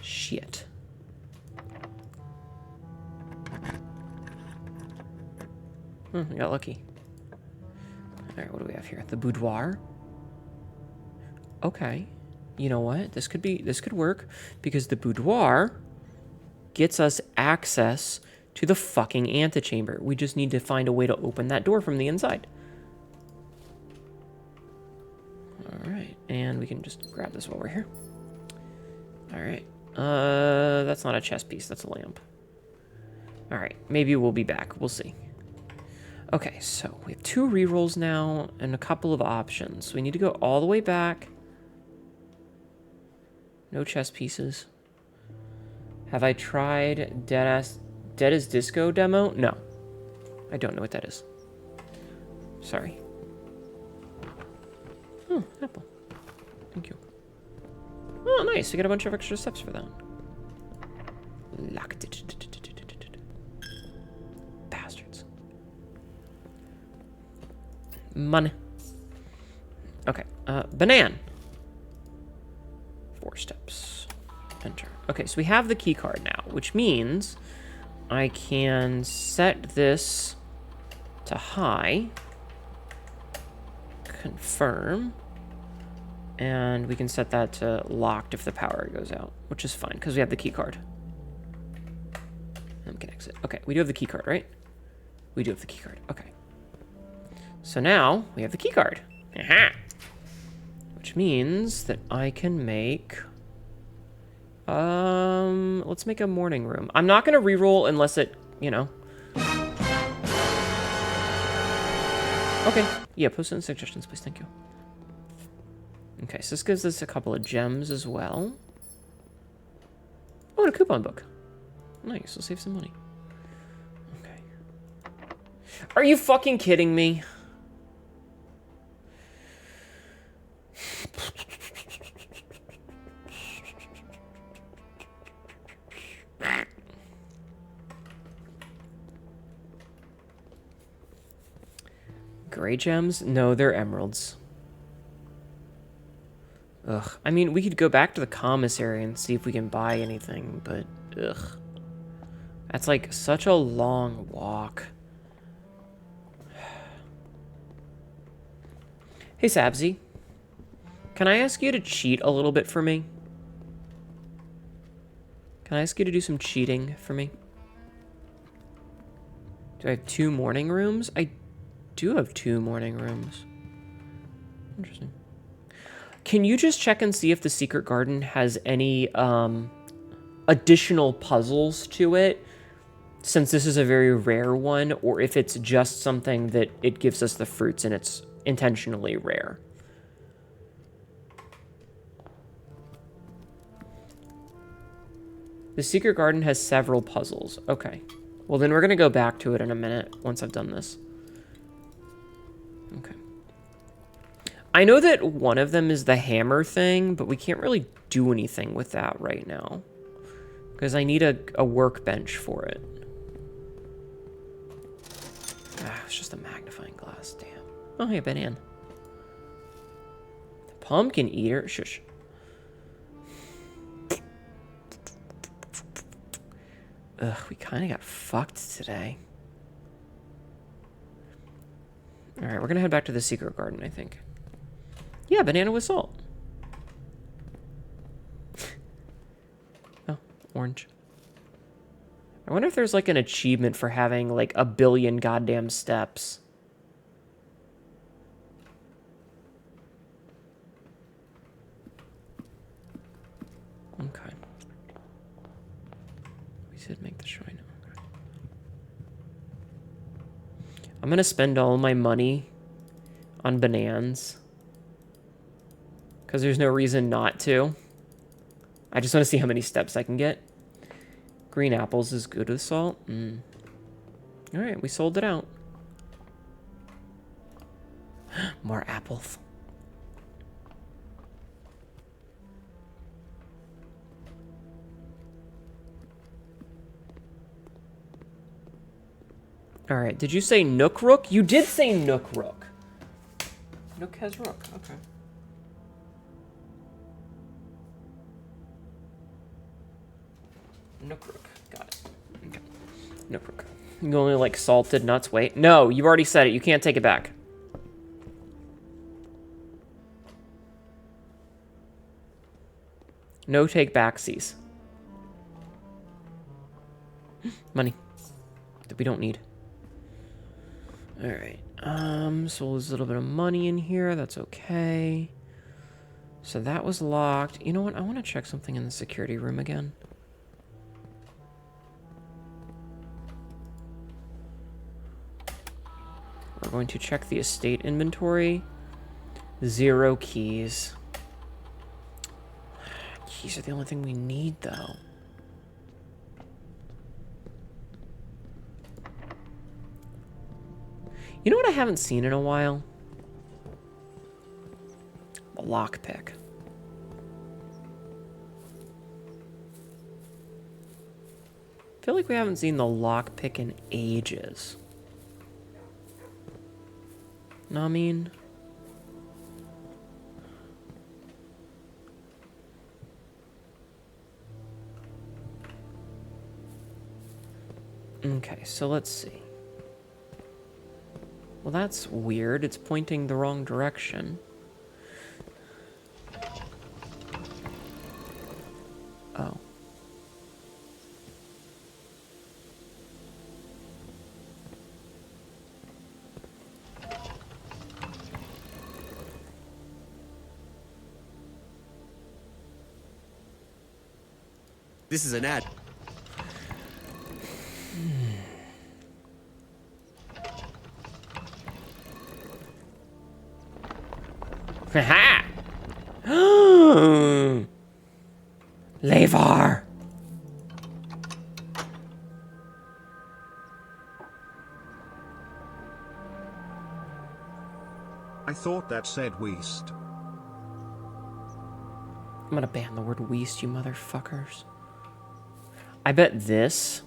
Shit. I got lucky. Alright, what do we have here? The boudoir? Okay. You know what? This could work because the boudoir gets us access to the fucking antechamber. We just need to find a way to open that door from the inside. All right, and we can just grab this while we're here. All right, that's not a chest piece, that's a lamp. All right, maybe we'll be back, we'll see. Okay, so we have 2 rerolls now and a couple of options. We need to go all the way back. No chess pieces. Have I tried Dead as Disco demo? No. I don't know what that is. Sorry. Oh, apple. Thank you. Oh, nice. We got a bunch of extra steps for that. Locked it. Bastards. Money. Okay. Banana. 4 steps. Enter. Okay, so we have the key card now, which means I can set this to high. Confirm. And we can set that to locked if the power goes out, which is fine because we have the key card. And we can exit. Okay, we do have the key card, right? We do have the key card. Okay. So now we have the key card. Aha! Which means that I can make... let's make a morning room. I'm not going to reroll unless it, you know. Okay. Yeah, post it in suggestions, please. Thank you. Okay, so this gives us a couple of gems as well. Oh, and a coupon book. Nice, we'll save some money. Okay. Are you fucking kidding me? Gray gems? No, they're emeralds. Ugh. I mean, we could go back to the commissary and see if we can buy anything, but ugh. That's like such a long walk. Hey, Sabzi. Can I ask you to cheat a little bit for me? Can I ask you to do some cheating for me? Do I have 2 morning rooms? I do have 2 morning rooms. Interesting. Can you just check and see if the secret garden has any additional puzzles to it, since this is a very rare one, or if it's just something that it gives us the fruits and it's intentionally rare? The secret garden has several puzzles. Okay. Well, then we're going to go back to it in a minute once I've done this. Okay. I know that one of them is the hammer thing, but we can't really do anything with that right now. Because I need a workbench for it. Ah, it's just a magnifying glass, damn. Oh, hey, banana. The pumpkin eater? Shush. Ugh, we kind of got fucked today. Alright, we're gonna head back to the secret garden, I think. Yeah, banana with salt. Oh, orange. I wonder if there's like an achievement for having like 1 billion goddamn steps. Okay. We should make the shrine. Okay. I'm gonna spend all my money on bananas. Because there's no reason not to. I just want to see how many steps I can get. Green apples is good with salt. Alright, we sold it out. More apples. Alright, did you say Nook Rook? You did say Nook Rook. Nook has Rook, okay. Nook Rook, got it. Okay. Nook Rook. You only like salted nuts, wait. No, you've already said it, you can't take it back. No take backsies. Money. That we don't need. Alright. So there's a little bit of money in here. That's okay. So that was locked. You know what? I want to check something in the security room again. We're going to check the estate inventory. 0 keys. Keys are the only thing we need, though. You know what I haven't seen in a while? The lockpick. I feel like we haven't seen the lockpick in ages. Know what I mean? Okay, so let's see. Well, that's weird. It's pointing the wrong direction. Oh. This is an ad. Haha! Levar! I thought that said Weast. I'm gonna ban the word weast, you motherfuckers. I bet this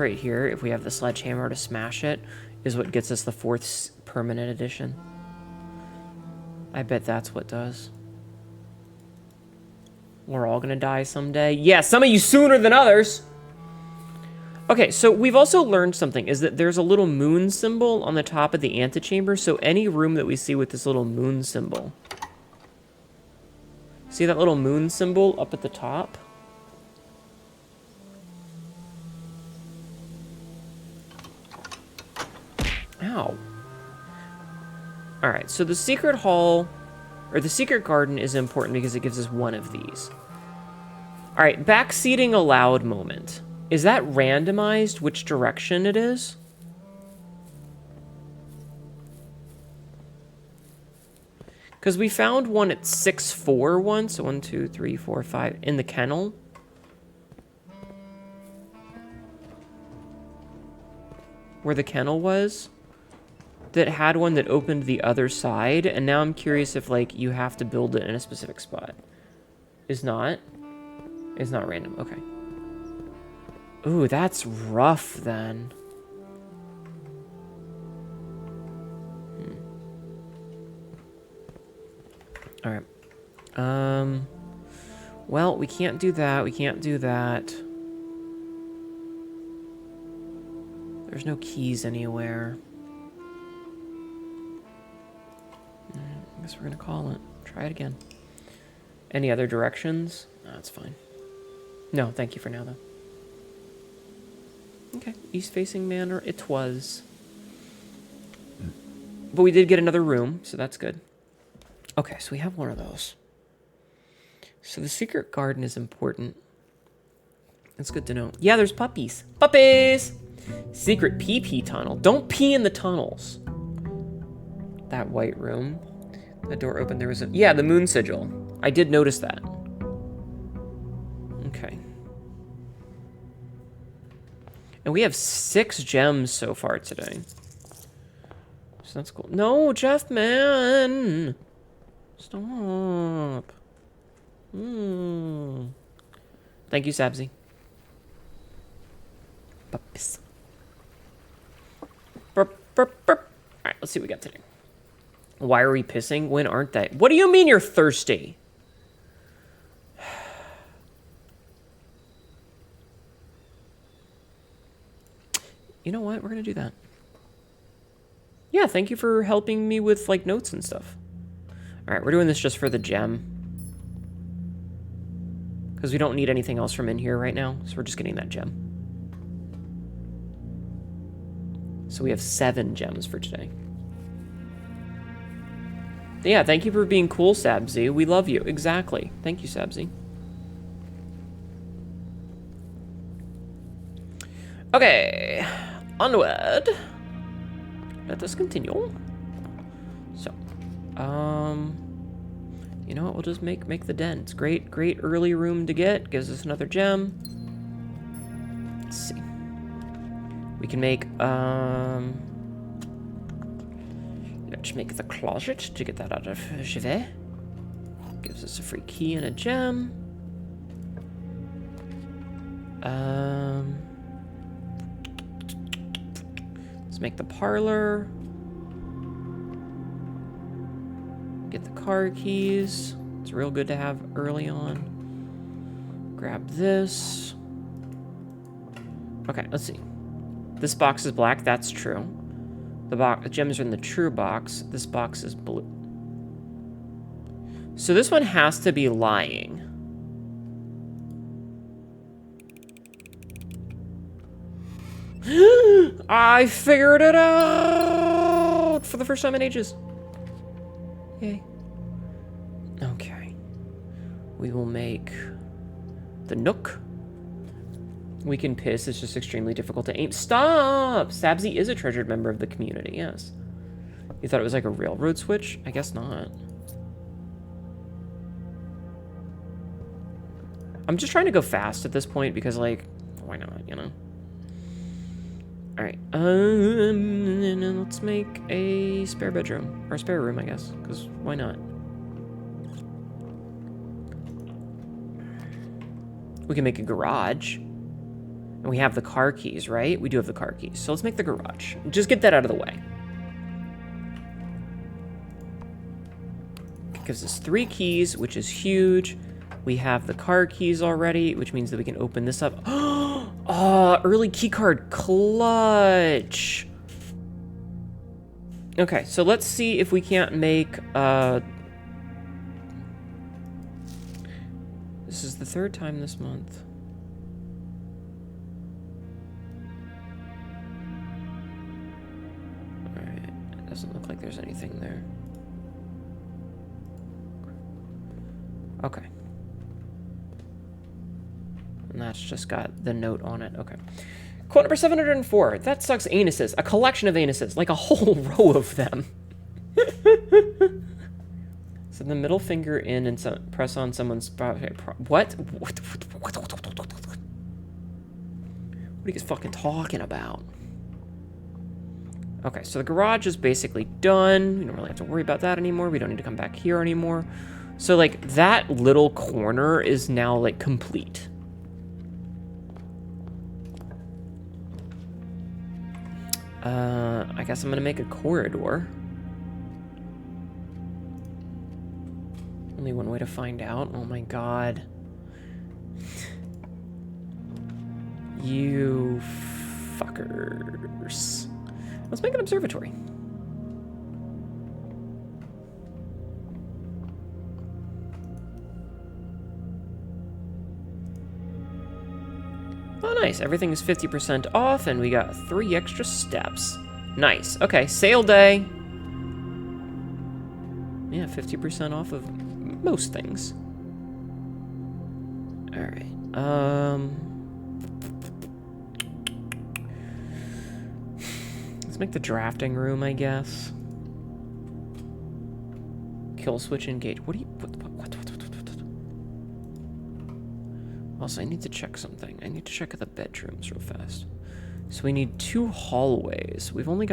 right here, if we have the sledgehammer to smash it, is what gets us the 4th permanent edition. I bet that's what does. We're all gonna die someday. Yeah, some of you sooner than others. Okay, so we've also learned something, is that there's a little moon symbol on the top of the antechamber, so any room that we see with this little moon symbol. See that little moon symbol up at the top? Ow. Alright, so the secret hall, or the secret garden is important because it gives us one of these. Alright, backseating allowed moment. Is that randomized which direction it is? Because we found one at 6-4 once. So 1, 2, 3, 4, 5 in the kennel. Where the kennel was. That had one that opened the other side. And now I'm curious if, like, you have to build it in a specific spot. Is not? It's not random. Okay. Ooh, that's rough then. Alright. Well, we can't do that. We can't do that. There's no keys anywhere. I guess we're gonna call it. Try it again. Any other directions? No, that's fine. No, thank you for now, though. Okay, east-facing manor it was. But we did get another room, so that's good. Okay, so we have one of those. So the secret garden is important. That's good to know. Yeah, there's puppies. Puppies! Secret pee-pee tunnel. Don't pee in the tunnels. That white room. The door opened. There was a... Yeah, the moon sigil. I did notice that. Okay. And we have 6 gems so far today. So that's cool. No, Jeff, man! Stop. Thank you, Sabzi. Puppies. Burp, burp, burp. Alright, let's see what we got today. Why are we pissing? When aren't they? What do you mean you're thirsty? You know what? We're gonna do that. Yeah, thank you for helping me with, like, notes and stuff. Alright, we're doing this just for the gem. Because we don't need anything else from in here right now, so we're just getting that gem. So we have 7 gems for today. Yeah, thank you for being cool, Sabzi. We love you. Exactly. Thank you, Sabzi. Okay. Onward. Let us continue. So, you know what? We'll just make the den. It's great early room to get. Gives us another gem. Let's see. We can make, let's make the closet to get that out of Jivet. Gives us a free key and a gem. Let's make the parlor. Get the car keys. It's real good to have early on. Grab this. Okay, let's see. This box is black. That's true. The gems are in the true box. This box is blue. So this one has to be lying. I figured it out for the first time in ages. Yay. Okay. We will make the nook. We can piss. It's just extremely difficult to aim. Stop! Sabzi is a treasured member of the community, yes. You thought it was like a railroad switch? I guess not. I'm just trying to go fast at this point because, like, why not, you know? Alright. Let's make a spare bedroom. Or a spare room, I guess. Because why not? We can make a garage. And we have the car keys, right? We do have the car keys. So let's make the garage. Just get that out of the way. It gives us 3 keys, which is huge. We have the car keys already, which means that we can open this up. Oh, early keycard clutch. Okay, so let's see if we can't make... This is the 3rd time this month. Doesn't look like there's anything there. Okay. And that's just got the note on it. Okay. Quote number 704. That sucks anuses. A collection of anuses. Like a whole row of them. So the middle finger in and press on someone's... What? What are you fucking talking about? Okay, so the garage is basically done. We don't really have to worry about that anymore. We don't need to come back here anymore. So, like, that little corner is now, like, complete. I guess I'm gonna make a corridor. Only one way to find out. Oh my god. You fuckers. Let's make an observatory. Oh, nice. Everything is 50% off, and we got 3 extra steps. Nice. Okay, sale day. Yeah, 50% off of most things. All right. Let's make the drafting room, I guess. Kill switch engage. What do you... What? Also, I need to check something. I need to check the bedrooms real fast. So we need 2 hallways. We've already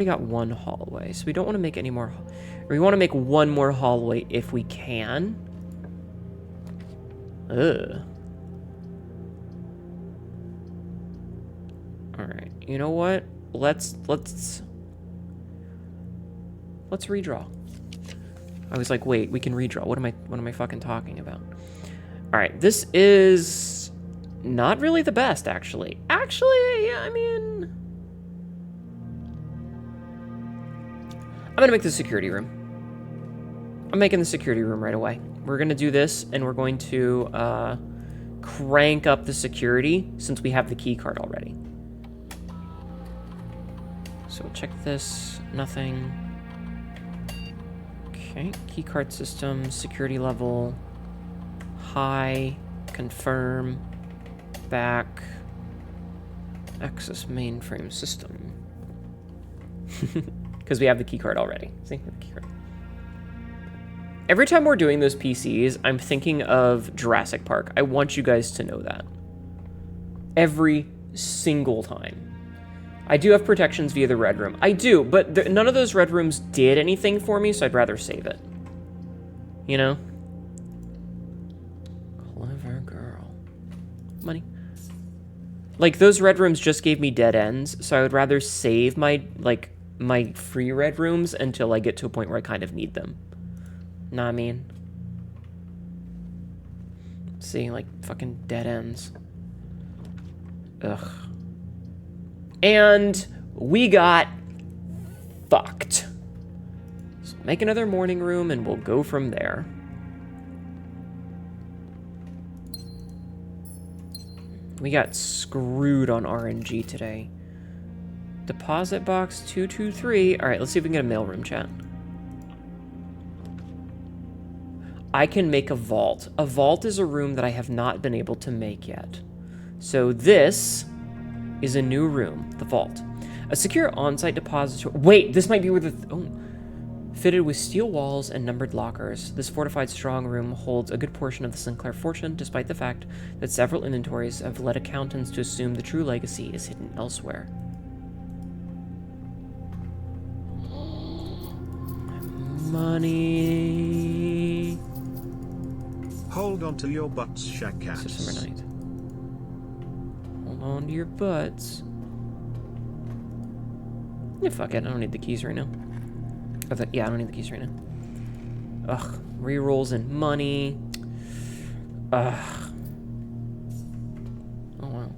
got 1 hallway. So we don't want to make any more... Or we want to make 1 more hallway if we can. Ugh. Alright. You know what? Let's redraw. I was like, wait, we can redraw. What am I fucking talking about? Alright, this is not really the best, actually. Actually, yeah, I mean... I'm gonna make the security room. I'm making the security room right away. We're gonna do this, and we're going to crank up the security since we have the key card already. So we'll check this. Nothing. Okay. Keycard system. Security level. High. Confirm. Back. Access mainframe system. Because we have the keycard already. See? We have the keycard. Every time we're doing those PCs, I'm thinking of Jurassic Park. I want you guys to know that. Every single time. I do have protections via the red room. I do, but none of those red rooms did anything for me, so I'd rather save it. You know? Clever girl. Money. Like, those red rooms just gave me dead ends, so I would rather save my free red rooms until I get to a point where I kind of need them. Know what I mean? See, like, fucking dead ends. Ugh. And we got fucked. So make another morning room and we'll go from there. We got screwed on RNG today. Deposit box 223. All right, let's see if we can get a mailroom chat. I can make a vault. A vault is a room that I have not been able to make yet. So this is a new room, the vault. A secure on-site depository. Wait, this might be where fitted with steel walls and numbered lockers. This fortified strong room holds a good portion of the Sinclair fortune, despite the fact that several inventories have led accountants to assume the true legacy is hidden elsewhere. Money. Hold on to your butts, Shagcats. September 9th. Hold on to your butts. Yeah, fuck it. I don't need the keys right now. Yeah, I don't need the keys right now. Ugh. Rerolls and money. Ugh. Oh, wow.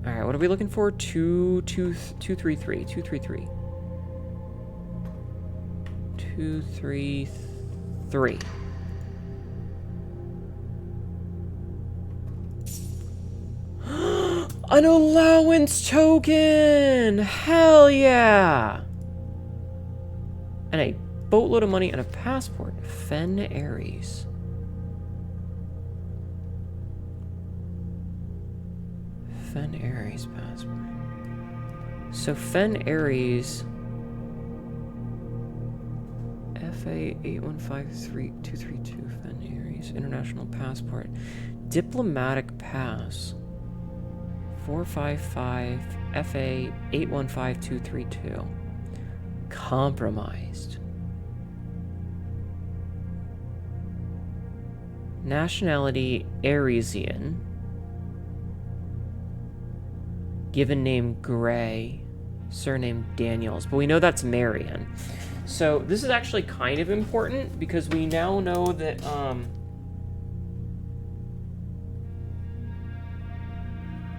Alright, what are we looking for? 233. 233. 233. An allowance token! Hell yeah! And a boatload of money and a passport. Fen Aries. Fen Aries passport. So Fen Aries... FA 8153232 Fen Aries. International passport. Diplomatic pass. 455 FA 815232. Compromised. Nationality Arisian. Given name Gray. Surname Daniels. But we know that's Marion. So this is actually kind of important because we now know that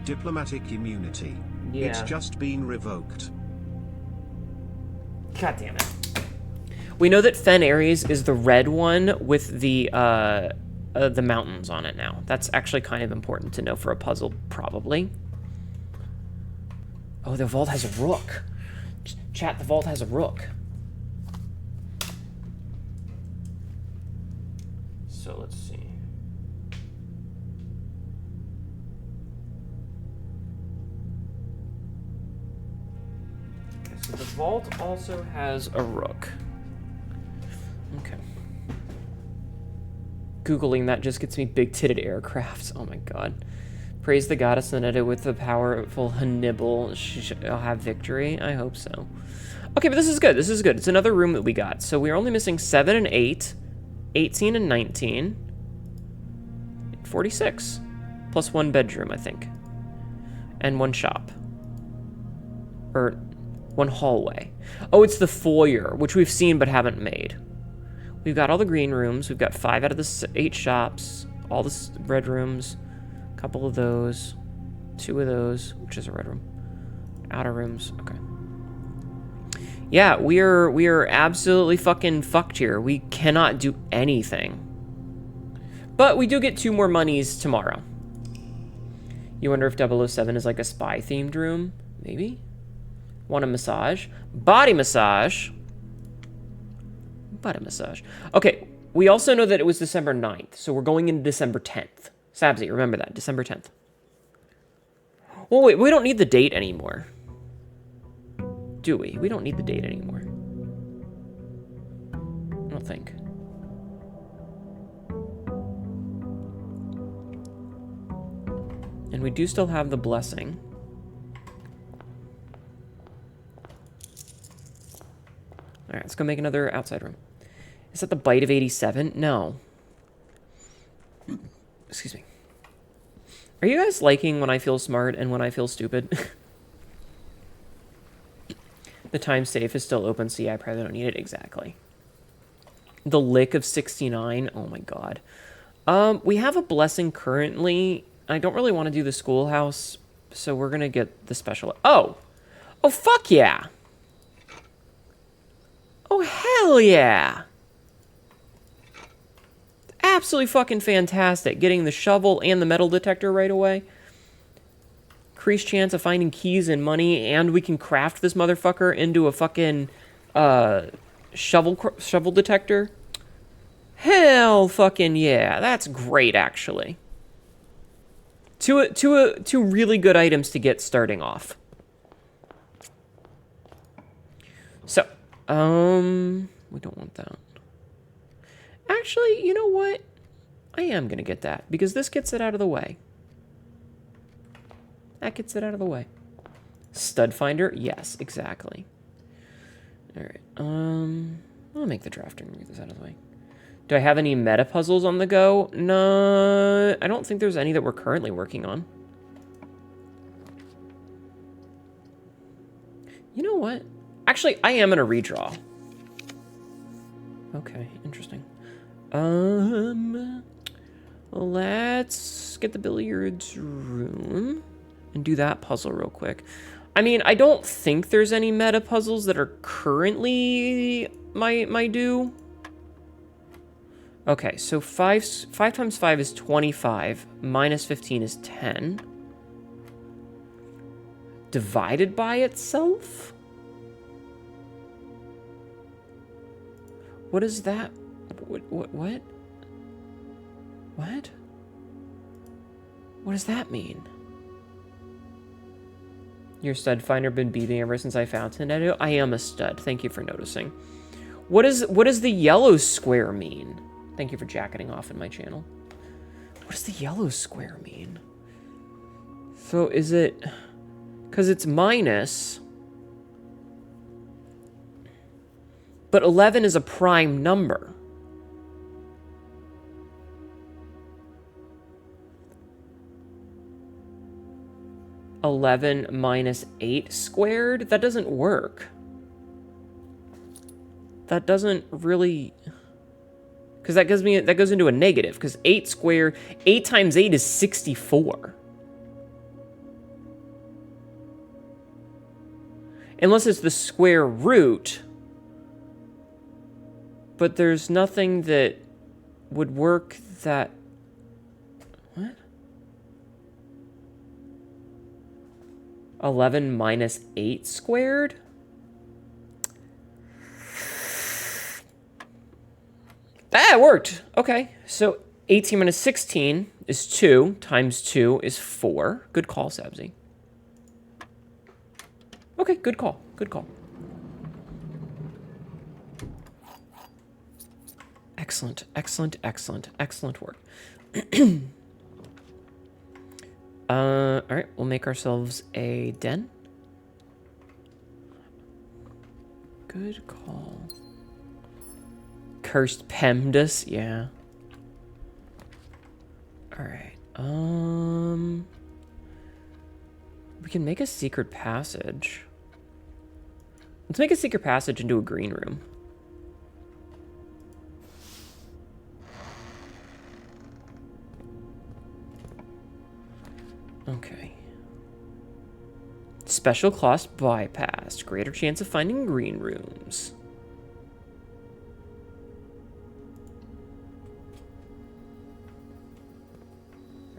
diplomatic immunity. Yeah. It's just been revoked. God damn it. We know that Fen Aries is the red one with the mountains on it now. That's actually kind of important to know for a puzzle, probably. Oh, the vault has a rook. Chat, the vault has a rook. So let's see. Okay, so the vault also has a rook. Okay. Googling that just gets me big-titted aircrafts. Oh my god. Praise the goddess Hnetu with the powerful Hannibal. She'll have victory. I hope so. Okay, but this is good. This is good. It's another room that we got. So we're only missing 7 and 8, 18 and 19, 46. Plus 1 bedroom, I think. And 1 shop. Or 1 hallway. Oh, it's the foyer, which we've seen but haven't made. We've got all the green rooms. We've got 5 out of the 8 shops. All the red rooms. A couple of those. 2 of those, which is a red room. Outer rooms. Okay. Yeah, we are absolutely fucking fucked here. We cannot do anything. But we do get 2 more monies tomorrow. You wonder if 007 is like a spy-themed room? Maybe? Want a massage? Body massage? Body massage. Okay, we also know that it was December 9th, so we're going into December 10th. Sabzi, remember that, December 10th. Well, wait, we don't need the date anymore. Do we? We don't need the date anymore. I don't think. And we do still have the blessing. Alright, let's go make another outside room. Is that the bite of 87? No. Excuse me. Are you guys liking when I feel smart and when I feel stupid? The time safe is still open, so yeah, I probably don't need it. Exactly. The lick of 69. Oh my god. We have a blessing currently. I don't really want to do the schoolhouse, so we're gonna get the special. Oh! Oh, fuck yeah! Oh, hell yeah! Absolutely fucking fantastic. Getting the shovel and the metal detector right away. Increased chance of finding keys and money, and we can craft this motherfucker into a fucking shovel detector. Hell fucking yeah. That's great, actually. Two really good items to get starting off. So, we don't want that. Actually, you know what? I am going to get that, because this gets it out of the way. That gets it out of the way. Stud finder? Yes, exactly. Alright, I'll make the drafting and get this out of the way. Do I have any meta puzzles on the go? No, I don't think there's any that we're currently working on. You know what? Actually, I am going to redraw. Okay, interesting. Let's get the billiards room and do that puzzle real quick. I mean, I don't think there's any meta puzzles that are currently my due. Okay, so 5 times 5 is 25, minus 15 is 10. Divided by itself? What is that? What? What does that mean? Your stud finder been beeping ever since I found Hnetu? I am a stud. Thank you for noticing. What does the yellow square mean? Thank you for jacketing off in my channel. What does the yellow square mean? So is it... Because it's minus... But 11 is a prime number. (11 minus 8 squared? That doesn't work. That doesn't really... Because that goes into a negative, because 8 squared... 8 times 8 is 64. Unless it's the square root. But there's nothing that would work that... What? 11 minus 8 squared? Ah, it worked. Okay, so 18 minus 16 is 2, times 2 is 4. Good call, Sabzi. Okay, good call, good call. Excellent, excellent, excellent, excellent work. All right, we'll make ourselves a den. Good call. Cursed PEMDAS, yeah. All right, we can make a secret passage. Let's make a secret passage into a green room. Okay. Special class bypass. Greater chance of finding green rooms.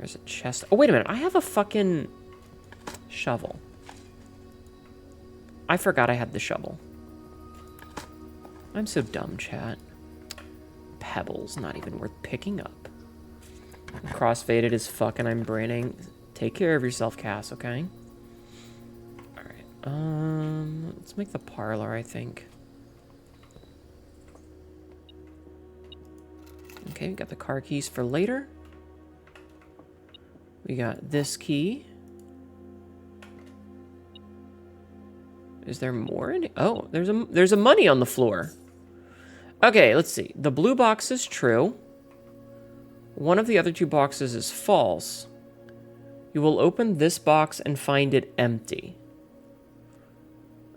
There's a chest. Oh, wait a minute. I have a fucking shovel. I forgot I had the shovel. I'm so dumb, chat. Pebbles, not even worth picking up. Crossfaded as fuck and I'm braining. Take care of yourself, Cass, okay? Alright, let's make the parlor, I think. Okay, we got the car keys for later. We got this key. Is there more in it? Oh, there's a money on the floor. Okay, let's see. The blue box is true. One of the other two boxes is false. You will open this box and find it empty.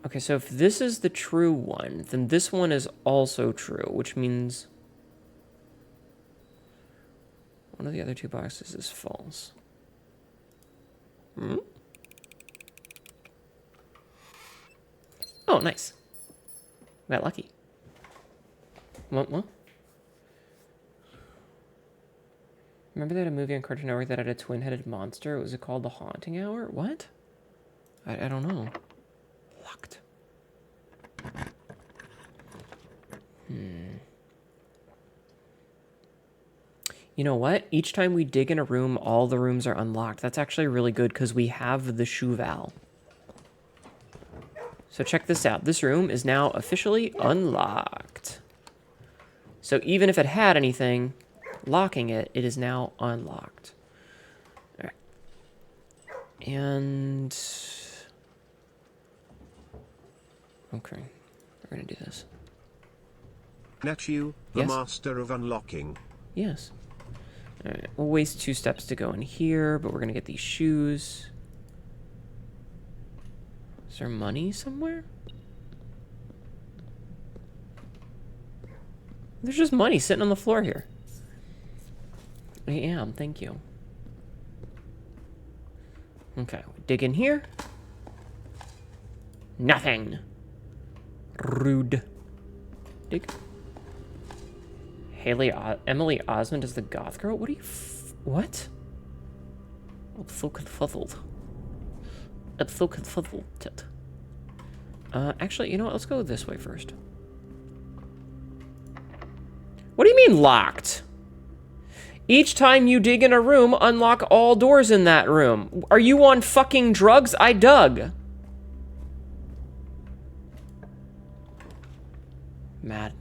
Okay, so if this is the true one, then this one is also true, which means one of the other two boxes is false. Hmm? Oh, nice. Got lucky. What? Remember that a movie on Cartoon Network that had a twin-headed monster? Was it called The Haunting Hour? What? I don't know. Locked. You know what? Each time we dig in a room, all the rooms are unlocked. That's actually really good because we have the Shuval. So check this out. This room is now officially unlocked. So even if it had anything locking it, it is now unlocked. All right. And... okay. We're going to do this. Hnetu, the Yes? master of unlocking. Yes. All right. We'll waste 2 steps to go in here, but we're going to get these shoes. Is there money somewhere? There's just money sitting on the floor here. I am, thank you. Okay, dig in here. Nothing. Rude. Dig. Emily Osmond is the goth girl? What are you what? I'm so confuzzled. I'm so confuzzled. Actually, you know what? Let's go this way first. What do you mean locked? Each time you dig in a room, unlock all doors in that room. Are you on fucking drugs? I dug. Mad.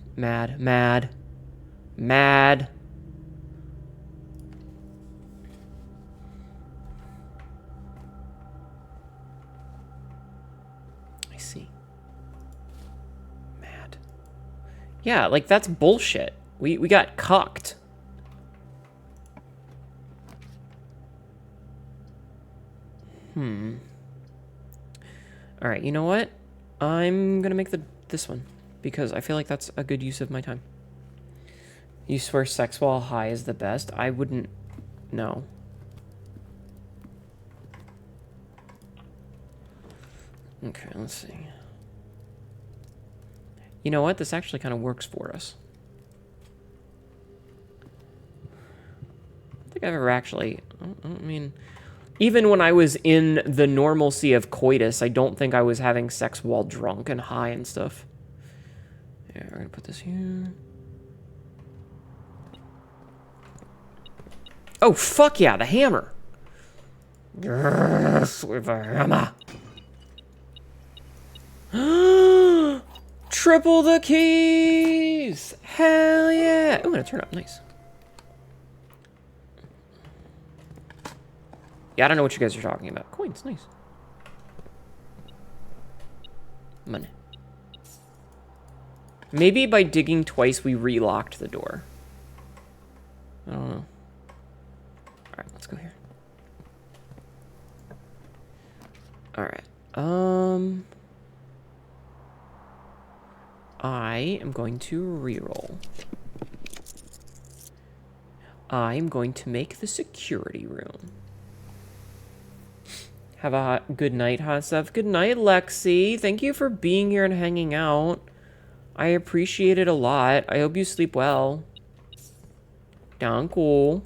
I see. Mad. Yeah, like that's bullshit. We got cucked. All right, you know what? I'm gonna make this one because I feel like that's a good use of my time. You swear sex while high is the best? I wouldn't know. Okay, let's see. You know what? This actually kind of works for us. I don't think I've ever actually... I mean... Even when I was in the normalcy of coitus, I don't think I was having sex while drunk and high and stuff. Yeah, we're gonna put this here. Oh, fuck yeah, the hammer! Yes, with a hammer! Triple the keys! Hell yeah! Oh, and it turned up, nice. Yeah, I don't know what you guys are talking about. Coins, nice. Money. Maybe by digging twice we relocked the door. I don't know. Alright, let's go here. Alright. I am going to reroll. I'm going to make the security room. Have a good night, hot stuff. Good night, Lexi. Thank you for being here and hanging out. I appreciate it a lot. I hope you sleep well. Danke.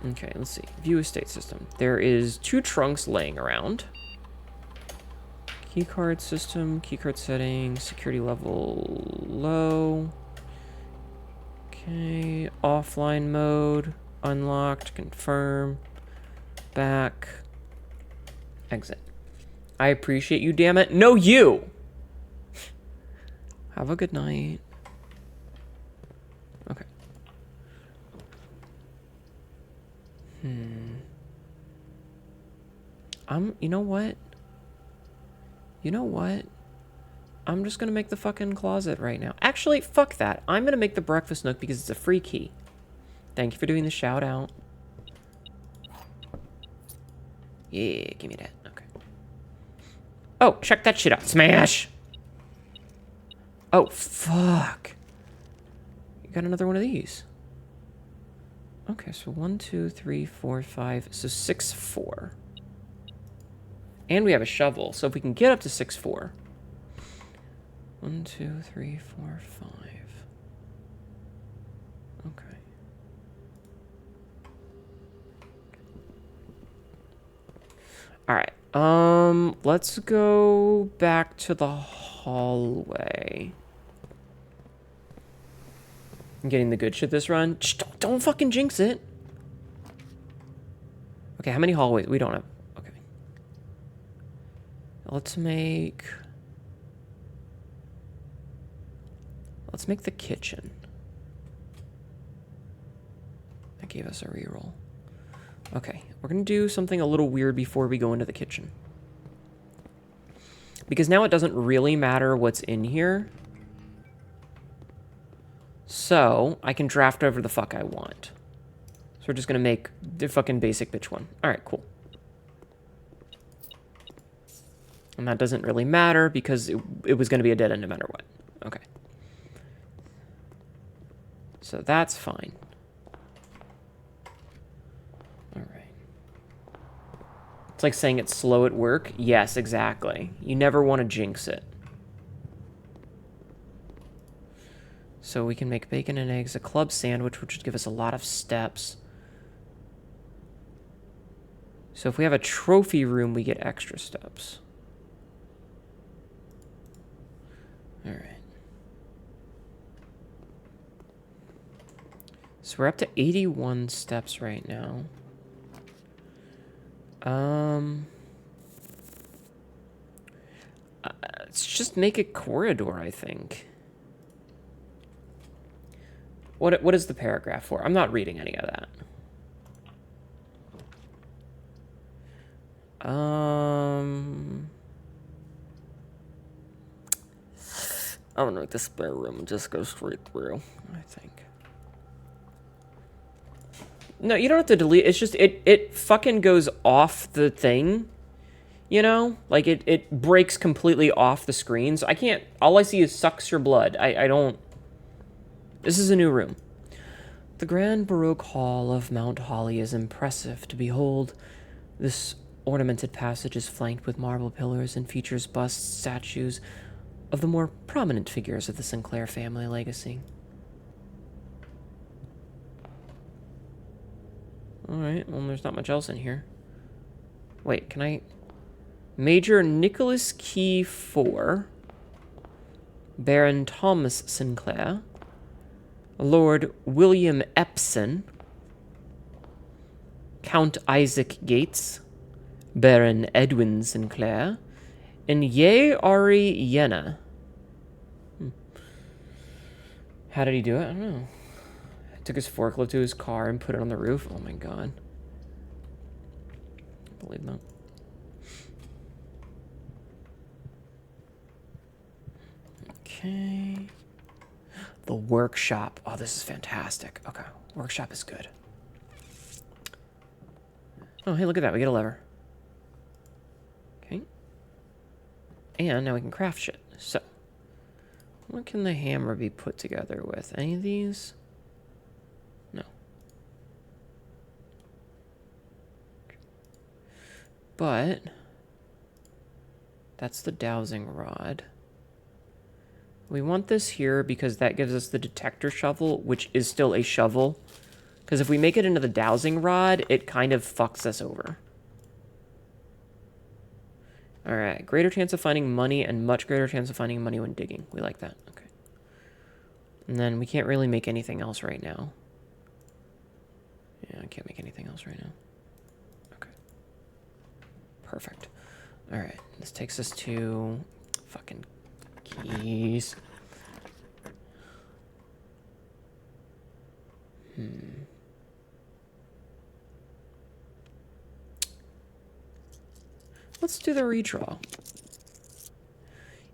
Okay, let's see. View estate system. There is 2 trunks laying around. Keycard system, keycard settings, security level low. Okay, offline mode, unlocked, confirm, back, exit. I appreciate you, damn it. No, you! Have a good night. Okay. You know what? You know what? I'm just gonna make the fucking closet right now. Actually, fuck that. I'm gonna make the breakfast nook because it's a free key. Thank you for doing the shout out. Yeah, give me that. Okay. Oh, check that shit out. Smash! Oh, fuck. You got another one of these. Okay, so 1, 2, 3, 4, 5. So 6, 4. And we have a shovel, so if we can get up to 6, 4. 1, 2, 3, 4, 5. Okay. Alright, let's go back to the hallway. I'm getting the good shit this run. Shh, don't fucking jinx it. Okay, how many hallways? We don't have. Okay. Let's make the kitchen. That gave us a reroll. Okay, we're gonna do something a little weird before we go into the kitchen. Because now it doesn't really matter what's in here. So, I can draft whatever the fuck I want. So we're just gonna make the fucking basic bitch one. Alright, cool. And that doesn't really matter because it was gonna be a dead end no matter what. Okay. So that's fine. Alright. It's like saying it's slow at work. Yes, exactly. You never want to jinx it. So we can make bacon and eggs, a club sandwich, which would give us a lot of steps. So if we have a trophy room, we get extra steps. All right. So we're up to 81 steps right now. Let's just make a corridor, I think. What is the paragraph for? I'm not reading any of that. I'm gonna make the spare room and just go straight through. I think. No, you don't have to delete. It's just it fucking goes off the thing. You know? Like it breaks completely off the screen. So I can't, all I see is sucks your blood. I don't. This is a new room. The grand Baroque hall of Mount Holly is impressive to behold. This ornamented passage is flanked with marble pillars and features busts, statues of the more prominent figures of the Sinclair family legacy. Alright, well, there's not much else in here. Wait, can I... Major Nicholas Key IV, Baron Thomas Sinclair, Lord William Epson, Count Isaac Gates, Baron Edwin Sinclair, and Ye Ari Yenna. How did he do it? I don't know. Took his forklift to his car and put it on the roof. Oh my god. I believe that. Okay. The workshop. Oh, this is fantastic. Okay. Workshop is good. Oh, hey, look at that. We get a lever. Okay. And now we can craft shit. So, what can the hammer be put together with? Any of these? No. But, that's the dowsing rod. We want this here because that gives us the detector shovel, which is still a shovel. Because if we make it into the dowsing rod, it kind of fucks us over. Alright, greater chance of finding money and much greater chance of finding money when digging. We like that. Okay. And then we can't really make anything else right now. Yeah, I can't make anything else right now. Okay. Perfect. Alright, this takes us to fucking keys. Let's do the redraw.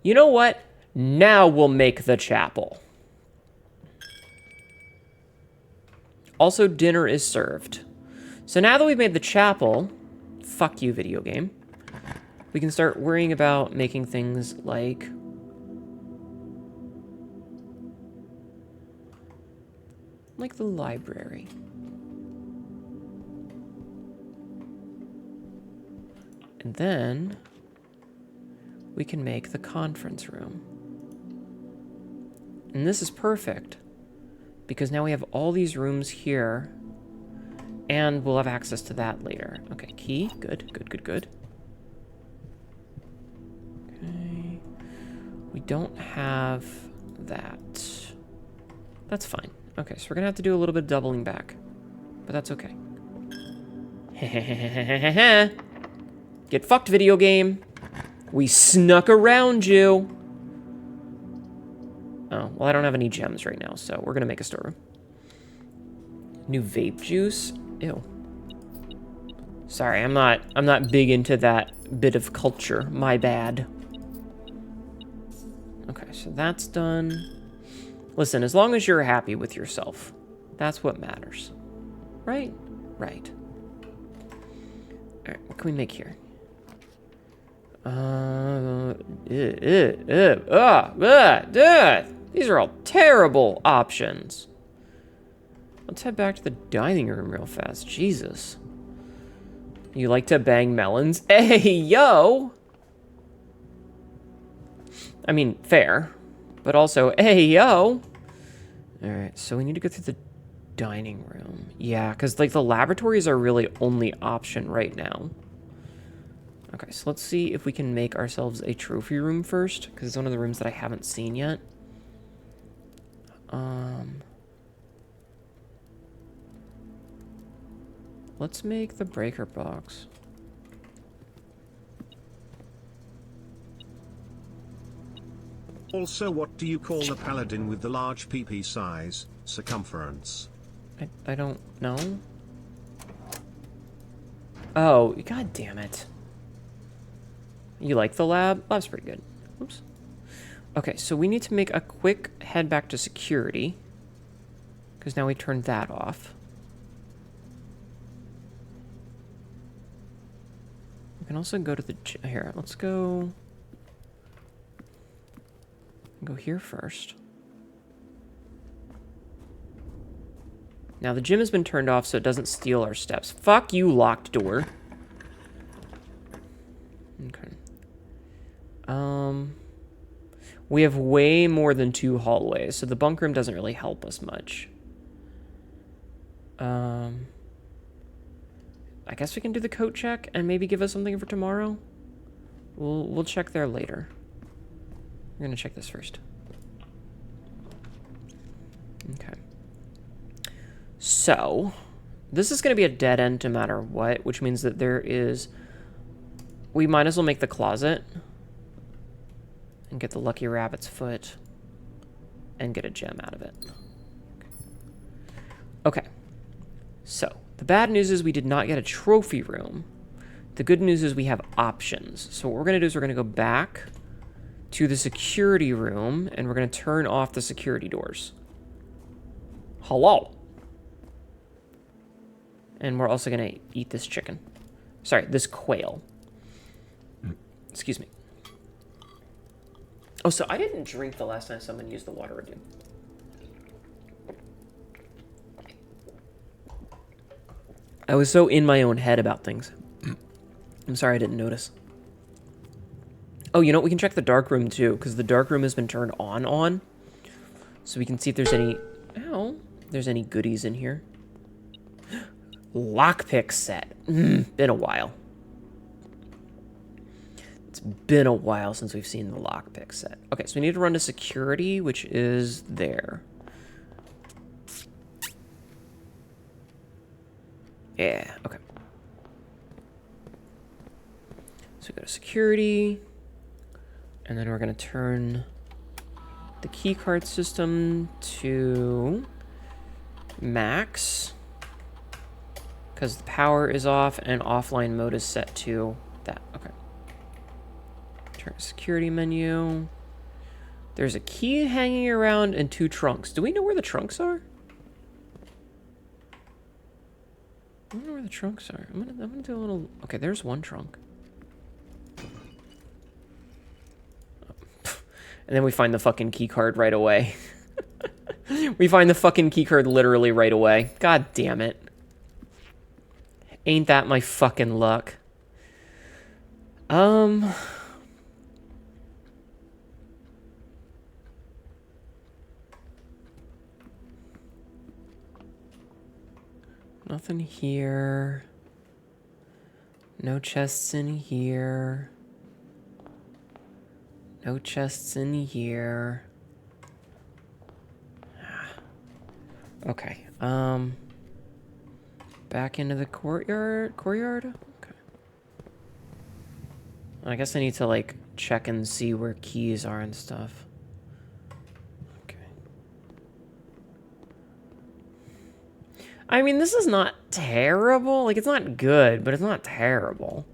You know what? Now we'll make the chapel. Also, dinner is served. So now that we've made the chapel, fuck you, video game, we can start worrying about making things like the library. And then we can make the conference room. And this is perfect because now we have all these rooms here and we'll have access to that later. Okay, key. Good, good, good, good. Okay. We don't have that. That's fine. Okay, so we're gonna have to do a little bit of doubling back, but that's okay. Get fucked, video game. We snuck around you. Oh, well, I don't have any gems right now, so we're gonna make a storeroom. New vape juice? Ew. Sorry, I'm not big into that bit of culture. My bad. Okay, so that's done. Listen, as long as you're happy with yourself, that's what matters. Right? Right. Alright, what can we make here? These are all terrible options. Let's head back to the dining room real fast. Jesus. You like to bang melons? Hey, yo! I mean, fair. But also, hey, yo! Alright, so we need to go through the dining room. Yeah, because, like, the laboratories are really only option right now. Okay, so let's see if we can make ourselves a trophy room first, because it's one of the rooms that I haven't seen yet. Let's make the breaker box. Also, what do you call the paladin with the large PP size, circumference? I don't know. Oh, god damn it. You like the lab? Lab's pretty good. Oops. Okay, so we need to make a quick head back to security, because now we turned that off. We can also go to the... Here, let's go here first. Now, the gym has been turned off so it doesn't steal our steps. Fuck you, locked door. Okay. We have way more than 2 hallways, so the bunk room doesn't really help us much. I guess we can do the coat check and maybe give us something for tomorrow. We'll check there later. We're gonna check this first. Okay. So, this is gonna be a dead end no matter what, which means that there is... We might as well make the closet and get the lucky rabbit's foot and get a gem out of it. Okay. So, the bad news is we did not get a trophy room. The good news is we have options. So what we're going to do is we're going to go back to the security room and we're going to turn off the security doors. Hello. And we're also going to eat this chicken. Sorry, this quail. Excuse me. Oh, so I didn't drink the last time someone used the water redeem. I was so in my own head about things. I'm sorry I didn't notice. Oh, you know what? We can check the dark room too, because the dark room has been turned on. So we can see if there's any... Ow. There's any goodies in here. Lockpick set. Been a while. It's been a while since we've seen the lockpick set. Okay, so we need to run to security, which is there. Yeah, okay. So we go to security, and then we're going to turn the keycard system to max, because the power is off and offline mode is set to that. Okay. Turn security menu. There's a key hanging around and 2 trunks. Do we know where the trunks are? I don't know where the trunks are. I'm gonna do a little. Okay, there's 1 trunk. And then we find the fucking key card right away. We find the fucking key card literally right away. God damn it. Ain't that my fucking luck? Nothing here. No chests in here. No chests in here. Okay. Back into the courtyard? Okay. I guess I need to, like, check and see where keys are and stuff. Okay. I mean, this is not terrible. Like, it's not good, but it's not terrible.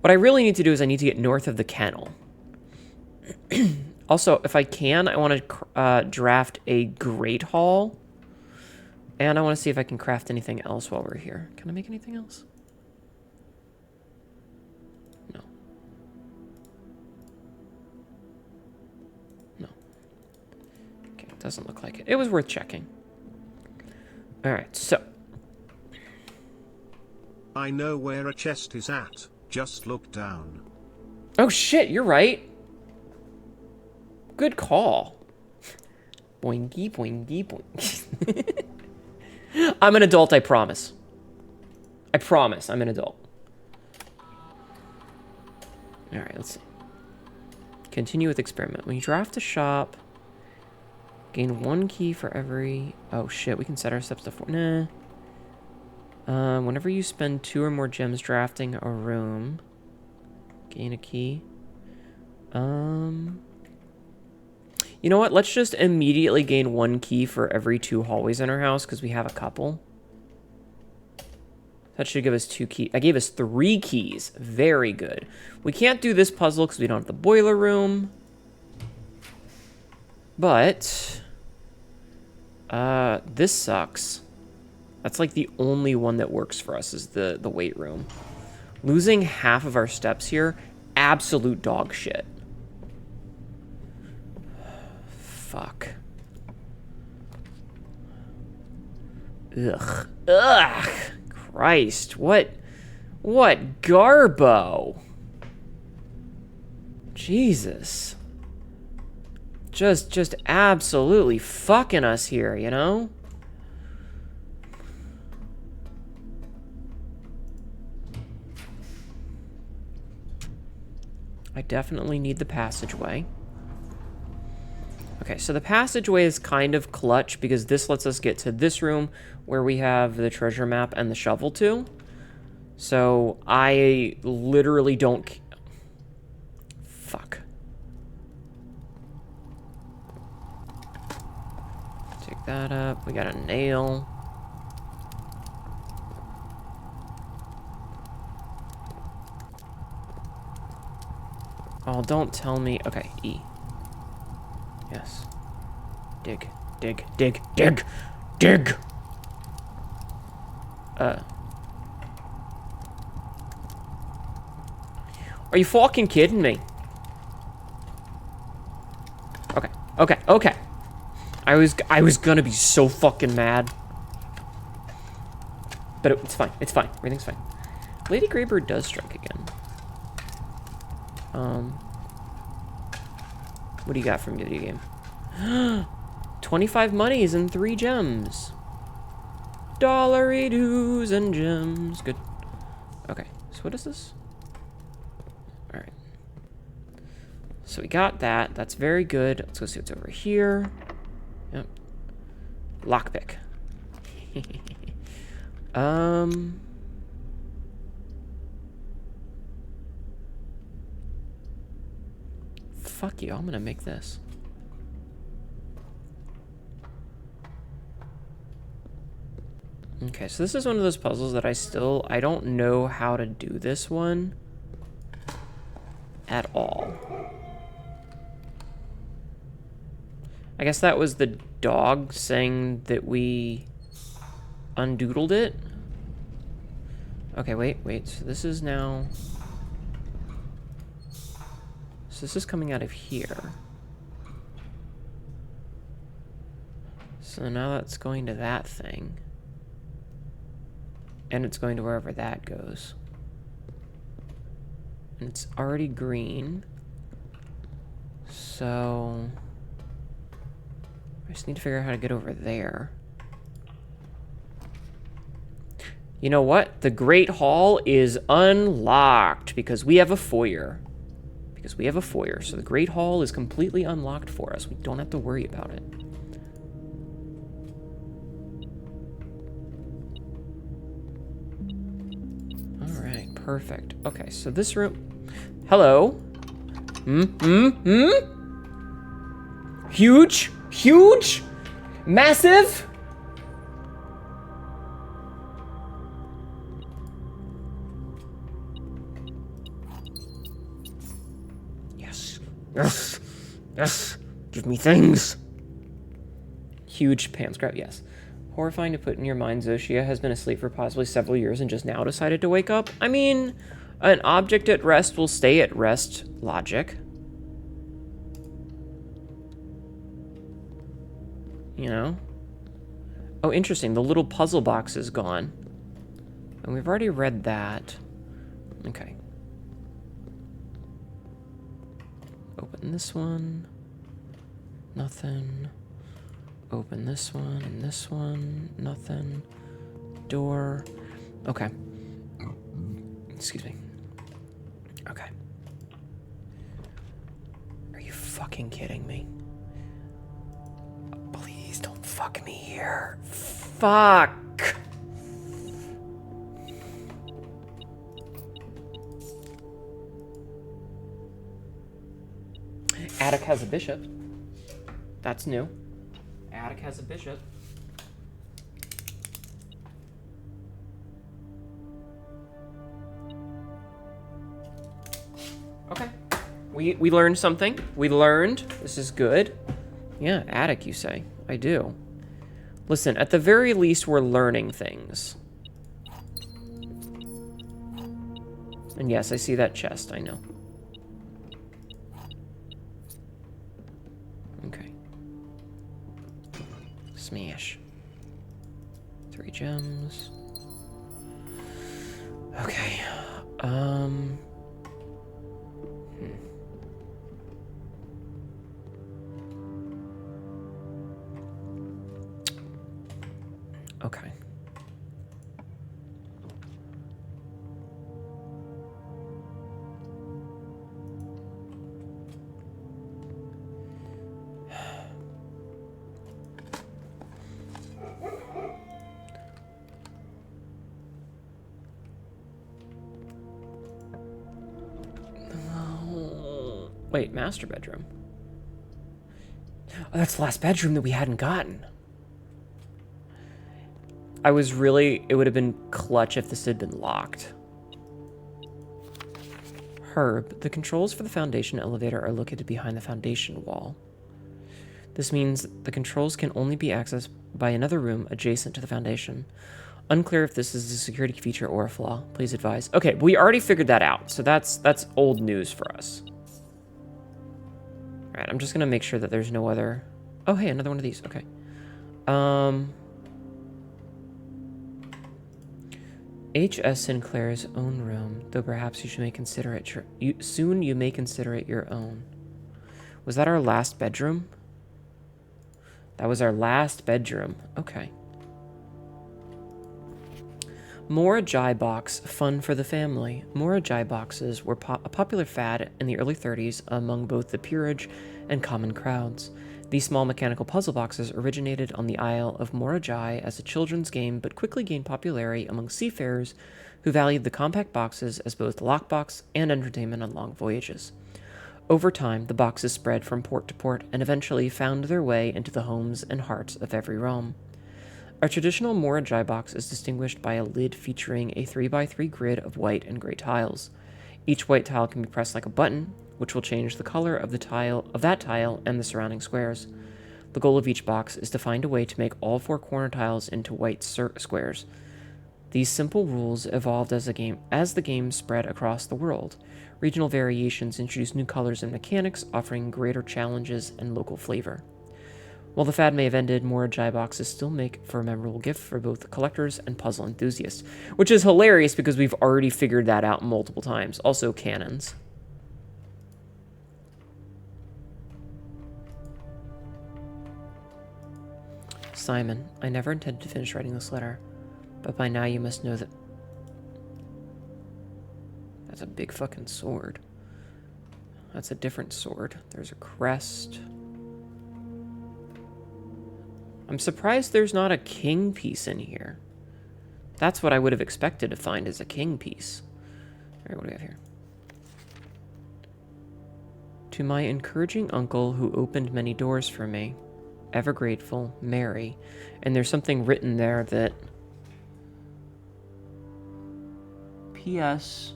What I really need to do is I need to get north of the kennel. Also, if I can, I want to draft a Great Hall. And I want to see if I can craft anything else while we're here. Can I make anything else? No. No. Okay, doesn't look like it. It was worth checking. Alright, so. I know where a chest is at. Just look down. Oh shit, you're right. Good call. Boingy, boingy, boingy. I'm an adult, I promise. I promise, I'm an adult. Alright, let's see. Continue with experiment. When you draft a shop, gain 1 key for every... Oh shit, we can set our steps to 4. Nah. Whenever you spend 2 or more gems drafting a room, gain a key. You know what? Let's just immediately gain 1 key for every 2 hallways in our house, because we have a couple. That should give us 2 keys. I gave us 3 keys. Very good. We can't do this puzzle because we don't have the boiler room. But this sucks. That's like the only one that works for us is the weight room. Losing half of our steps here, absolute dog shit. Fuck. Ugh. Ugh. Christ. What garbo? Jesus. Just absolutely fucking us here, you know? I definitely need the passageway. Okay, so the passageway is kind of clutch because this lets us get to this room where we have the treasure map and the shovel too. So I literally don't... Fuck. Take that up. We got a nail. Oh, don't tell me... Okay, E. Yes. Dig, dig, dig, dig, dig! Are you fucking kidding me? Okay, okay, okay. I was gonna be so fucking mad. But it's fine, it's fine. Everything's fine. Lady Greybird does strike again. What do you got from video game? 25 monies and 3 gems. Dollary dues and gems. Good. Okay, so what is this? All right. So we got that. That's very good. Let's go see what's over here. Yep. Lockpick. Fuck you. I'm gonna make this. Okay, so this is one of those puzzles that I don't know how to do this one at all. I guess that was the dog saying that we undoodled it. Okay, wait. So this is now... So this is coming out of here. So now that's going to that thing. And it's going to wherever that goes. And it's already green. So... I just need to figure out how to get over there. You know what? The Great Hall is unlocked because we have a foyer. Because we have a foyer. So the Great Hall is completely unlocked for us. We don't have to worry about it. Alright, perfect. Okay, so this room... Hello? Huge? Huge? Massive? Yes. Yes. Yes. Give me things. Huge Pam's grab, yes. Horrifying to put in your mind, Zoshia has been asleep for possibly several years and just now decided to wake up. I mean, an object at rest will stay at rest logic. You know? Oh, interesting. The little puzzle box is gone. And we've already read that. Okay. Open this one. Nothing. Open this one and this one. Nothing. Door. Okay. Excuse me. Okay. Are you fucking kidding me? Please don't fuck me here. Fuck. Attic has a bishop. That's new. Attic has a bishop. Okay. We learned something. We learned. This is good. Yeah, attic, you say. I do. Listen, at the very least, we're learning things. And yes, I see that chest. I know. Okay. Smash. 3 gems. Okay. Okay. Wait, master bedroom. Oh, that's the last bedroom that we hadn't gotten. It would have been clutch if this had been locked. Herb, the controls for the foundation elevator are located behind the foundation wall. This means the controls can only be accessed by another room adjacent to the foundation. Unclear if this is a security feature or a flaw. Please advise. Okay, we already figured that out, so that's old news for us. All right, I'm just gonna make sure that there's no other... Oh, hey, another one of these. Okay. H.S. Sinclair's own room, though perhaps you may consider it soon you may consider it your own. Was that our last bedroom? That was our last bedroom. Okay. Mora Jai box, fun for the family. Mora Jai boxes were a popular fad in the early 30s among both the peerage and common crowds. These small mechanical puzzle boxes originated on the Isle of Mora Jai as a children's game, but quickly gained popularity among seafarers who valued the compact boxes as both lockbox and entertainment on long voyages. Over time, the boxes spread from port to port and eventually found their way into the homes and hearts of every realm. A traditional Mora Jai box is distinguished by a lid featuring a 3x3 grid of white and gray tiles. Each white tile can be pressed like a button, which will change the color of that tile and the surrounding squares. The goal of each box is to find a way to make all 4 corner tiles into white squares. These simple rules evolved as the game spread across the world. Regional variations introduced new colors and mechanics, offering greater challenges and local flavor. While the fad may have ended, Mora Jai boxes still make for a memorable gift for both collectors and puzzle enthusiasts, which is hilarious because we've already figured that out multiple times. Also, cannons. Simon, I never intended to finish writing this letter, but by now you must know that... That's a big fucking sword. That's a different sword. There's a crest. I'm surprised there's not a king piece in here. That's what I would have expected to find as a king piece. Alright, what do we have here? To my encouraging uncle who opened many doors for me, ever grateful, Mary. And there's something written there that... P.S.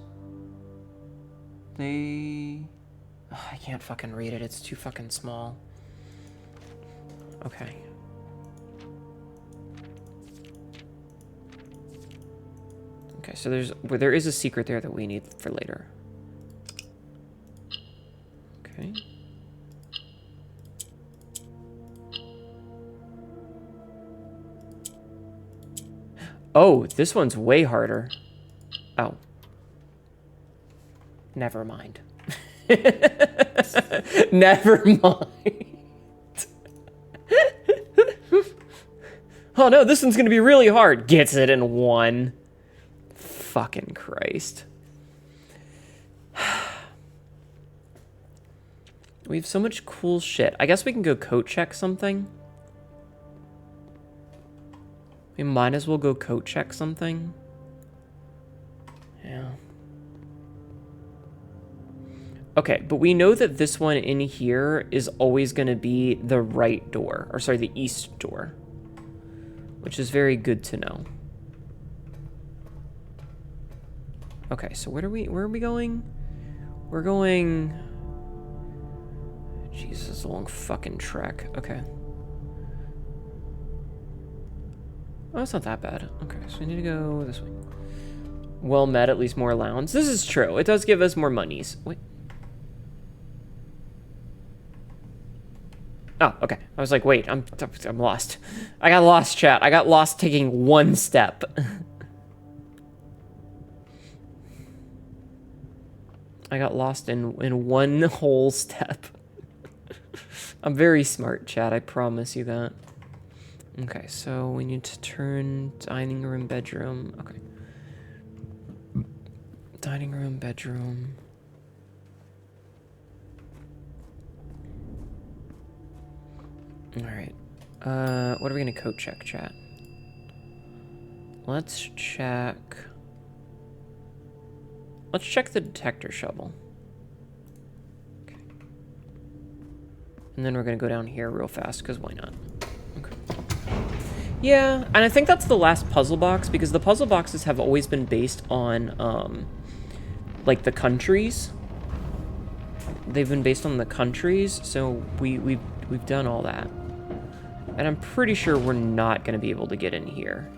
They... Ugh, I can't fucking read it. It's too fucking small. Okay. Okay, so there is a secret there that we need for later. Okay. Oh, this one's way harder. Oh. Never mind. Never mind. Oh no, this one's gonna be really hard. Gets it in one. Fucking Christ. We have so much cool shit. I guess we can go coat check something. We might as well go coat check something. Yeah. Okay, but we know that this one in here is always going to be the right door. Or sorry, the east door. Which is very good to know. Okay, so where are we going? We're going... Jesus, it's a long fucking trek. Okay. Oh, it's not that bad. Okay, so we need to go this way. Well met, at least more allowance. This is true. It does give us more monies. Wait. Oh, okay. I was like, wait, I'm lost. I got lost, chat. I got lost taking one step. I got lost in one whole step. I'm very smart, chat. I promise you that. Okay, so we need to turn dining room, bedroom. Okay. Dining room, bedroom. Alright. What are we gonna coat check, chat? Let's check the detector shovel. Okay. And then we're gonna go down here real fast, because why not? Okay. Yeah, and I think that's the last puzzle box, because the puzzle boxes have always been based on, like, the countries. They've been based on the countries, so we've done all that. And I'm pretty sure we're not going to be able to get in here.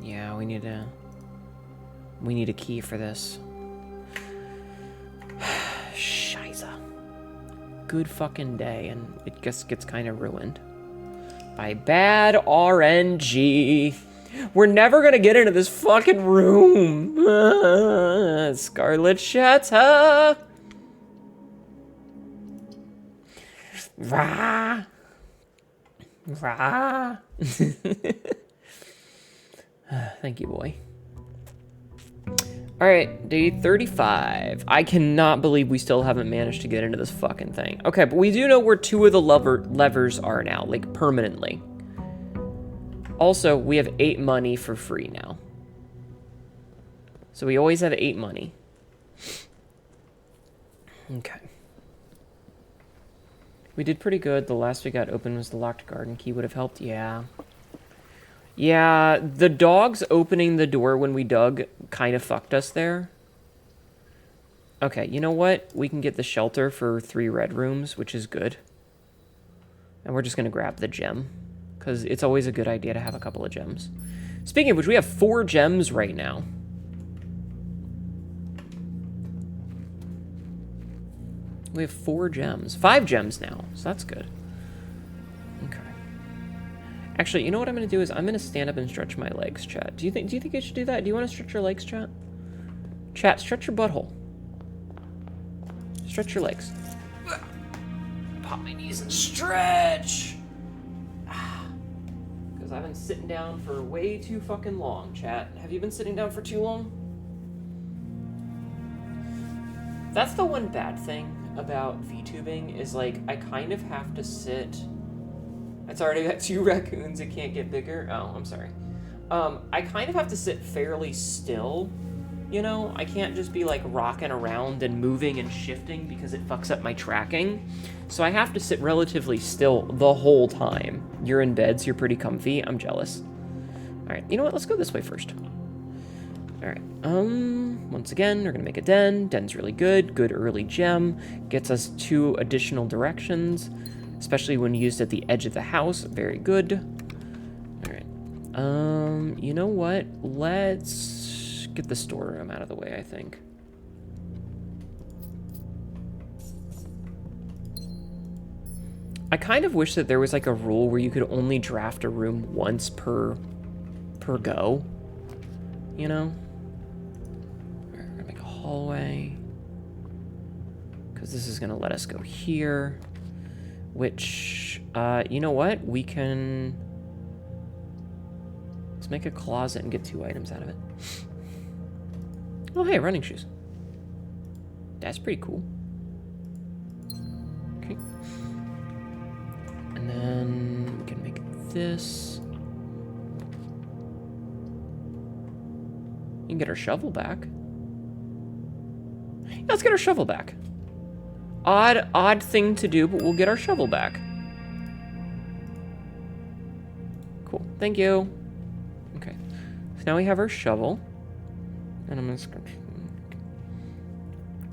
Yeah, we need a key for this. Scheiße. Good fucking day, and it just gets kind of ruined by bad RNG. We're never gonna get into this fucking room. Scarlet Shatter. Rah. Thank you, boy. All right, day 35. I cannot believe we still haven't managed to get into this fucking thing. Okay, but we do know where 2 of the levers are now, like permanently. Also, we have 8 money for free now. So we always have 8 money. Okay. We did pretty good. The last we got open was the locked garden key. Would have helped? Yeah. Yeah, the dogs opening the door when we dug kind of fucked us there. Okay, you know what? We can get the shelter for 3 red rooms, which is good. And we're just going to grab the gem, because it's always a good idea to have a couple of gems. Speaking of which, we have 4 gems right now. We have 4 gems. 5 gems now, so that's good. Okay. Actually, you know what I'm going to do is I'm going to stand up and stretch my legs, chat. Do you think I should do that? Do you want to stretch your legs, chat? Chat, stretch your butthole. Stretch your legs. Pop my knees and stretch. Because I've been sitting down for way too fucking long, chat. Have you been sitting down for too long? That's the one bad thing about VTubing is, like, I kind of have to sit... It's already got 2 raccoons, it can't get bigger. Oh, I'm sorry. I kind of have to sit fairly still, you know? I can't just be, like, rocking around and moving and shifting because it fucks up my tracking. So I have to sit relatively still the whole time. You're in bed, so you're pretty comfy. I'm jealous. Alright, you know what? Let's go this way first. Alright, once again, we're gonna make a den. Den's really good. Good early gem. Gets us 2 additional directions, especially when used at the edge of the house. Very good. Alright, you know what? Let's get the storeroom out of the way, I think. I kind of wish that there was, like, a rule where you could only draft a room once per go, you know? Hallway, because this is going to let us go here, which, you know what? We can... Let's make a closet and get 2 items out of it. Oh, hey, running shoes. That's pretty cool. Okay. And then we can make this. You can get our shovel back. Yeah, let's get our shovel back. Odd thing to do, but we'll get our shovel back. Cool, thank you. Okay, so now we have our shovel. And I'm gonna scratch.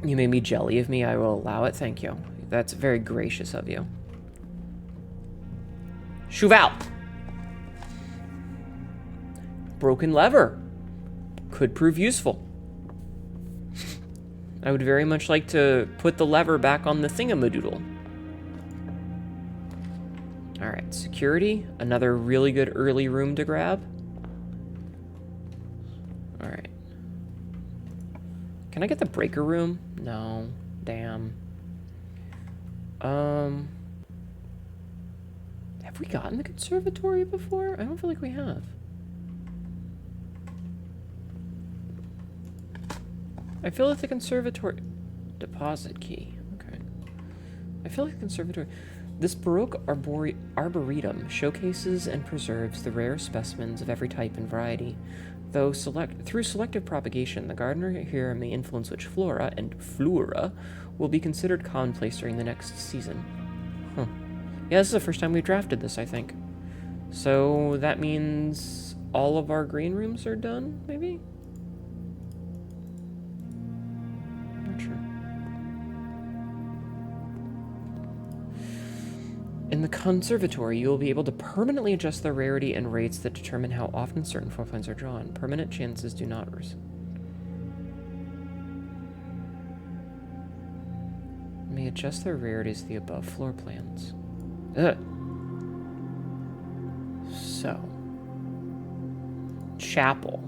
You made me jelly of me, I will allow it, thank you. That's very gracious of you. Cheval! Broken lever. Could prove useful. I would very much like to put the lever back on the thingamadoodle. Alright, security. Another really good early room to grab. Alright. Can I get the breaker room? No. Damn. Have we gotten the conservatory before? I don't feel like we have. I feel like the conservatory... Deposit key. Okay. I feel like the conservatory... This Baroque arboretum showcases and preserves the rare specimens of every type and variety. Though through selective propagation, the gardener here may influence which flora and flora will be considered commonplace during the next season. Huh. Yeah, this is the first time we've drafted this, I think. So that means all of our green rooms are done, maybe? In the conservatory, you will be able to permanently adjust the rarity and rates that determine how often certain floor plans are drawn. Permanent chances do not may adjust their rarities to the above floor plans. Ugh. So. Chapel.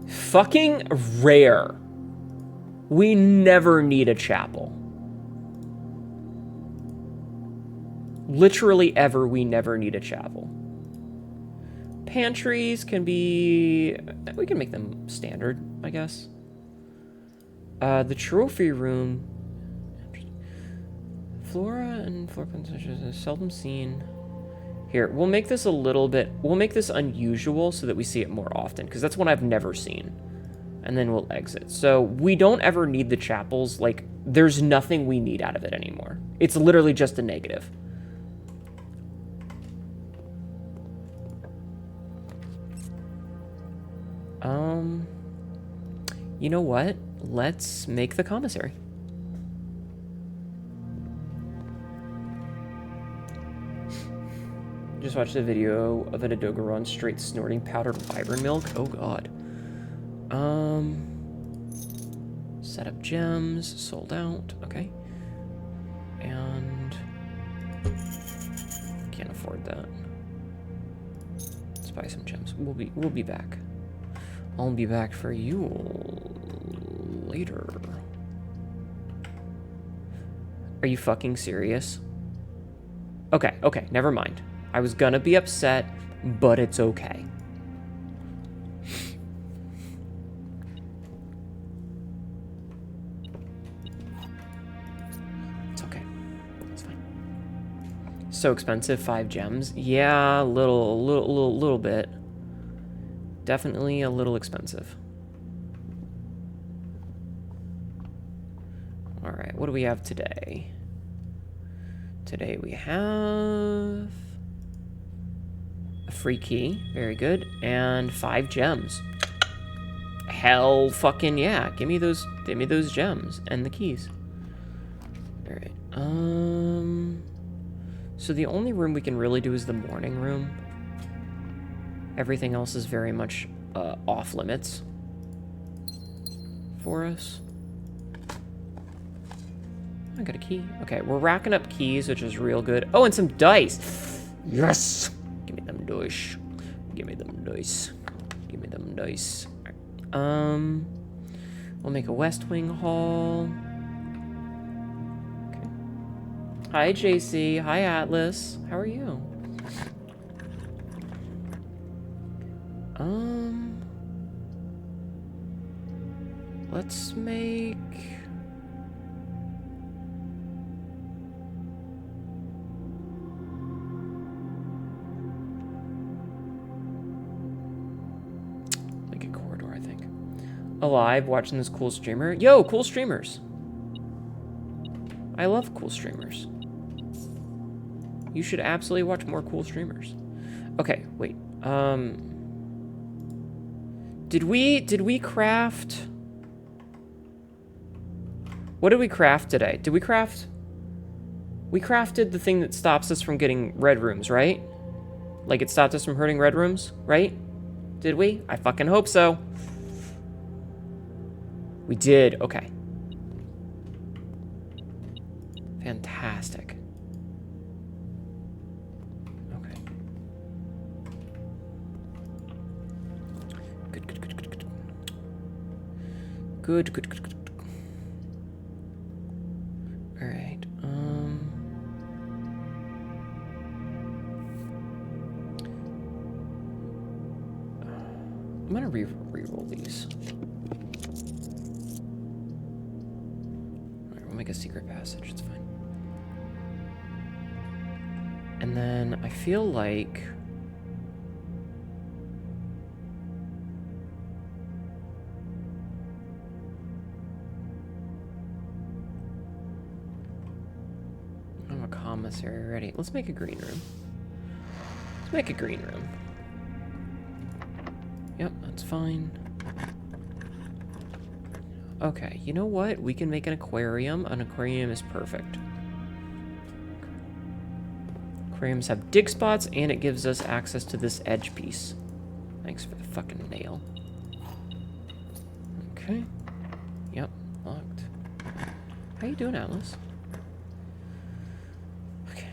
Fucking rare. We never need a chapel. Literally ever, we never need a chapel. Pantries can be... We can make them standard, I guess. The trophy room... Flora and floor plans are seldom seen. Here, we'll make this a little bit... We'll make this unusual so that we see it more often, because that's one I've never seen. And then we'll exit. So we don't ever need the chapels. Like, there's nothing we need out of it anymore. It's literally just a negative. You know what? Let's make the commissary. Just watched a video of an Adogaron straight snorting powdered wyvern milk. Oh god. Set up gems, sold out. Okay. And can't afford that. Let's buy some gems. We'll be back. I'll be back for you later. Are you fucking serious? Okay, okay, never mind. I was gonna be upset, but it's okay. It's okay. It's fine. So expensive, 5 gems. Yeah, a little bit. Definitely a little expensive. All right, what do we have today? Today we have a free key, very good, and 5 gems. Hell fucking yeah, give me those gems and the keys. All right, so the only room we can really do is the morning room. Everything else is very much off limits for us. I got a key. Okay, we're racking up keys, which is real good. Oh, and some dice. Yes! Give me them dice. Give me them dice. Give me them dice. We'll make a West Wing hall. Okay. Hi, JC. Hi, Atlas. How are you? Let's make... Make a corridor, I think. Alive, watching this cool streamer. Yo, cool streamers. I love cool streamers. You should absolutely watch more cool streamers. Okay, wait. Did we craft... What did we craft today? Did we craft... We crafted the thing that stops us from getting red rooms, right? Like, it stopped us from hurting red rooms, right? Did we? I fucking hope so. We did, okay. Fantastic. Okay. Good. Good. All right. I'm gonna re-roll these. All right, we'll make a secret passage. It's fine. And then I feel like I'm a commissary ready. Let's make a green room. Let's make a green room. Yep, that's fine. Okay, you know what? We can make an aquarium. An aquarium is perfect. Aquariums have dig spots, and it gives us access to this edge piece. Thanks for the fucking nail. Okay. Yep, locked. How you doing, Atlas? Okay,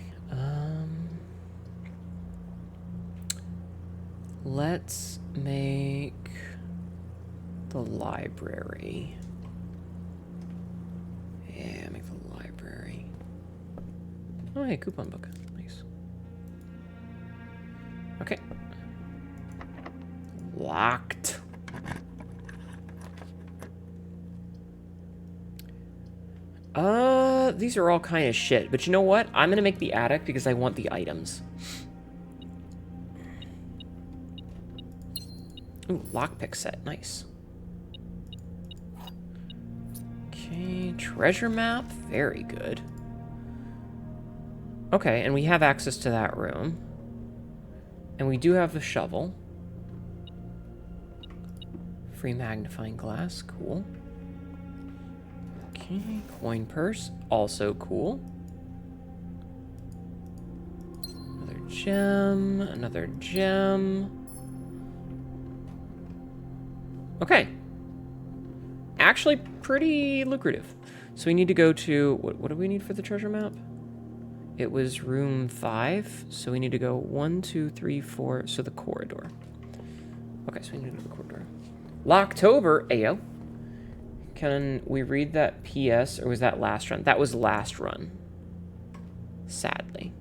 let's make the library. Yeah, make the library. Oh, hey, coupon book. Nice. Okay. Locked. These are all kind of shit. But you know what? I'm gonna make the attic because I want the items. Ooh, lockpick set. Nice. Okay, treasure map. Very good. Okay, and we have access to that room. And we do have the shovel. Free magnifying glass. Cool. Okay, coin purse. Also cool. Another gem. Another gem. Okay. Actually, pretty lucrative. So we need to go to... What do we need for the treasure map? It was room 5. So we need to go 1, 2, 3, 4. So the corridor. Okay, so we need to go to the corridor. Locktober. Ayo. Can we read that PS? Or was that last run? That was last run. Sadly.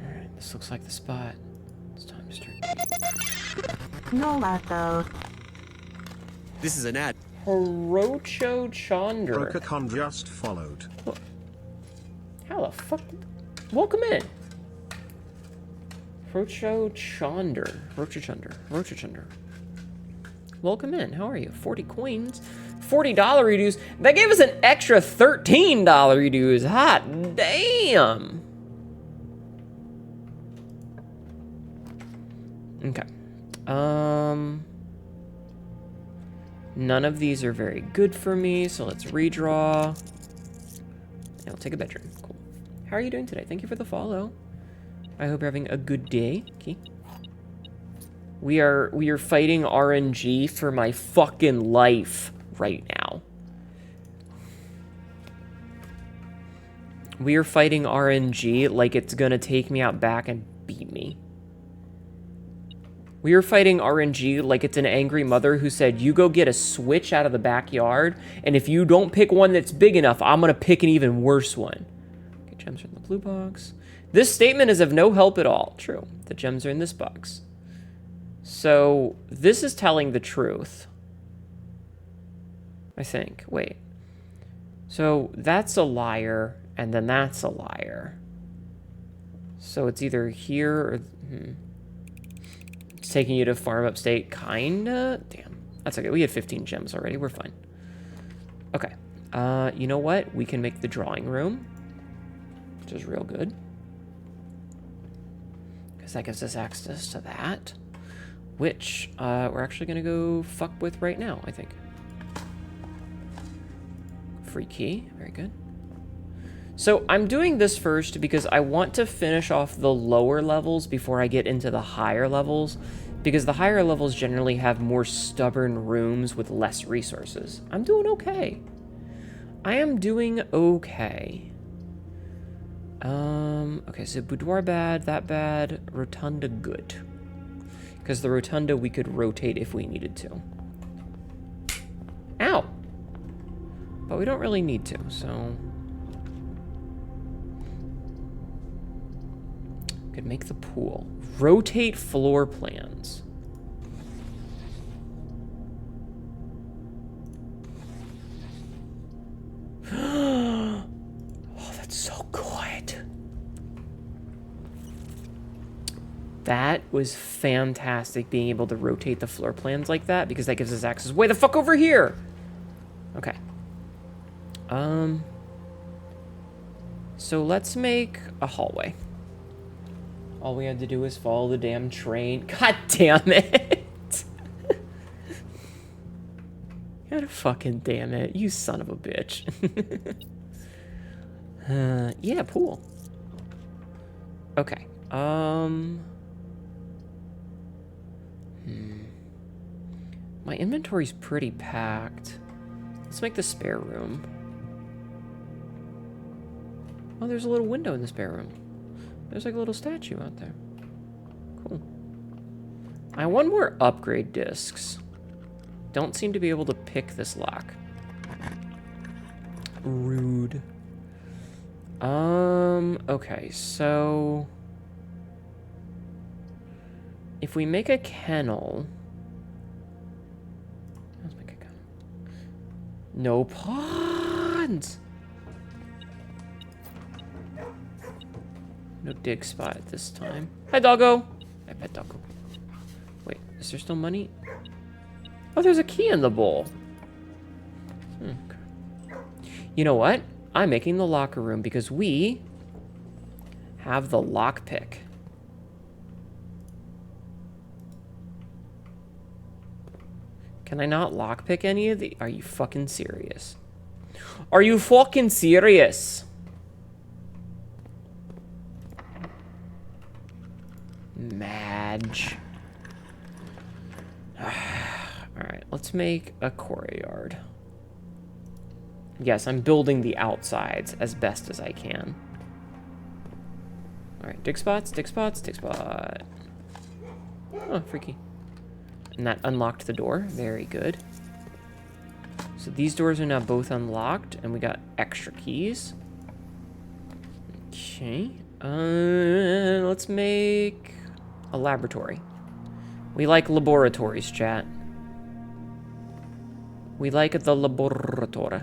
Alright, this looks like the spot. It's time to start. No lato. This is an ad. Hirocho Chandra. Rokakon just followed. How the fuck? Welcome in. Hirocho Chandra. Hirocho Chandra. Welcome in. How are you? 40 coins. $40 reduce. That gave us an extra $13 reduce. Hot damn. Okay. None of these are very good for me, so let's redraw. And we'll take a bedroom. Cool. How are you doing today? Thank you for the follow. I hope you're having a good day. Okay. We are fighting RNG for my fucking life right now. We are fighting RNG like it's gonna take me out back and beat me. We are fighting RNG like it's an angry mother who said, you go get a Switch out of the backyard, and if you don't pick one that's big enough, I'm gonna pick an even worse one. Okay, gems are in the blue box. This statement is of no help at all. True. The gems are in this box. So, this is telling the truth. I think. Wait. So, that's a liar, and then that's a liar. So, it's either here or... It's taking you to farm upstate, kinda? Damn. That's okay. We had 15 gems already. We're fine. Okay. You know what? We can make the drawing room, which is real good. Because that gives us access to that, which we're actually going to go fuck with right now, I think. Free key. Very good. So I'm doing this first because I want to finish off the lower levels before I get into the higher levels, because the higher levels generally have more stubborn rooms with less resources. I'm doing okay. I am doing okay. Okay, so boudoir bad, that bad, rotunda good. Because the rotunda we could rotate if we needed to. Ow! But we don't really need to, so... Could make the pool. Rotate floor plans. Oh, that's so good. That was fantastic, being able to rotate the floor plans like that, because that gives us access way the fuck over here. Okay. So let's make a hallway. All we had to do is follow the damn train. God damn it! God fucking damn it. You son of a bitch. Yeah, pool. Okay. My inventory's pretty packed. Let's make the spare room. Oh, there's a little window in the spare room. There's like a little statue out there. Cool. I want more upgrade discs. Don't seem to be able to pick this lock. Rude. Okay, so if we make a kennel, let's make a kennel. No ponds. No dig spot at this time. Hi, doggo. Hi, pet doggo. Wait, is there still money? Oh, there's a key in the bowl. Okay. You know what? I'm making the locker room because we have the lockpick. Can I not lockpick any of the... Are you fucking serious? Are you fucking serious? Madge. Alright, let's make a courtyard. Yes, I'm building the outsides as best as I can. Alright, dig spots, dig spots, dig spot. Oh, freaky. And that unlocked the door. Very good. So these doors are now both unlocked, and we got extra keys. Okay. Let's make a laboratory. We like laboratories, chat. We like the laboratory.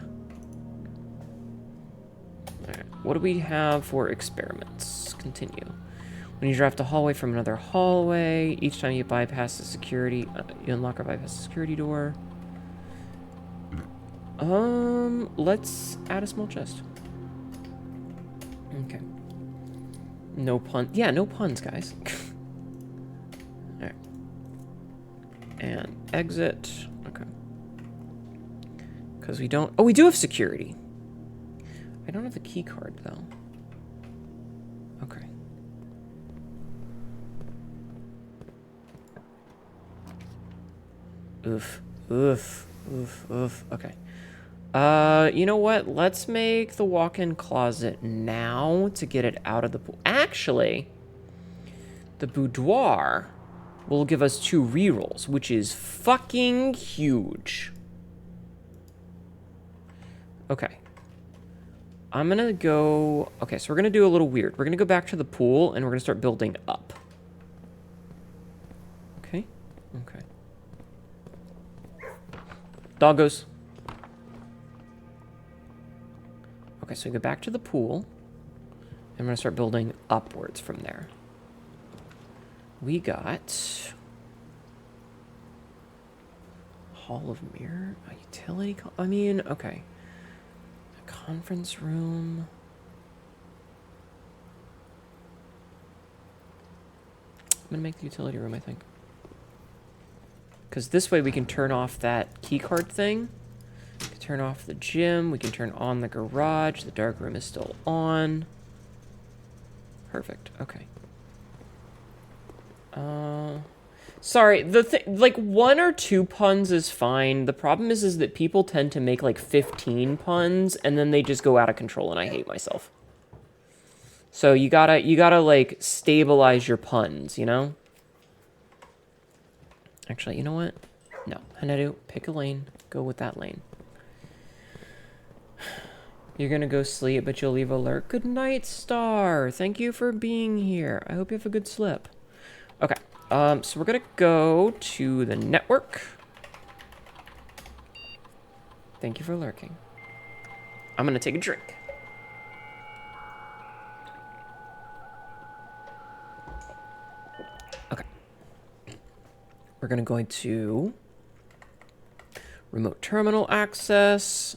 Alright, what do we have for experiments? Continue. When you draft a hallway from another hallway, each time you bypass the security, you unlock or bypass the security door. Let's add a small chest. Okay. No pun. Yeah, no puns, guys. Alright. And exit. Okay. Because we don't... Oh, we do have security. I don't have the key card, though. Okay. Oof. Oof. Oof. Oof. Okay. You know what? Let's make the walk-in closet now to get it out of the pool. Actually, the boudoir will give us 2 rerolls, which is fucking huge. Okay. I'm gonna go... Okay, so we're gonna do a little weird. We're gonna go back to the pool, and we're gonna start building up. Okay. Okay. Doggos. Okay, so we go back to the pool, and I'm gonna start building upwards from there. We got... Hall of Mirror? A utility... I mean, okay. A conference room... I'm gonna make the utility room, I think. Because this way we can turn off that keycard thing. We can turn off the gym. We can turn on the garage. The dark room is still on. Perfect. Okay. Sorry. Like 1 or 2 puns is fine. The problem is that people tend to make like 15 puns and then they just go out of control, and I hate myself. So you gotta like stabilize your puns, you know? Actually, you know what? No. Hnetu, pick a lane. Go with that lane. You're gonna go sleep, but you'll leave a lurk. Good night, Star. Thank you for being here. I hope you have a good slip. Okay. So we're gonna go to the network. Thank you for lurking. I'm gonna take a drink. Okay. We're gonna go into remote terminal access,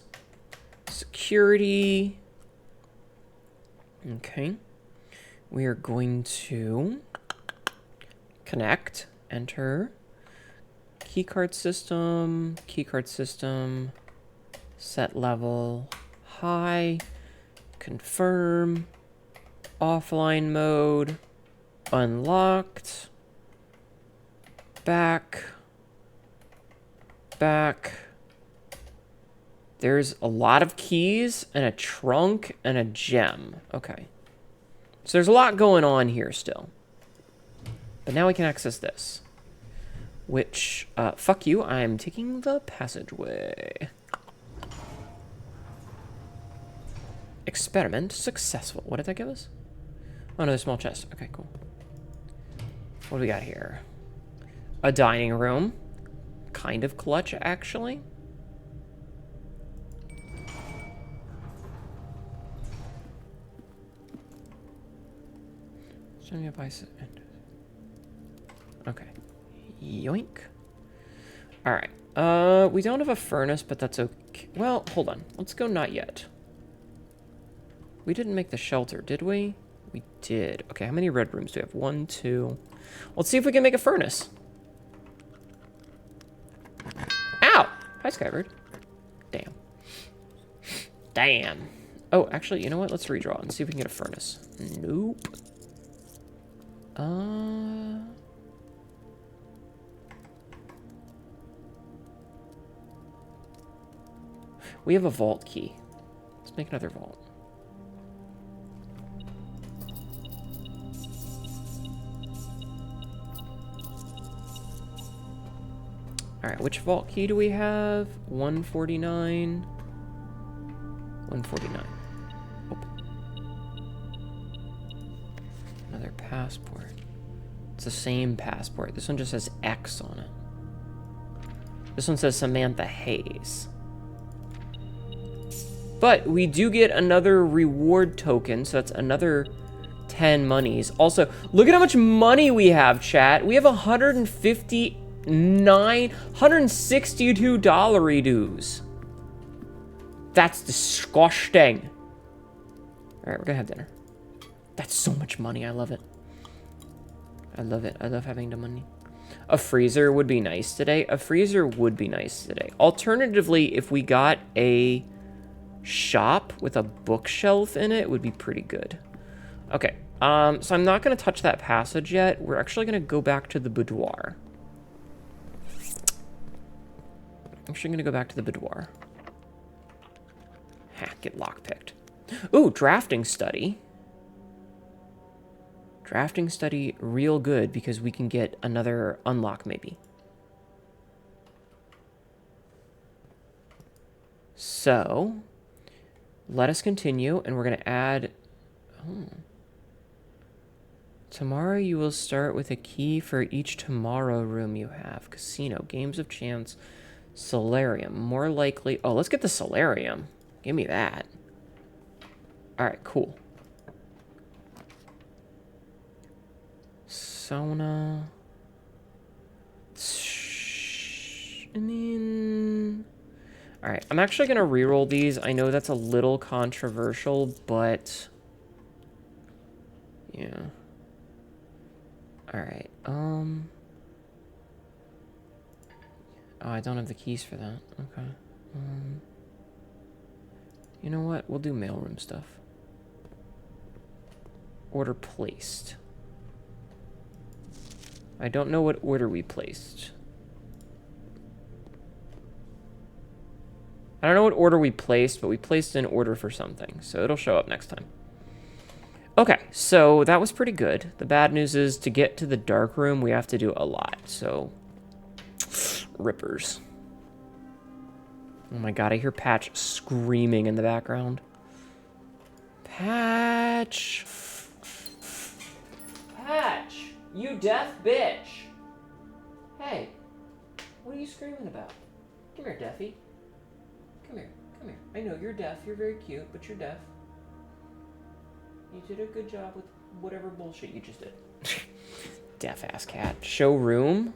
security. Okay. We are going to connect, enter, keycard system, set level, high, confirm, offline mode, unlocked, back. There's a lot of keys and a trunk and a gem. Okay. So there's a lot going on here still. But now we can access this. Which, fuck you, I'm taking the passageway. Experiment successful. What did that give us? Oh, another small chest. Okay, cool. What do we got here? A dining room. Kind of clutch, actually. Okay. Yoink. Alright. We don't have a furnace, but that's okay. Well, hold on. Let's go not yet. We didn't make the shelter, did we? We did. Okay, how many red rooms do we have? 1, 2. Let's see if we can make a furnace. Ow! Hi, Skybird. Damn. Damn. Oh, actually, you know what? Let's redraw and see if we can get a furnace. Nope. We have a vault key. Let's make another vault. Alright, which vault key do we have? 149. 149. Open. Another passport. It's the same passport. This one just says X on it. This one says Samantha Hayes. But we do get another reward token, so that's another 10 monies. Also, look at how much money we have, chat. We have $162 dues. That's disgusting. All right, we're gonna have dinner. That's so much money. I love it. I love it. I love having the money. A freezer would be nice today. A freezer would be nice today. Alternatively, if we got a shop with a bookshelf in it, would be pretty good. Okay, so I'm not going to touch that passage yet. We're actually going to go back to the boudoir. Ha, get lockpicked. Ooh, drafting study. Drafting study real good because we can get another unlock maybe. So, let us continue, and we're going to add... Oh. Tomorrow you will start with a key for each tomorrow room you have. Casino, games of chance, solarium. More likely... Oh, let's get the solarium. Give me that. Alright, cool. Sauna. I mean... Alright, I'm actually going to reroll these. I know that's a little controversial, but... Yeah. Alright, Oh, I don't have the keys for that. Okay. You know what? We'll do mailroom stuff. Order placed. I don't know what order we placed. I don't know what order we placed, but we placed an order for something, so it'll show up next time. Okay, so that was pretty good. The bad news is to get to the dark room, we have to do a lot, so... Rippers. Oh my god, I hear Patch screaming in the background. Patch! Patch! You deaf bitch! Hey, what are you screaming about? Come here, Deafy. Come here, come here. I know you're deaf, you're very cute, but you're deaf. You did a good job with whatever bullshit you just did. Deaf-ass cat. Showroom.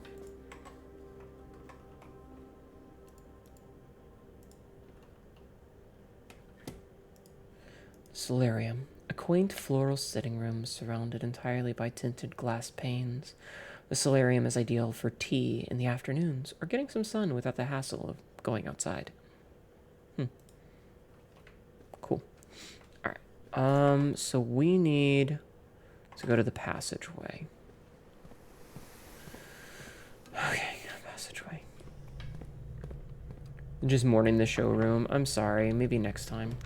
Solarium. A quaint floral sitting room surrounded entirely by tinted glass panes. The solarium is ideal for tea in the afternoons or getting some sun without the hassle of going outside. Cool. Alright. So we need to go to the passageway. Okay, passageway. Just mourning the showroom. I'm sorry. Maybe next time.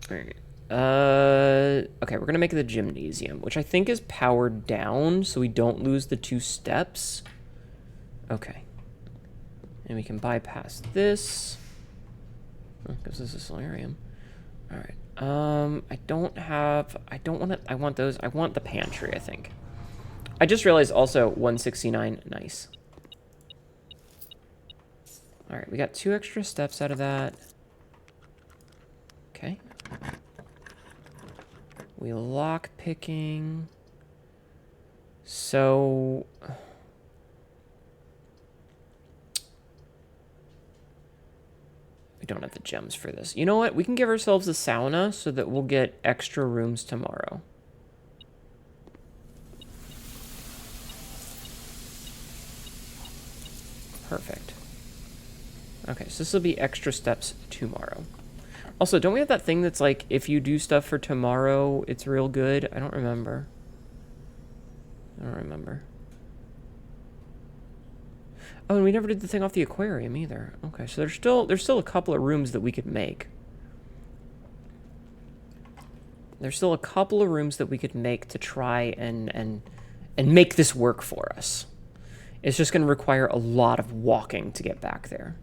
Alright. Okay, we're gonna make the gymnasium, which I think is powered down, so we don't lose the 2 steps. Okay. And we can bypass this. Oh, gives us a solarium. Alright. I don't want it. I want those. I want the pantry, I think. I just realized also 169. Nice. Alright, we got 2 extra steps out of that. Okay. We lock picking. So we don't have the gems for this. You know what? We can give ourselves a sauna so that we'll get extra rooms tomorrow. Perfect. Okay, so this will be extra steps tomorrow. Also, don't we have that thing that's like, if you do stuff for tomorrow, it's real good? I don't remember. Oh, and we never did the thing off the aquarium either. Okay, so there's still a couple of rooms that we could make. There's still a couple of rooms that we could make to try and make this work for us. It's just going to require a lot of walking to get back there.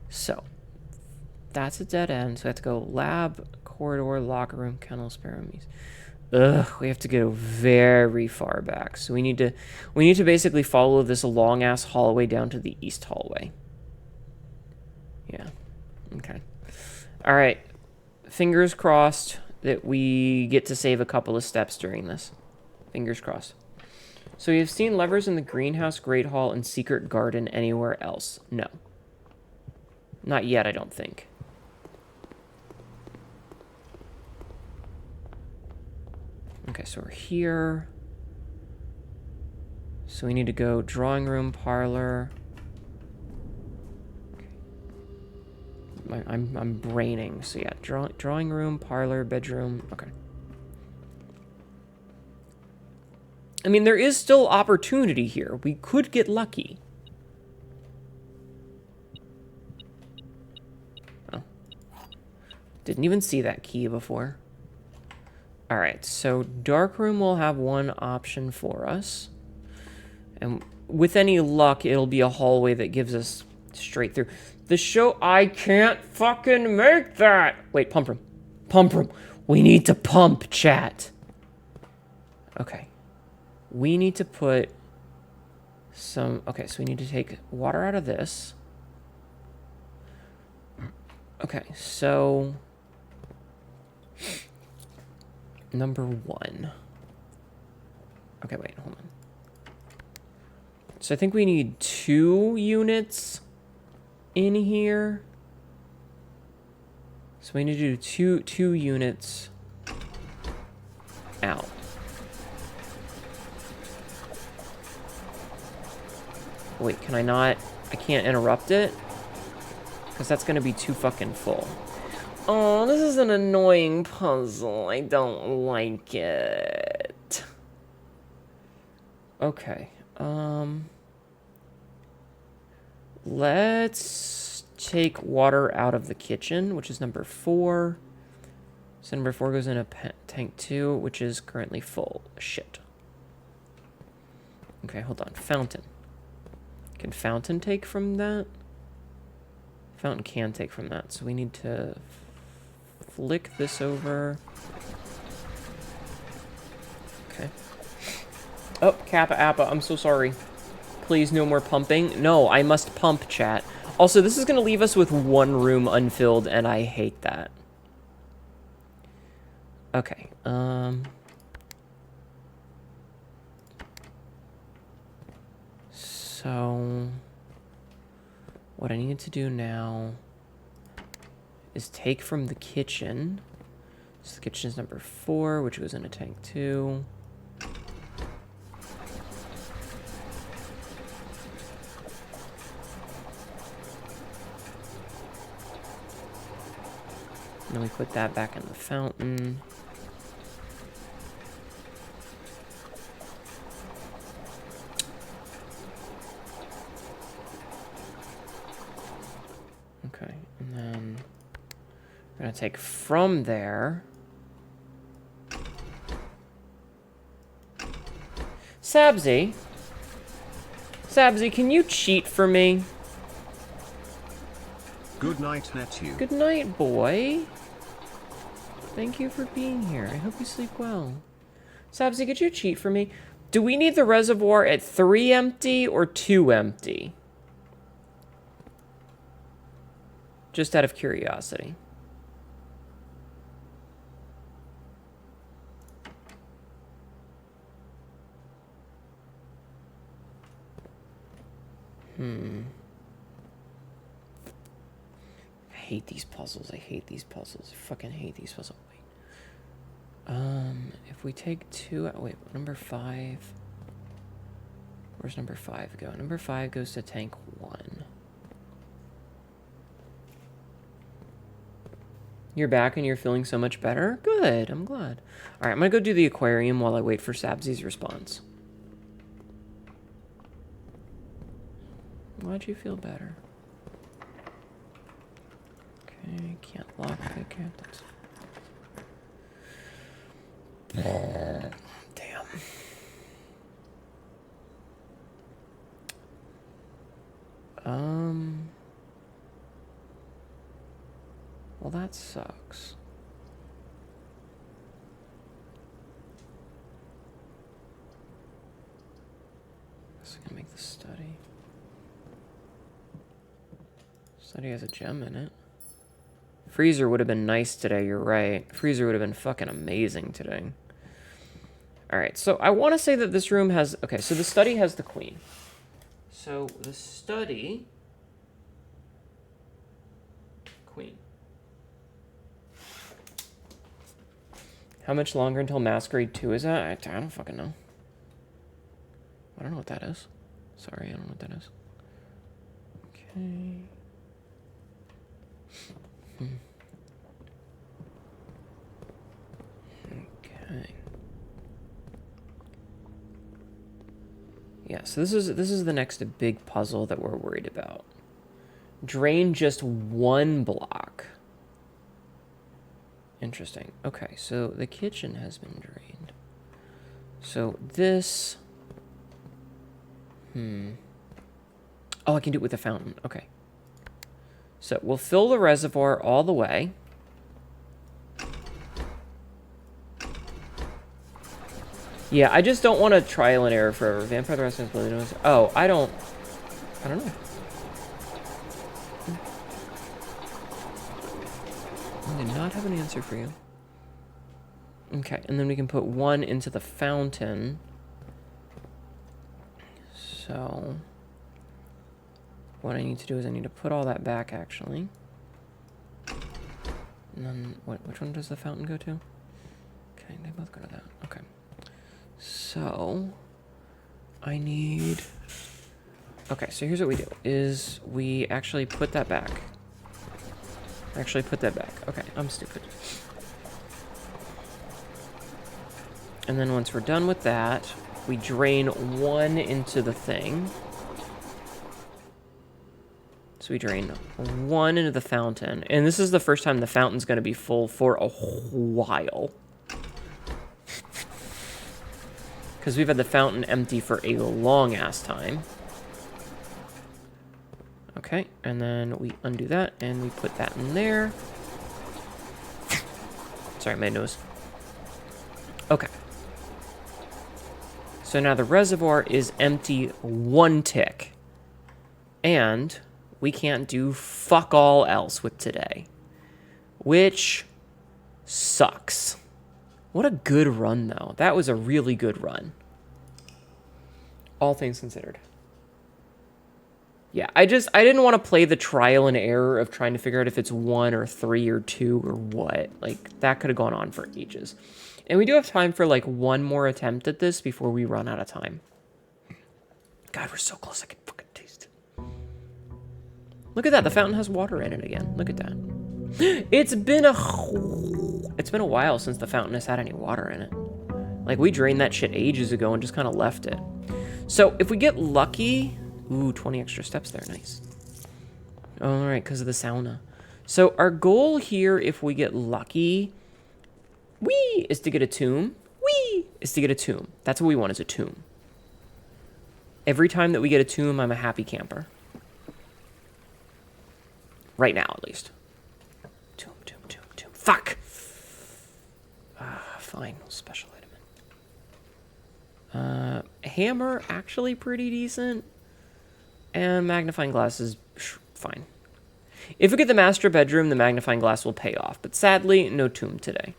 So, that's a dead end. So we have to go lab, corridor, locker room, kennel, spare rooms. Ugh, we have to go very far back. So we need to basically follow this long ass hallway down to the east hallway. Yeah. Okay. All right. Fingers crossed that we get to save a couple of steps during this. Fingers crossed. So you've seen levers in the greenhouse, great hall, and secret garden anywhere else? No. Not yet, I don't think. Okay, so we're here. So we need to go drawing room, parlor. Okay. I'm braining. So yeah, drawing room, parlor, bedroom. Okay. I mean, there is still opportunity here. We could get lucky. Oh. Didn't even see that key before. Alright, so dark room will have one option for us. And with any luck, it'll be a hallway that gives us straight through. The show, I can't fucking make that! Wait, pump room. Pump room. We need to pump, chat. Okay. We need to put some... Okay, so we need to take water out of this. Okay, so... Number 1. Okay, wait, hold on. So I think we need 2 units in here. So we need to do two units out. Wait, can I not? I can't interrupt it? Because that's going to be too fucking full. Oh, this is an annoying puzzle. I don't like it. Okay. Let's take water out of the kitchen, which is number 4. So number 4 goes in a tank 2, which is currently full. Shit. Okay, hold on. Fountain. Can fountain take from that? Fountain can take from that. So we need to flick this over. Okay. Oh, Kappa Appa, I'm so sorry. Please, no more pumping. No, I must pump, chat. Also, this is going to leave us with 1 room unfilled, and I hate that. Okay, so what I need to do now is take from the kitchen. So the kitchen is number 4, which goes in a tank 2. And then we put that back in the fountain. Okay, and then we're gonna take from there. Sabzi, can you cheat for me? Good night, Hnetu. Good night, boy. Thank you for being here. I hope you sleep well. Sabzi, could you cheat for me? Do we need the reservoir at 3 empty or 2 empty? Just out of curiosity. I hate these puzzles. I hate these puzzles. I fucking hate these puzzles. Wait. If we take 2... Wait, number 5... Where's number 5 go? Number 5 goes to tank 1. You're back and you're feeling so much better? Good, I'm glad. Alright, I'm gonna go do the aquarium while I wait for Sabzi's response. Why'd you feel better? Okay, can't lock the candles. Damn. Well, that sucks. This is gonna make the study. Study has a gem in it. Freezer would have been nice today, you're right. Freezer would have been fucking amazing today. Alright, so I want to say that this room has... Okay, so the study has the queen. So the study... Queen. How much longer until Masquerade 2 is that? I don't fucking know. I don't know what that is. Sorry, I don't know what that is. Okay. Okay. Yeah, so this is the next big puzzle that we're worried about. Drain just 1 block. Interesting. Okay, so the kitchen has been drained. So this... Oh, I can do it with a fountain. Okay. So we'll fill the reservoir all the way. Yeah, I just don't want to trial and error forever. Vampire the Restaurant. Oh, I don't know. I do not have an answer for you. Okay, and then we can put 1 into the fountain. So, what I need to do is I need to put all that back, actually. And then, which one does the fountain go to? Okay, they both go to that. Okay. So, I need... Okay, so here's what we do, is we actually put that back. Okay, I'm stupid. And then once we're done with that, we drain 1 into the thing. So we drain 1 into the fountain. And this is the first time the fountain's going to be full for a while. Because we've had the fountain empty for a long-ass time. Okay, and then we undo that, and we put that in there. Sorry, my nose. Okay. So now the reservoir is empty 1 tick. And we can't do fuck all else with today. Which sucks. What a good run, though. That was a really good run. All things considered. Yeah, I didn't want to play the trial and error of trying to figure out if it's 1 or 3 or 2 or what. Like, that could have gone on for ages. And we do have time for, like, 1 more attempt at this before we run out of time. God, we're so close. I can fucking taste it. Look at that. The fountain has water in it again. Look at that. It's been a while since the fountain has had any water in it. Like, we drained that shit ages ago and just kind of left it. So, if we get lucky... Ooh, 20 extra steps there. Nice. All right, because of the sauna. So, our goal here, if we get lucky... Whee! Is to get a tomb. Whee! Is to get a tomb. That's what we want, is a tomb. Every time that we get a tomb, I'm a happy camper. Right now, at least. Tomb. Fuck! Fine, special item. Hammer, actually pretty decent. And magnifying glass is fine. If we get the master bedroom, the magnifying glass will pay off. But sadly, no tomb today.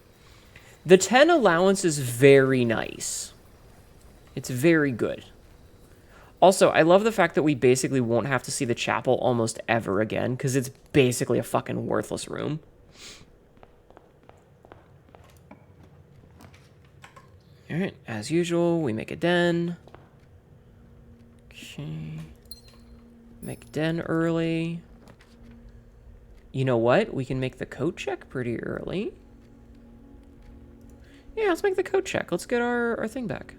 The 10 allowance is very nice. It's very good. Also, I love the fact that we basically won't have to see the chapel almost ever again, because it's basically a fucking worthless room. Alright, as usual, we make a den. Okay. Make a den early. You know what? We can make the coat check pretty early. Yeah, let's make the coat check. Let's get our thing back.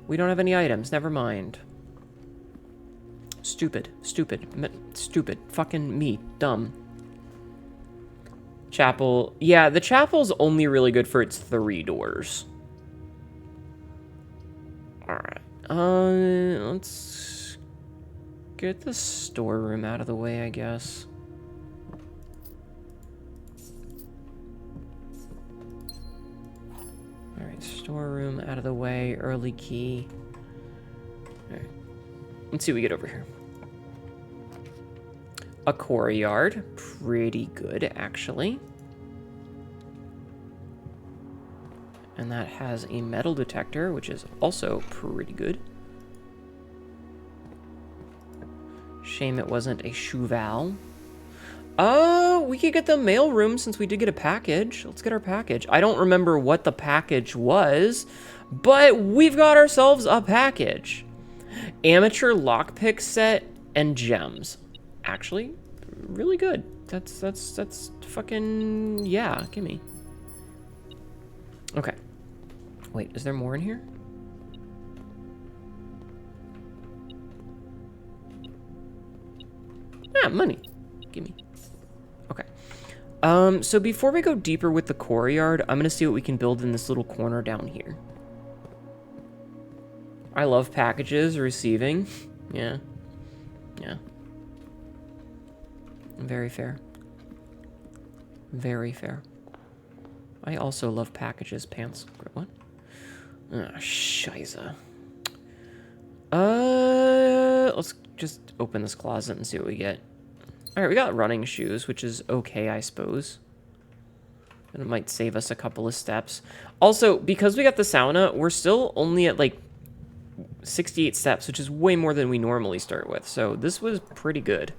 We don't have any items. Never mind. Stupid. Stupid. Stupid. Fucking me. Dumb. Chapel. Yeah, the chapel's only really good for its 3 doors. Alright. Let's get the storeroom out of the way, I guess. Alright, storeroom out of the way. Early key. Alright. Let's see what we get over here. A courtyard. Pretty good, actually. And that has a metal detector, which is also pretty good. Shame it wasn't a cheval. Oh, we could get the mail room since we did get a package. Let's get our package. I don't remember what the package was, but we've got ourselves a package. Amateur lockpick set and gems. Actually, really good. That's fucking, yeah, gimme. Okay. Wait, is there more in here? Ah, money. Gimme. Okay. So before we go deeper with the courtyard, I'm gonna see what we can build in this little corner down here. I love packages, receiving. Yeah. Yeah. Very fair. Very fair. I also love packages, pants. What? Ah, shiza. Let's just open this closet and see what we get. Alright, we got running shoes, which is okay, I suppose. And it might save us a couple of steps. Also, because we got the sauna, we're still only at, like, 68 steps, which is way more than we normally start with. So this was pretty good.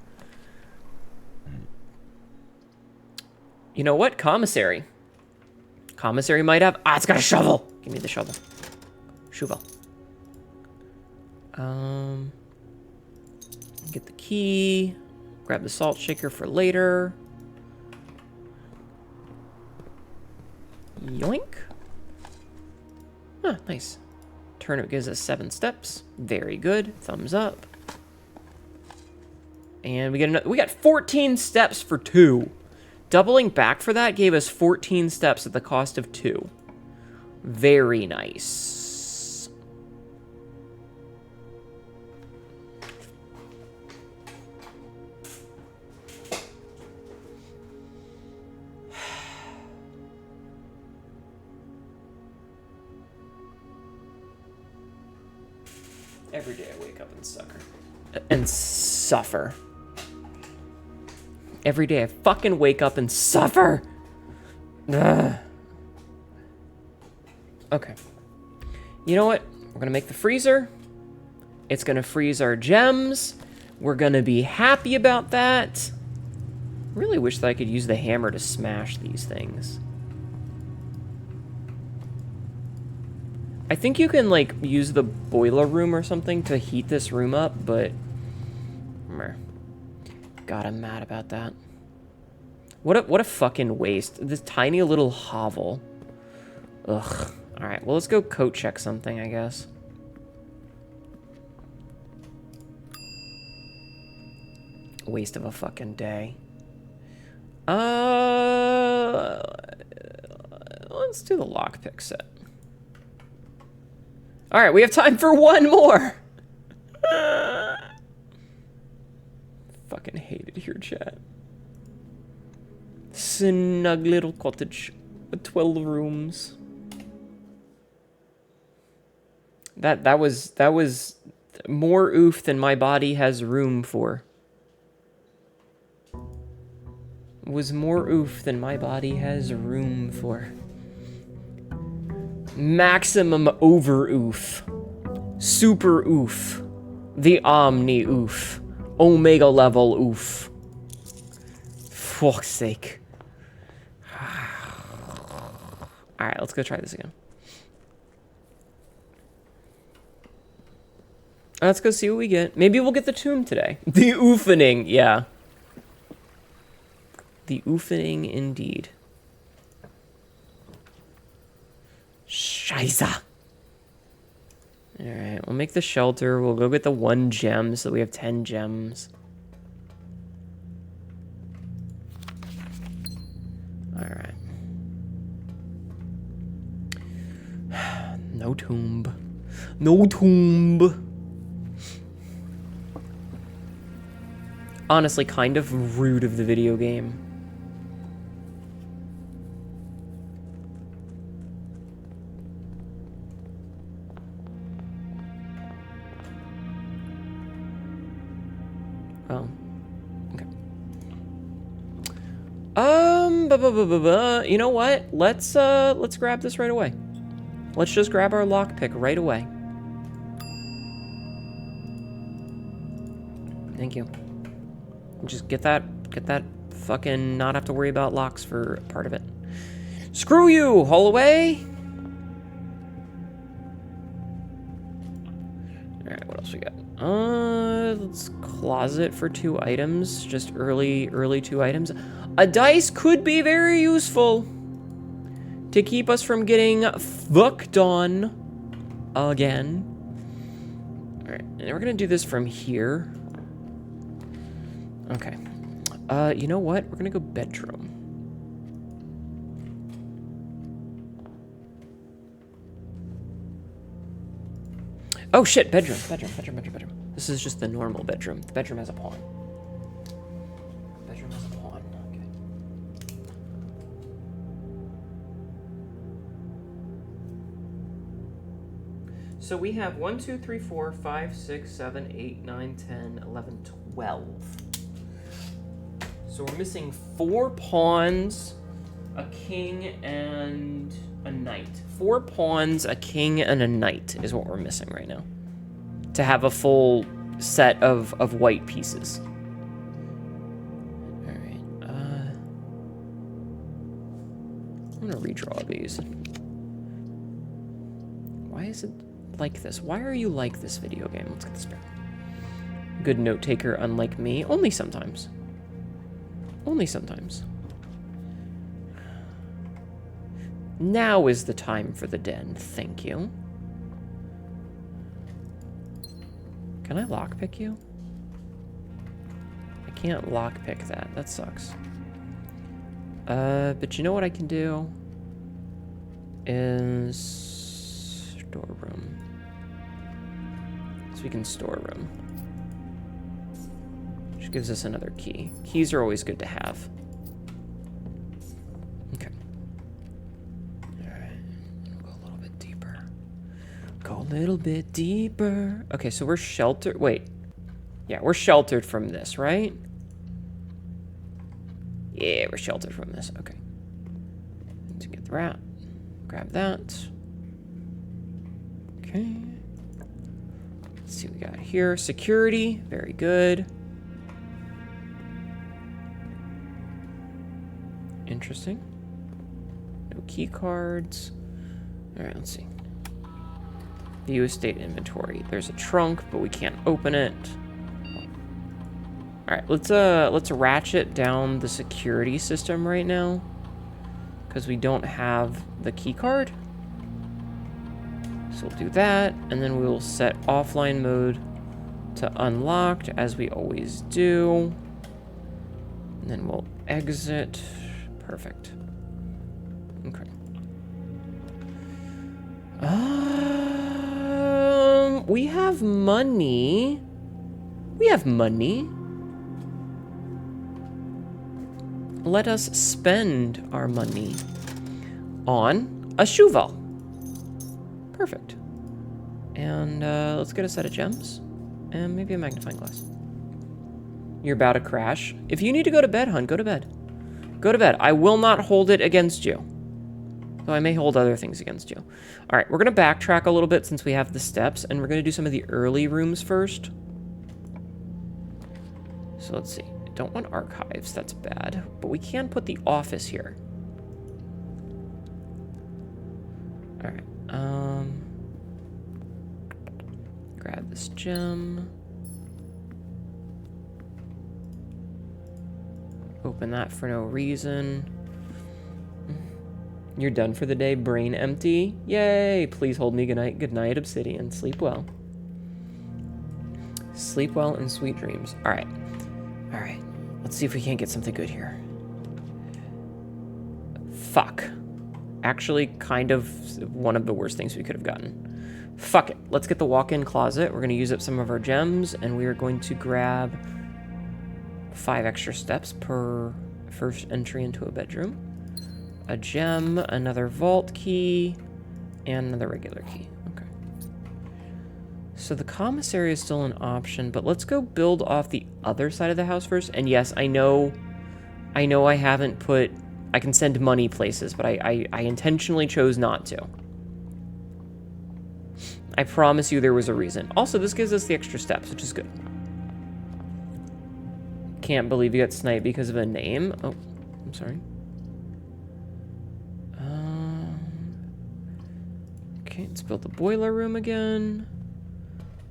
You know what? Commissary. Commissary might have... Ah, it's got a shovel! Give me the shovel. Shovel. Get the key. Grab the salt shaker for later. Yoink. Ah, nice. Turnip gives us 7 steps. Very good. Thumbs up. And we got 14 steps for 2. Doubling back for that gave us 14 steps at the cost of 2. Very nice. Every day I wake up and suffer. Every day I fucking wake up and suffer. Ugh. Okay. You know what? We're gonna make the freezer. It's gonna freeze our gems. We're gonna be happy about that. Really wish that I could use the hammer to smash these things. I think you can, like, use the boiler room or something to heat this room up, but... Meh. God, I'm mad about that. What a fucking waste. This tiny little hovel. Ugh. Alright, well, let's go coat check something, I guess. Waste of a fucking day. Let's do the lockpick set. Alright, we have time for one more! Fucking hate it here, chat. Snug little cottage with 12 rooms. That was more oof than my body has room for. It was more oof than my body has room for. Maximum over oof. Super oof. The omni oof. Omega level oof. Fuck's sake. Alright, let's go try this again. Let's go see what we get. Maybe we'll get the tomb today. The oofening, yeah. The oofening indeed. Scheisse. Alright, we'll make the shelter. We'll go get the 1 gem so we have 10 gems. Alright. No tomb. No tomb. Honestly, kind of rude of the video game. Oh. Okay. You know what? Let's grab this right away. Let's just grab our lockpick right away. Thank you. Just get that fucking not have to worry about locks for part of it. Screw you, Holloway! Alright, what else we got? Let's closet for 2 items. Just early 2 items. A dice could be very useful to keep us from getting fucked on again. Alright, and we're gonna do this from here. Okay. You know what? We're gonna go bedroom. Oh shit, bedroom. This is just the normal bedroom. The bedroom has a pawn. Bedroom has a pawn. Okay. So we have 1, 2, 3, 4, 5, 6, 7, 8, 9, 10, 11, 12. So we're missing 4 pawns, a king, and a knight. 4 pawns, a king, and a knight is what we're missing right now. To have a full set of white pieces. Alright, I'm gonna redraw these. Why is it like this? Why are you like this video game? Let's get this back. Good note taker, unlike me. Only sometimes. Only sometimes. Now is the time for the den. Thank you. Can I lockpick you? I can't lockpick that. That sucks. But you know what I can do? Is storeroom. So we can storeroom. Which gives us another key. Keys are always good to have. Okay. Alright. We'll go a little bit deeper. Go a little bit deeper. Okay, so we're sheltered. Wait. Yeah, we're sheltered from this, right? Yeah, we're sheltered from this. Okay. To get the rat. Grab that. Okay. Let's see what we got here. Security. Very good. Interesting. No key cards. All right, let's see. View estate inventory. There's a trunk, but we can't open it. All right, let's ratchet down the security system right now because we don't have the key card. So we'll do that, and then we will set offline mode to unlocked as we always do. And then we'll exit. Perfect. Okay. We have money. We have money. let us spend our money on a shoe vault. Perfect. And let's get a set of gems and maybe a magnifying glass. You're about to crash. If you need to go to bed, hun, go to bed. Go to bed. I will not hold it against you. Though I may hold other things against you. All right, we're going to backtrack a little bit since we have the steps, and we're going to do some of the early rooms first. So let's see. I don't want archives. That's bad. But we can put the office here. All right. Grab this gem. Open that for no reason. You're done for the day, brain empty. Yay! Please hold me good night. Good night, Obsidian. Sleep well. Sleep well and sweet dreams. All right. All right. Let's see if we can't get something good here. Fuck. Actually, kind of one of the worst things we could have gotten. Fuck it. Let's get the walk-in closet. We're going to use up some of our gems, and we are going to grab 5 extra steps per first entry into a bedroom. A gem, another vault key, and another regular key. Okay. So the commissary is still an option, but let's go build off the other side of the house first. And yes, I know I haven't put... I can send money places, but I intentionally chose not to. I promise you there was a reason. Also, this gives us the extra steps, which is good. Can't believe you got sniped because of a name. Oh, I'm sorry. Okay, let's build the boiler room again.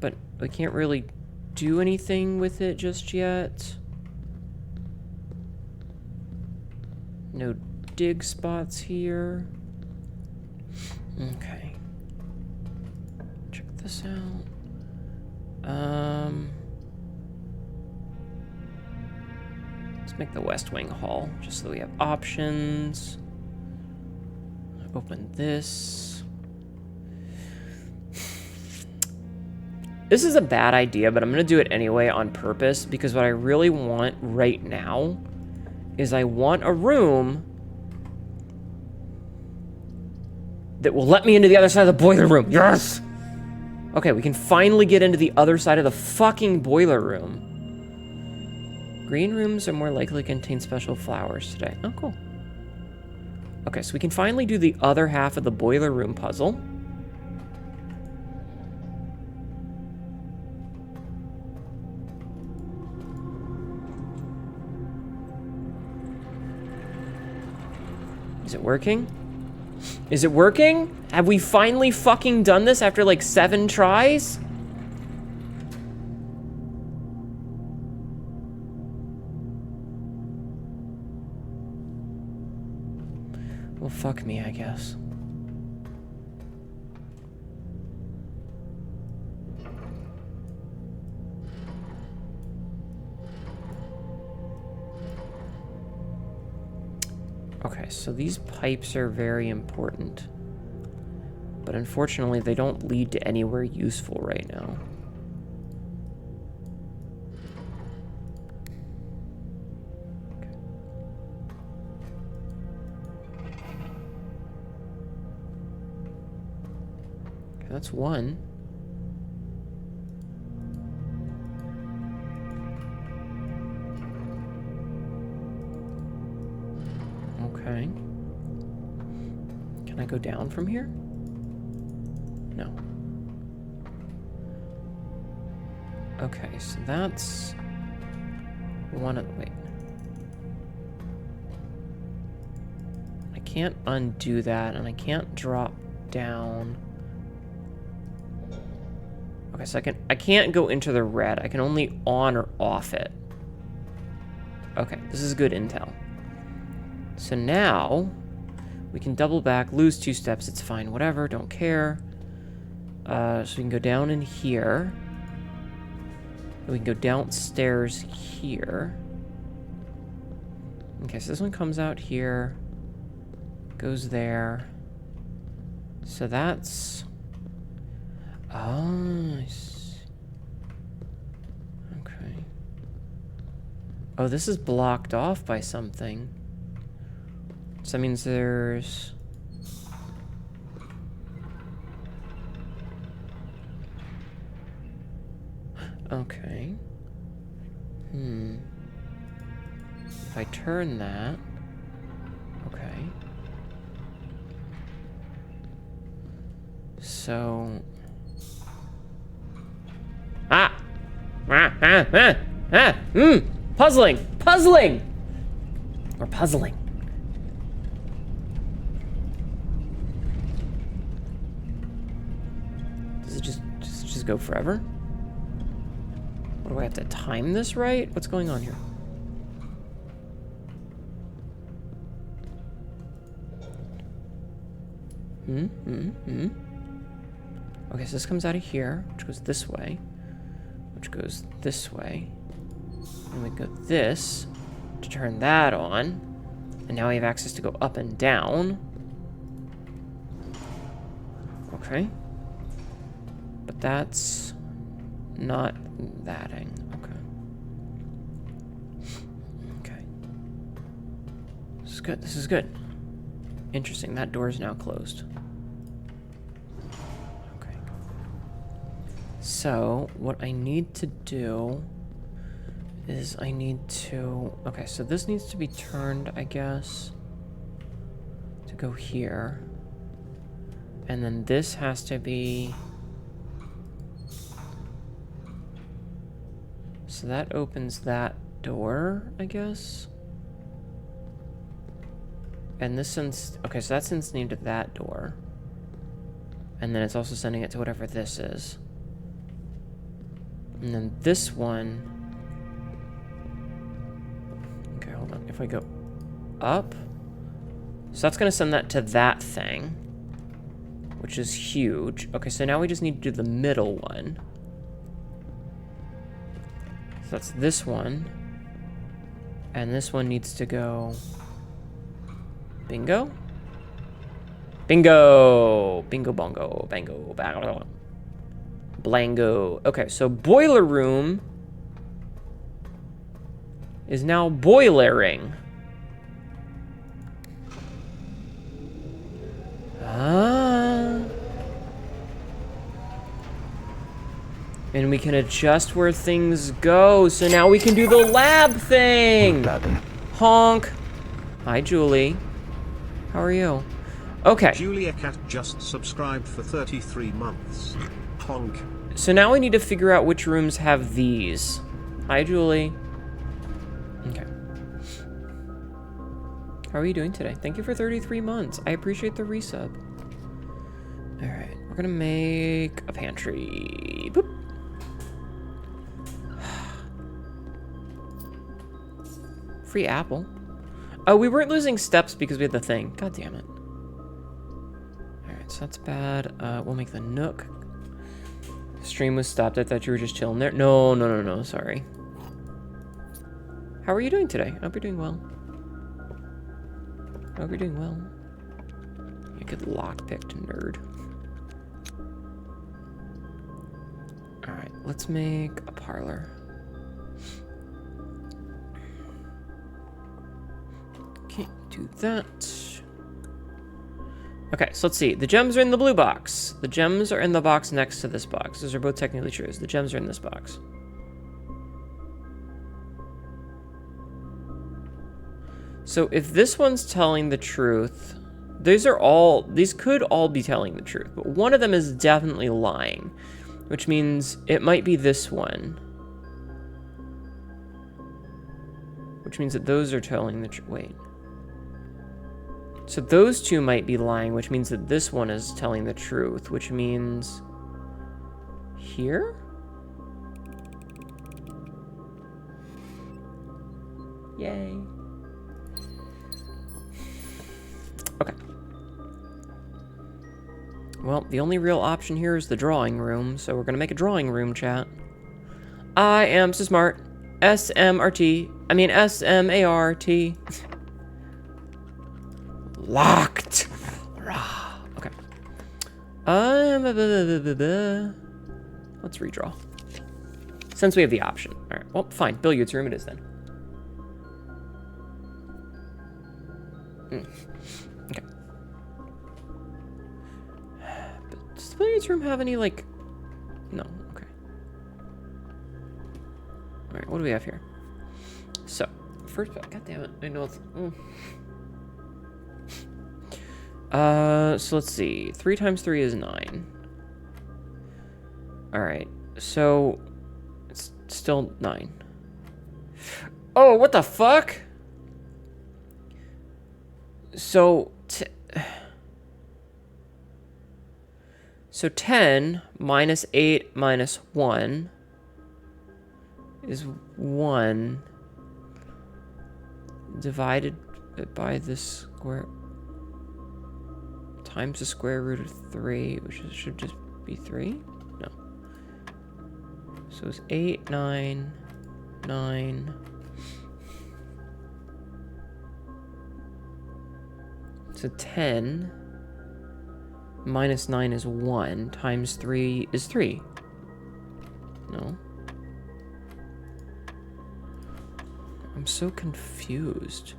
But we can't really do anything with it just yet. No dig spots here. Okay. Check this out. Let's make the West Wing hall, just so we have options. Open this. This is a bad idea, but I'm gonna do it anyway on purpose, because what I really want right now is I want a room that will let me into the other side of the boiler room. Yes! Okay, we can finally get into the other side of the fucking boiler room. Green rooms are more likely to contain special flowers today. Oh, cool. Okay, so we can finally do the other half of the boiler room puzzle. Is it working? Is it working? Have we finally fucking done this after like 7 tries? Well, fuck me, I guess. Okay, so these pipes are very important. But unfortunately, they don't lead to anywhere useful right now. Okay. Okay, that's one. Okay. Can I go down from here? No. Okay, so that's one of the... Wait. I can't undo that, and I can't drop down. Okay, so I can't go into the red. I can only on or off it. Okay, this is good intel. So now, we can double back, lose 2 steps, it's fine, whatever, don't care. So we can go down in here. We can go downstairs here. Okay, so this one comes out here, goes there. So that's... Oh, I see. Okay. Oh, this is blocked off by something. So that means there's... Okay. If I turn that... Okay. So... Ah! Puzzling! Puzzling! Or puzzling. Does it just go forever? What, do I have to time this right? What's going on here? Okay, so this comes out of here, which goes this way, which goes this way. And we go this to turn that on. And now we have access to go up and down. Okay. But that's not thatting. Okay. Okay. This is good. This is good. Interesting. That door is now closed. Okay. So, what I need to do is I need to... Okay, so this needs to be turned, I guess, to go here. And then this has to be... So that opens that door, I guess. And this sends... Okay, so that sends me to that door. And then it's also sending it to whatever this is. And then this one... Okay, hold on. If I go up... So that's going to send that to that thing. Which is huge. Okay, so now we just need to do the middle one. So that's this one. And this one needs to go... Bingo? Bingo! Bingo bongo. Bango. Bango. Blango. Okay, so boiler room is now boilering. Ah. And we can adjust where things go. So now we can do the lab thing. Honk. Hi, Julie. How are you? Okay. Julia Cat just subscribed for 33 months. Honk. So now we need to figure out which rooms have these. Hi, Julie. Okay. How are you doing today? Thank you for 33 months. I appreciate the resub. All right. We're going to make a pantry. Boop. Free apple. Oh, we weren't losing steps because we had the thing. God damn it. Alright, so that's bad. We'll make the nook. Stream was stopped. I thought you were just chilling there. No. Sorry. How are you doing today? I hope you're doing well. I hope you're doing well. You get lockpicked, nerd. Alright, let's make a parlor. Do that. Okay, so let's see. The gems are in the blue box. The gems are in the box next to this box. Those are both technically true. The gems are in this box. So if this one's telling the truth, these could all be telling the truth, but one of them is definitely lying, which means it might be this one. Which means that those are telling the truth. Wait. So those two might be lying, which means that this one is telling the truth, which means... Here? Yay. Okay. Well, the only real option here is the drawing room, so we're gonna make a drawing room chat. I am so smart. SMRT. I mean SMART. Locked. Okay. Let's redraw. Since we have the option. All right. Well, fine. Billiards room it is then. Okay. But does the billiards room have any, like... No, okay. Alright, what do we have here? So, first... God damn it, I know it's... So let's see. 3 times 3 is 9. Alright, so... It's still 9. Oh, what the fuck? So... So 10 minus 8 minus 1 is 1 divided by the square times the square root of 3, which should just be 3? No. So it's 8, 9, 9. So 10 minus 9 is 1, times 3 is 3. No. I'm so confused.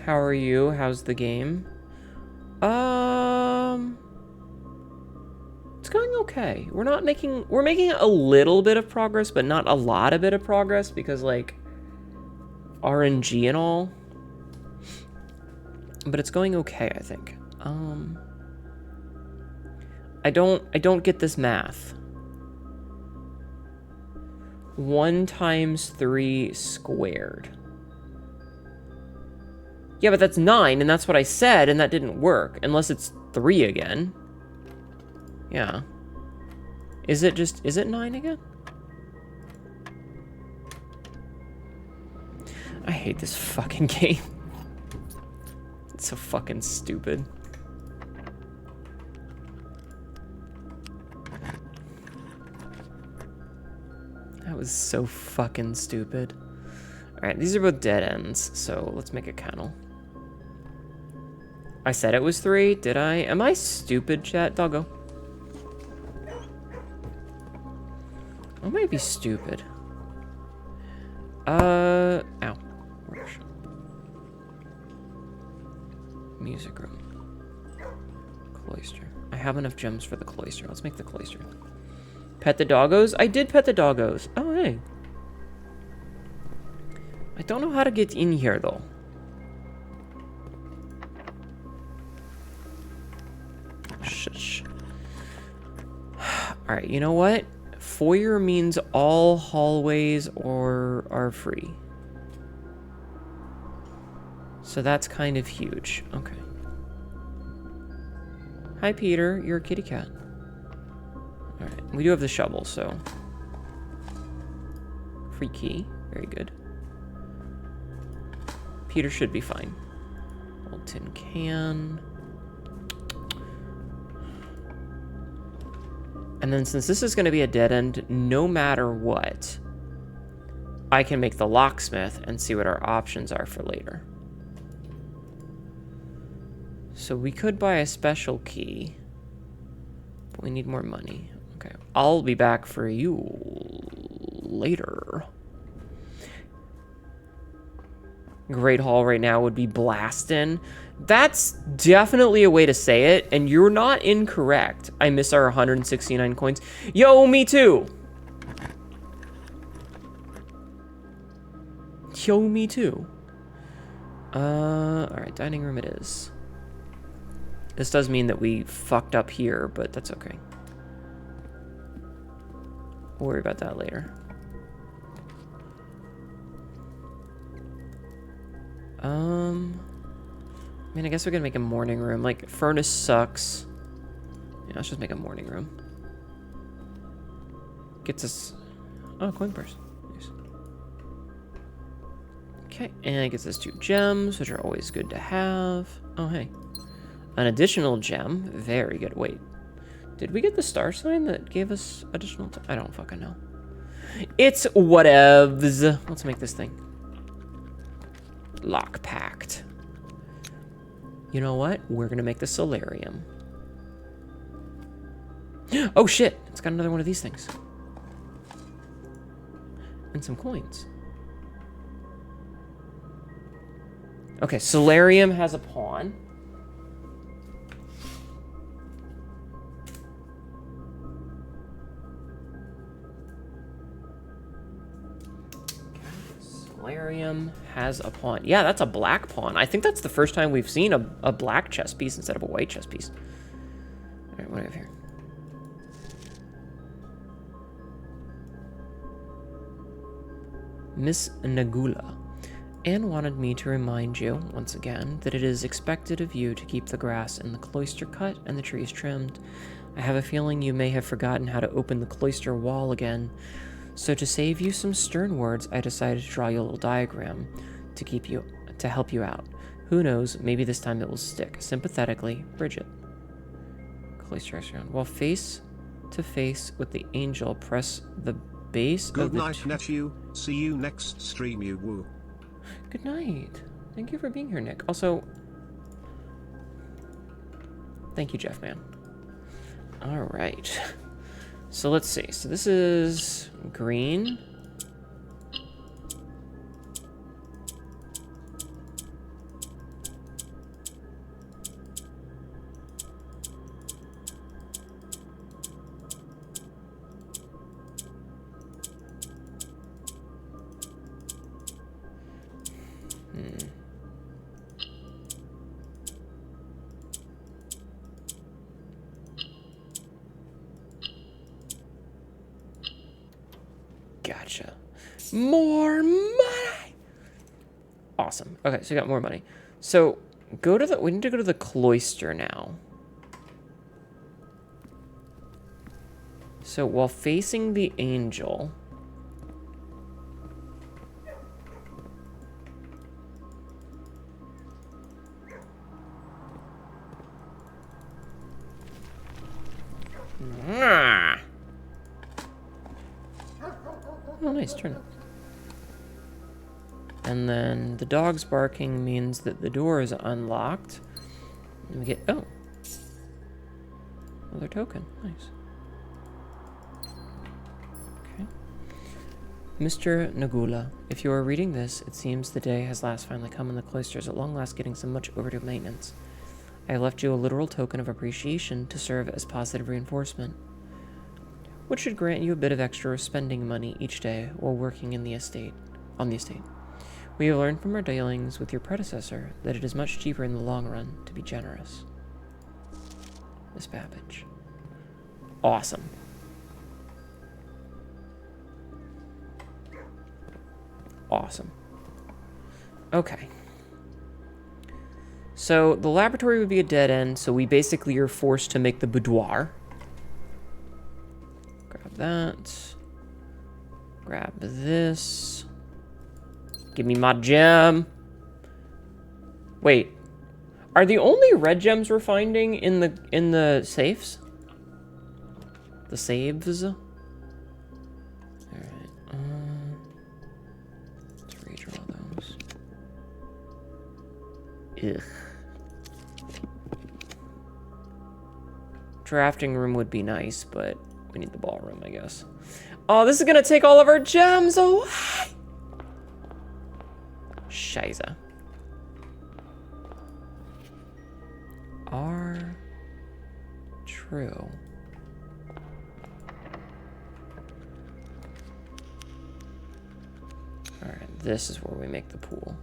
How are you? How's the game? It's going okay. We're making a little bit of progress, but not a lot of bit of progress because, like, RNG and all. But it's going okay, I think. I don't get this math. 1 times 3 squared. Yeah, but that's 9, and that's what I said, and that didn't work. Unless it's 3 again. Yeah. Is it 9 again? I hate this fucking game. It's so fucking stupid. That was so fucking stupid. Alright, these are both dead ends, so let's make a kennel. I said it was 3, did I? Am I stupid, chat? Doggo. I might be stupid. Ow. Workshop. Music room. Cloister. I have enough gems for the cloister. Let's make the cloister. Pet the doggos? I did pet the doggos. Oh, hey. I don't know how to get in here, though. Shush. Alright, you know what? Foyer means all hallways are free. So that's kind of huge. Okay. Hi, Peter. You're a kitty cat. Alright. We do have the shovel, so... Free key. Very good. Peter should be fine. Old tin can. And then since this is going to be a dead end, no matter what, I can make the locksmith and see what our options are for later. So we could buy a special key, but we need more money. Okay, I'll be back for you later. Great Hall right now would be blastin'. That's definitely a way to say it, and you're not incorrect. I miss our 169 coins. Yo, me too. Yo, me too. Alright, dining room it is. This does mean that we fucked up here, but that's okay. We'll worry about that later. I mean, I guess we're gonna make a morning room. Like, furnace sucks. Yeah, let's just make a morning room. Gets us... Oh, coin purse. Nice. Okay, and it gets us 2 gems, which are always good to have. Oh, hey. An additional gem. Very good. Wait. Did we get the star sign that gave us additional... I don't fucking know. It's whatevs. Let's make this thing. Lock packed. You know what? We're gonna make the solarium. Oh shit! It's got another one of these things. And some coins. Okay, Solarium has a pawn. Solarium has a pawn. Yeah, that's a black pawn. I think that's the first time we've seen a black chess piece instead of a white chess piece. All right, what do we have here? Miss Nagula. Anne wanted me to remind you, once again, that it is expected of you to keep the grass in the cloister cut and the trees trimmed. I have a feeling you may have forgotten how to open the cloister wall again, so to save you some stern words, I decided to draw you a little diagram to help you out. Who knows, maybe this time it will stick. Sympathetically, Bridget. Cloister restaurant. While face to face with the angel, press the base Good of the... night, Hnetu. See you next stream, you woo. Good night. Thank you for being here, Nick. Also, thank you, Jeff, man. All right. So let's see. So this is green. Gotcha. More money! Awesome. Okay, so we got more money. So, we need to go to the cloister now. So, while facing the angel... Oh, nice, turnip. And then the dog's barking means that the door is unlocked. And we get, oh. Another token, nice. Okay. Mr. Nagula, if you are reading this, it seems the day has last finally come and the cloister is at long last getting some much overdue maintenance. I have left you a literal token of appreciation to serve as positive reinforcement, which should grant you a bit of extra spending money each day while working on the estate. We have learned from our dealings with your predecessor that it is much cheaper in the long run to be generous. Miss Babbage. Awesome. Awesome. Okay. So the laboratory would be a dead end, so we basically are forced to make the boudoir. Grab that. Grab this. Give me my gem. Wait. Are the only red gems we're finding in the safes? The saves? Alright. Let's redraw those. Ugh. Drafting room would be nice, but we need the ballroom, I guess. Oh, this is gonna take all of our gems away! Shiza. Are true. Alright, this is where we make the pool.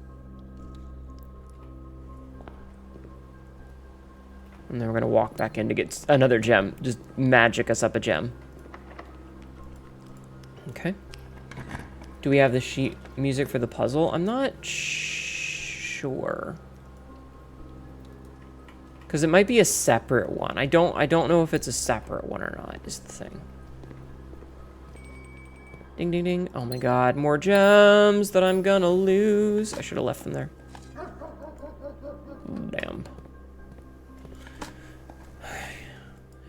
And then we're gonna walk back in to get another gem. Just magic us up a gem. Okay. Do we have the sheet music for the puzzle? I'm not sure. Because it might be a separate one. I don't know if it's a separate one or not, is the thing. Ding, ding, ding. Oh my god, more gems that I'm gonna lose. I should have left them there. Damn.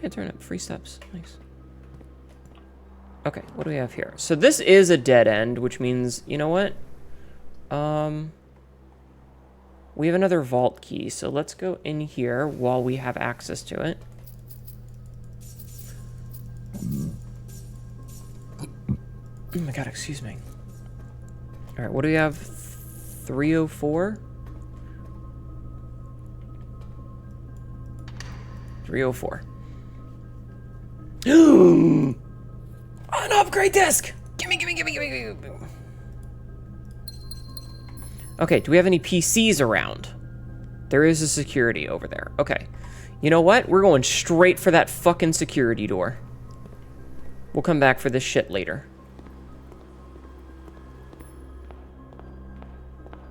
Hey, turn up. Free steps. Nice. Okay, what do we have here? So this is a dead end, which means, you know what? We have another vault key, so let's go in here while we have access to it. Oh my god, excuse me. Alright, what do we have? 304? 304. An upgrade disc! Gimme. Okay, do we have any PCs around? There is a security over there. Okay. You know what? We're going straight for that fucking security door. We'll come back for this shit later.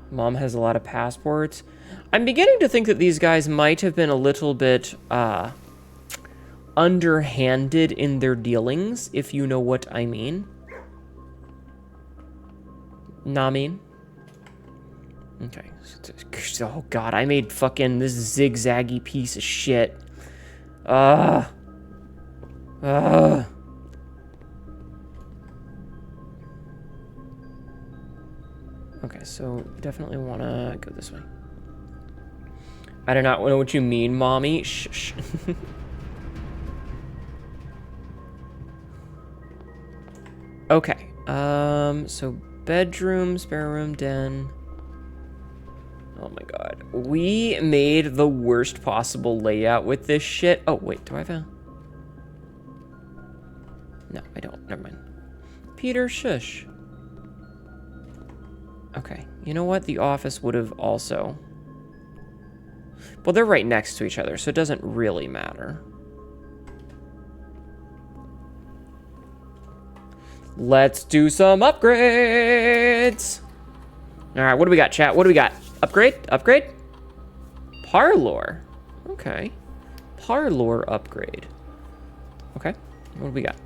Mom has a lot of passports. I'm beginning to think that these guys might have been a little bit, underhanded in their dealings, if you know what I mean. Nah, mean? Okay. Oh, God, I made fucking this zigzaggy piece of shit. Okay, so definitely want to go this way. I do not know what you mean, Mommy. Shh. Okay. So bedroom, spare room, den. Oh my God. We made the worst possible layout with this shit. Oh, wait, do I have a... No, I don't. Never mind. Peter, shush. Okay. You know what? The office would have also... Well, they're right next to each other, so it doesn't really matter. Let's do some upgrades. All right, what do we got, chat? What do we got? Upgrade? Parlor. Okay. Parlor upgrade. Okay. What do we got?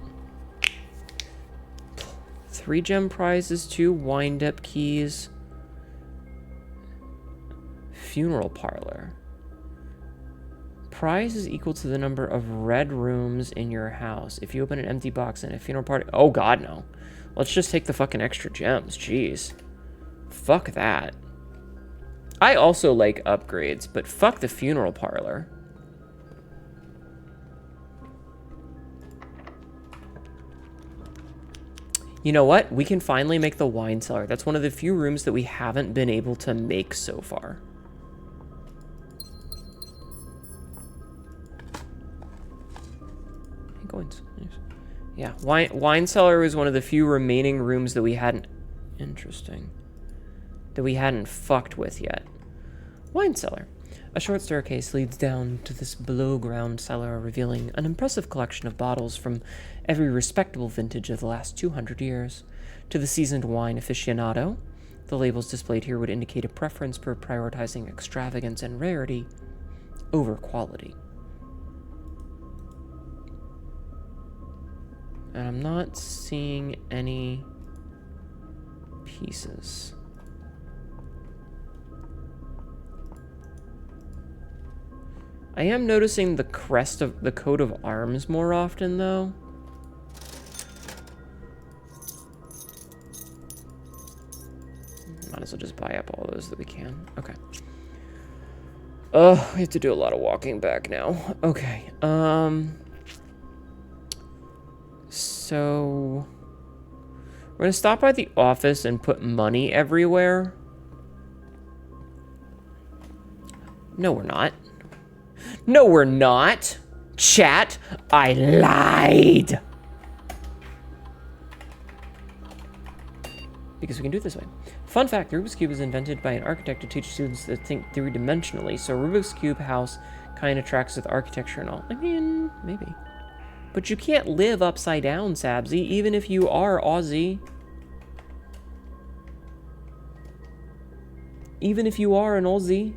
3 gem prizes, 2 wind-up keys. Funeral parlor. Prize is equal to the number of red rooms in your house. If you open an empty box in a funeral party... Oh, God, no. Let's just take the fucking extra gems. Jeez. Fuck that. I also like upgrades, but fuck the funeral parlor. You know what? We can finally make the wine cellar. That's one of the few rooms that we haven't been able to make so far. Coins. Nice. Yeah, wine cellar was one of the few remaining rooms that we hadn't... Interesting. That we hadn't fucked with yet. Wine cellar. A short staircase leads down to this below-ground cellar, revealing an impressive collection of bottles from every respectable vintage of the last 200 years. To the seasoned wine aficionado, the labels displayed here would indicate a preference for prioritizing extravagance and rarity over quality. And I'm not seeing any pieces. I am noticing the crest of the coat of arms more often, though. Might as well just buy up all those that we can. Okay. Oh, we have to do a lot of walking back now. Okay. So we're gonna stop by the office and put money everywhere. No, we're not. No, we're not. Chat, I lied. Because we can do it this way. Fun fact, the Rubik's Cube was invented by an architect to teach students to think three-dimensionally, so Rubik's Cube house kind of tracks with architecture and all. I mean, maybe. But you can't live upside down, Sabsy, even if you are Aussie. Even if you are an Aussie.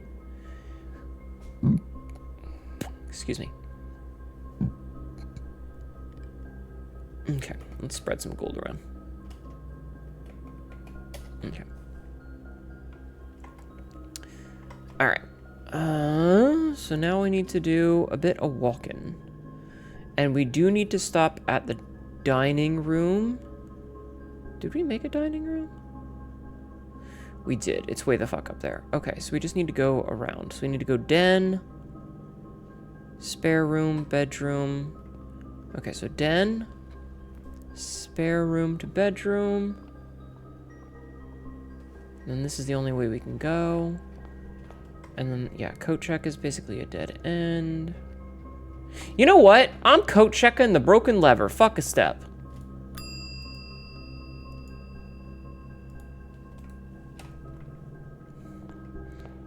Excuse me. Okay, let's spread some gold around. Okay. Alright. So now we need to do a bit of walking. And we do need to stop at the dining room. Did we make a dining room? We did. It's way the fuck up there. Okay, so we just need to go around. So we need to go den, spare room, bedroom. Okay, so den, spare room to bedroom. And this is the only way we can go. And then, yeah, coat check is basically a dead end. You know what? I'm coat checking the broken lever. Fuck a step.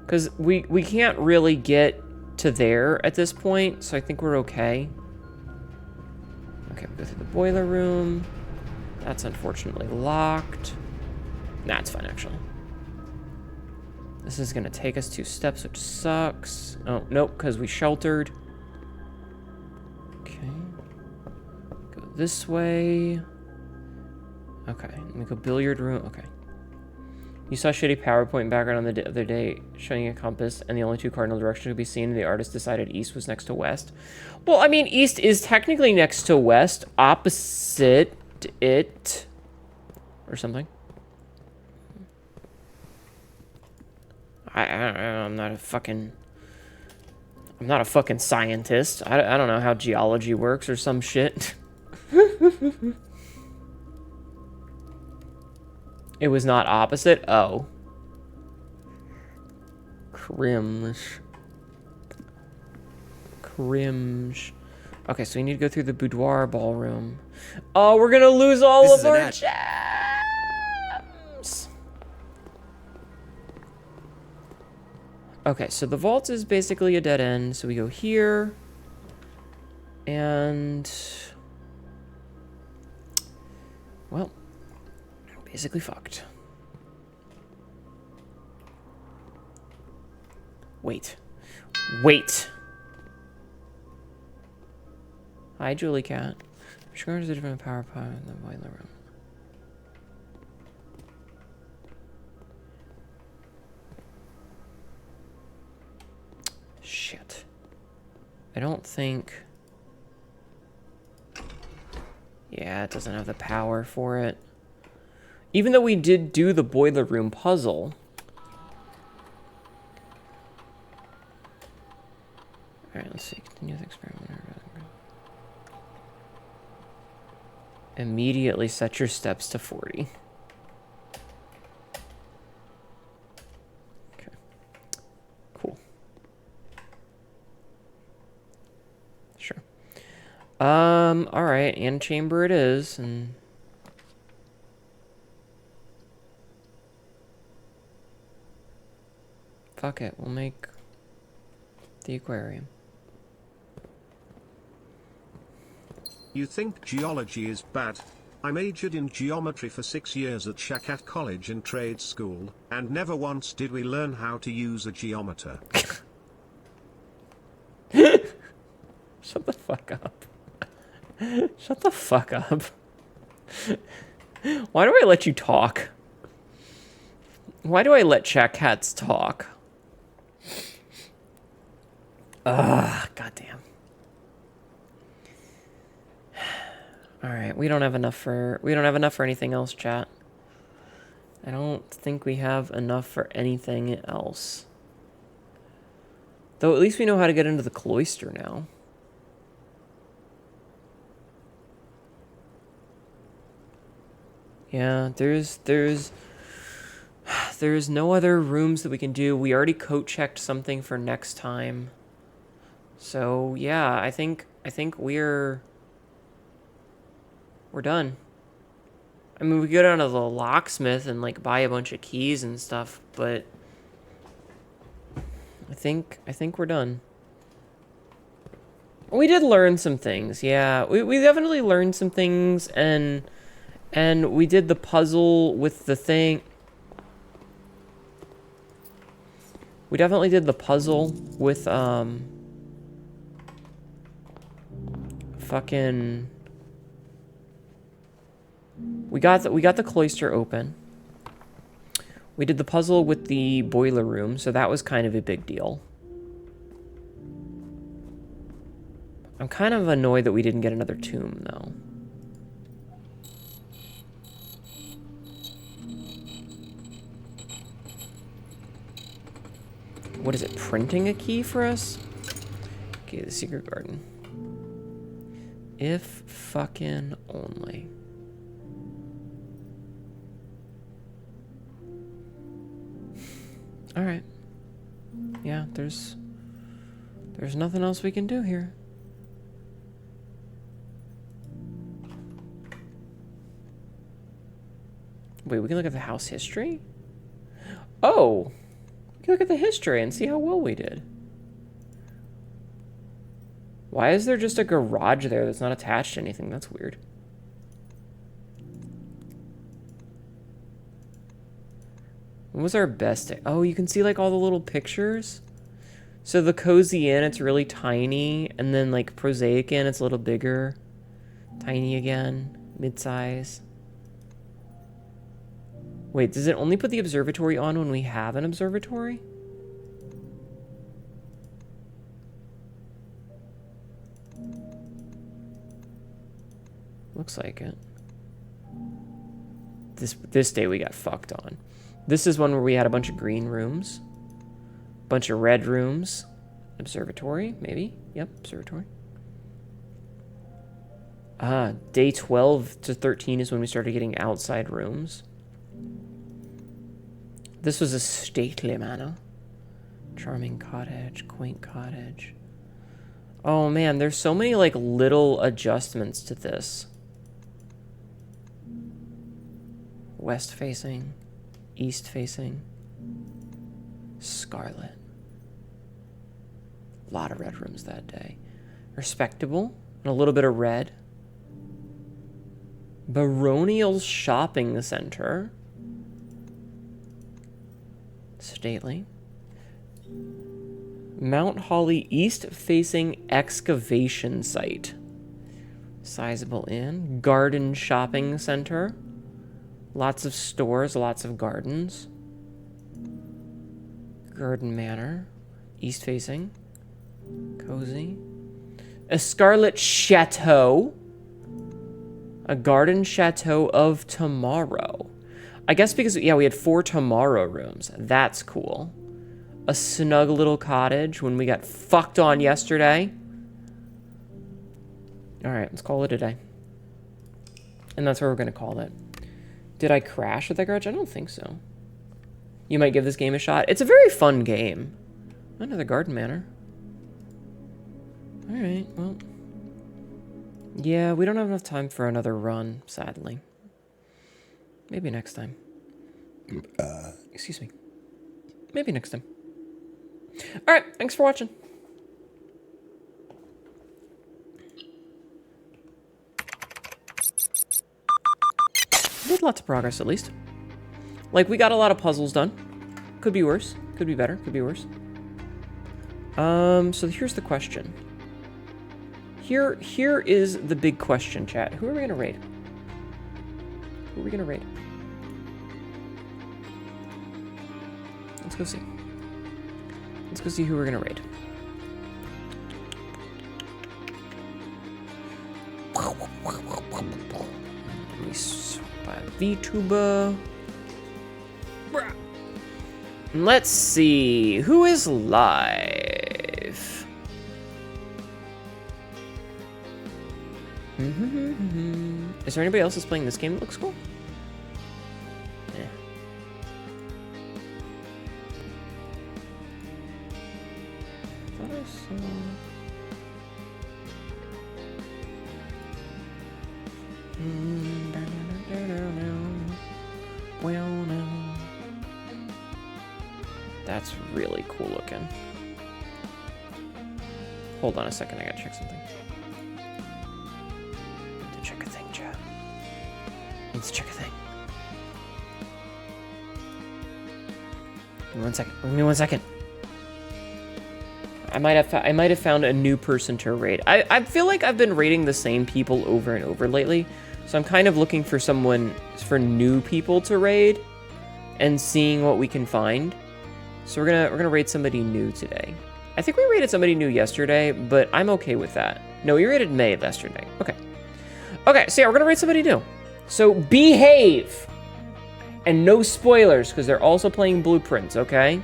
Because we can't really get to there at this point, so I think we're okay. Okay, we go through the boiler room. That's unfortunately locked. Nah, it's fine, actually. This is going to take us 2 steps, which sucks. Oh, nope, because we sheltered. Okay. Go this way. Okay, let me go billiard room. Okay. You saw a shitty PowerPoint background on the other day showing a compass, and the only 2 cardinal directions to be seen, and the artist decided east was next to west. Well, I mean, east is technically next to west, opposite it, or something. I'm not a fucking scientist. I don't know how geology works or some shit. It was not opposite? Oh. Crimsh. Okay, so we need to go through the boudoir ballroom. Oh, we're gonna lose all of our gems! Okay, so the vault is basically a dead end. So we go here. And... well, basically fucked. Wait. Hi, Julie Cat. Which card is a different power pod in the boiler room? Shit. I don't think... yeah, it doesn't have the power for it. Even though we did do the boiler room puzzle. Alright, let's see. Continue the experiment. Immediately set your steps to 40. Okay. Cool. Sure. Alright, and chamber it is, and... fuck it, we'll make the aquarium. You think geology is bad? I majored in geometry for 6 years at Shakat College and Trade School, and never once did we learn how to use a geometer. Shut the fuck up. Shut the fuck up. Why do I let you talk? Why do I let Shackats talk? Ugh, goddamn. All right, we don't have enough for anything else, chat. I don't think we have enough for anything else. Though at least we know how to get into the cloister now. Yeah, there's no other rooms that we can do. We already coat checked something for next time. So, yeah, I think we're done. I mean, we go down to the locksmith and like buy a bunch of keys and stuff, but I think we're done. We did learn some things. Yeah, we definitely learned some things, and we did the puzzle with the thing. We definitely did the puzzle with fucking... We got the cloister open. We did the puzzle with the boiler room, so that was kind of a big deal. I'm kind of annoyed that we didn't get another tomb, though. What is it, printing a key for us? Okay, the secret garden. If fucking only. Alright. Yeah, there's nothing else we can do here. Wait, we can look at the house history? Oh! We can look at the history and see how well we did. Why is there just a garage there that's not attached to anything? That's weird. When was our best day? Oh, you can see like all the little pictures. So the Cozy Inn, it's really tiny. And then like Prosaic Inn, it's a little bigger. Tiny again. Mid-size. Wait, does it only put the observatory on when we have an observatory? Looks like it. This day we got fucked on. This is one where we had a bunch of green rooms. Bunch of red rooms. Observatory, maybe? Yep, observatory. Day 12 to 13 is when we started getting outside rooms. This was a stately manor. Charming cottage, quaint cottage. Oh man, there's so many like little adjustments to this. West facing, east facing, scarlet. A lot of red rooms that day. Respectable, and a little bit of red. Baronial Shopping Center. Stately. Mount Holly east-facing excavation site. Sizable inn. Garden Shopping Center. Lots of stores, lots of gardens. Garden Manor. East-facing. Cozy. A Scarlet Chateau. A Garden Chateau of Tomorrow. I guess because, yeah, we had 4 Tomorrow rooms. That's cool. A snug little cottage when we got fucked on yesterday. Alright, let's call it a day. And that's what we're going to call it. Did I crash at that garage? I don't think so. You might give this game a shot. It's a very fun game. Another Garden Manor. Alright, well. Yeah, we don't have enough time for another run, sadly. Maybe next time. Excuse me. Maybe next time. Alright, thanks for watching. Made lots of progress, at least. Like, we got a lot of puzzles done. Could be worse. Could be better. Could be worse. So here's the question. Here is the big question, chat. Who are we gonna raid? Who are we gonna raid? Let's go see. Let's go see who we're gonna raid. Vtuber. Let's see who is live. Is there anybody else that's playing this game that looks cool? Yeah. Thought I saw. Well, no. That's really cool looking. Hold on a second, I gotta check something. To check a thing, chat. Let's check a thing. Give me 1 second. Give me 1 second. I might have found a new person to raid. I feel like I've been raiding the same people over and over lately, so I'm kind of looking for new people to raid, and seeing what we can find. So we're gonna raid somebody new today. I think we raided somebody new yesterday, but I'm okay with that. No, we raided May yesterday. Okay. Okay, so yeah, we're gonna raid somebody new. So behave! And no spoilers, because they're also playing Blueprints, okay?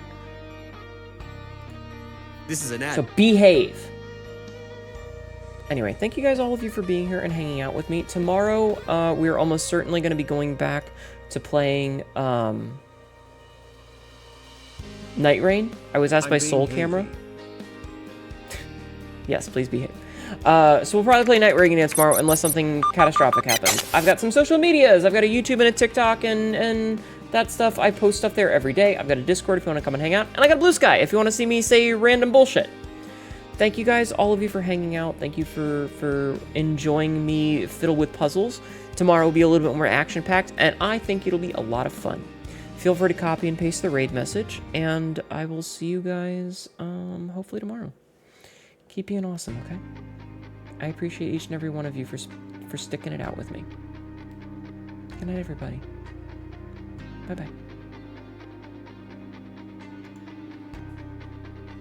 This is an ad. So behave. Anyway, thank you guys, all of you, for being here and hanging out with me. Tomorrow, we're almost certainly going to be going back to playing Night Rain. I was asked by Soul Camera. Yes, please behave. So we'll probably play Night Ring Dance tomorrow unless something catastrophic happens. I've got some social medias. I've got a YouTube and a TikTok and that stuff. I post stuff there every day. I've got a Discord if you want to come and hang out. And I got a Blue Sky if you want to see me say random bullshit. Thank you guys, all of you, for hanging out. Thank you for enjoying me fiddle with puzzles. Tomorrow will be a little bit more action-packed, and I think it'll be a lot of fun. Feel free to copy and paste the raid message, and I will see you guys hopefully tomorrow. Keep being awesome, okay? I appreciate each and every one of you for sticking it out with me. Good night, everybody. Bye-bye.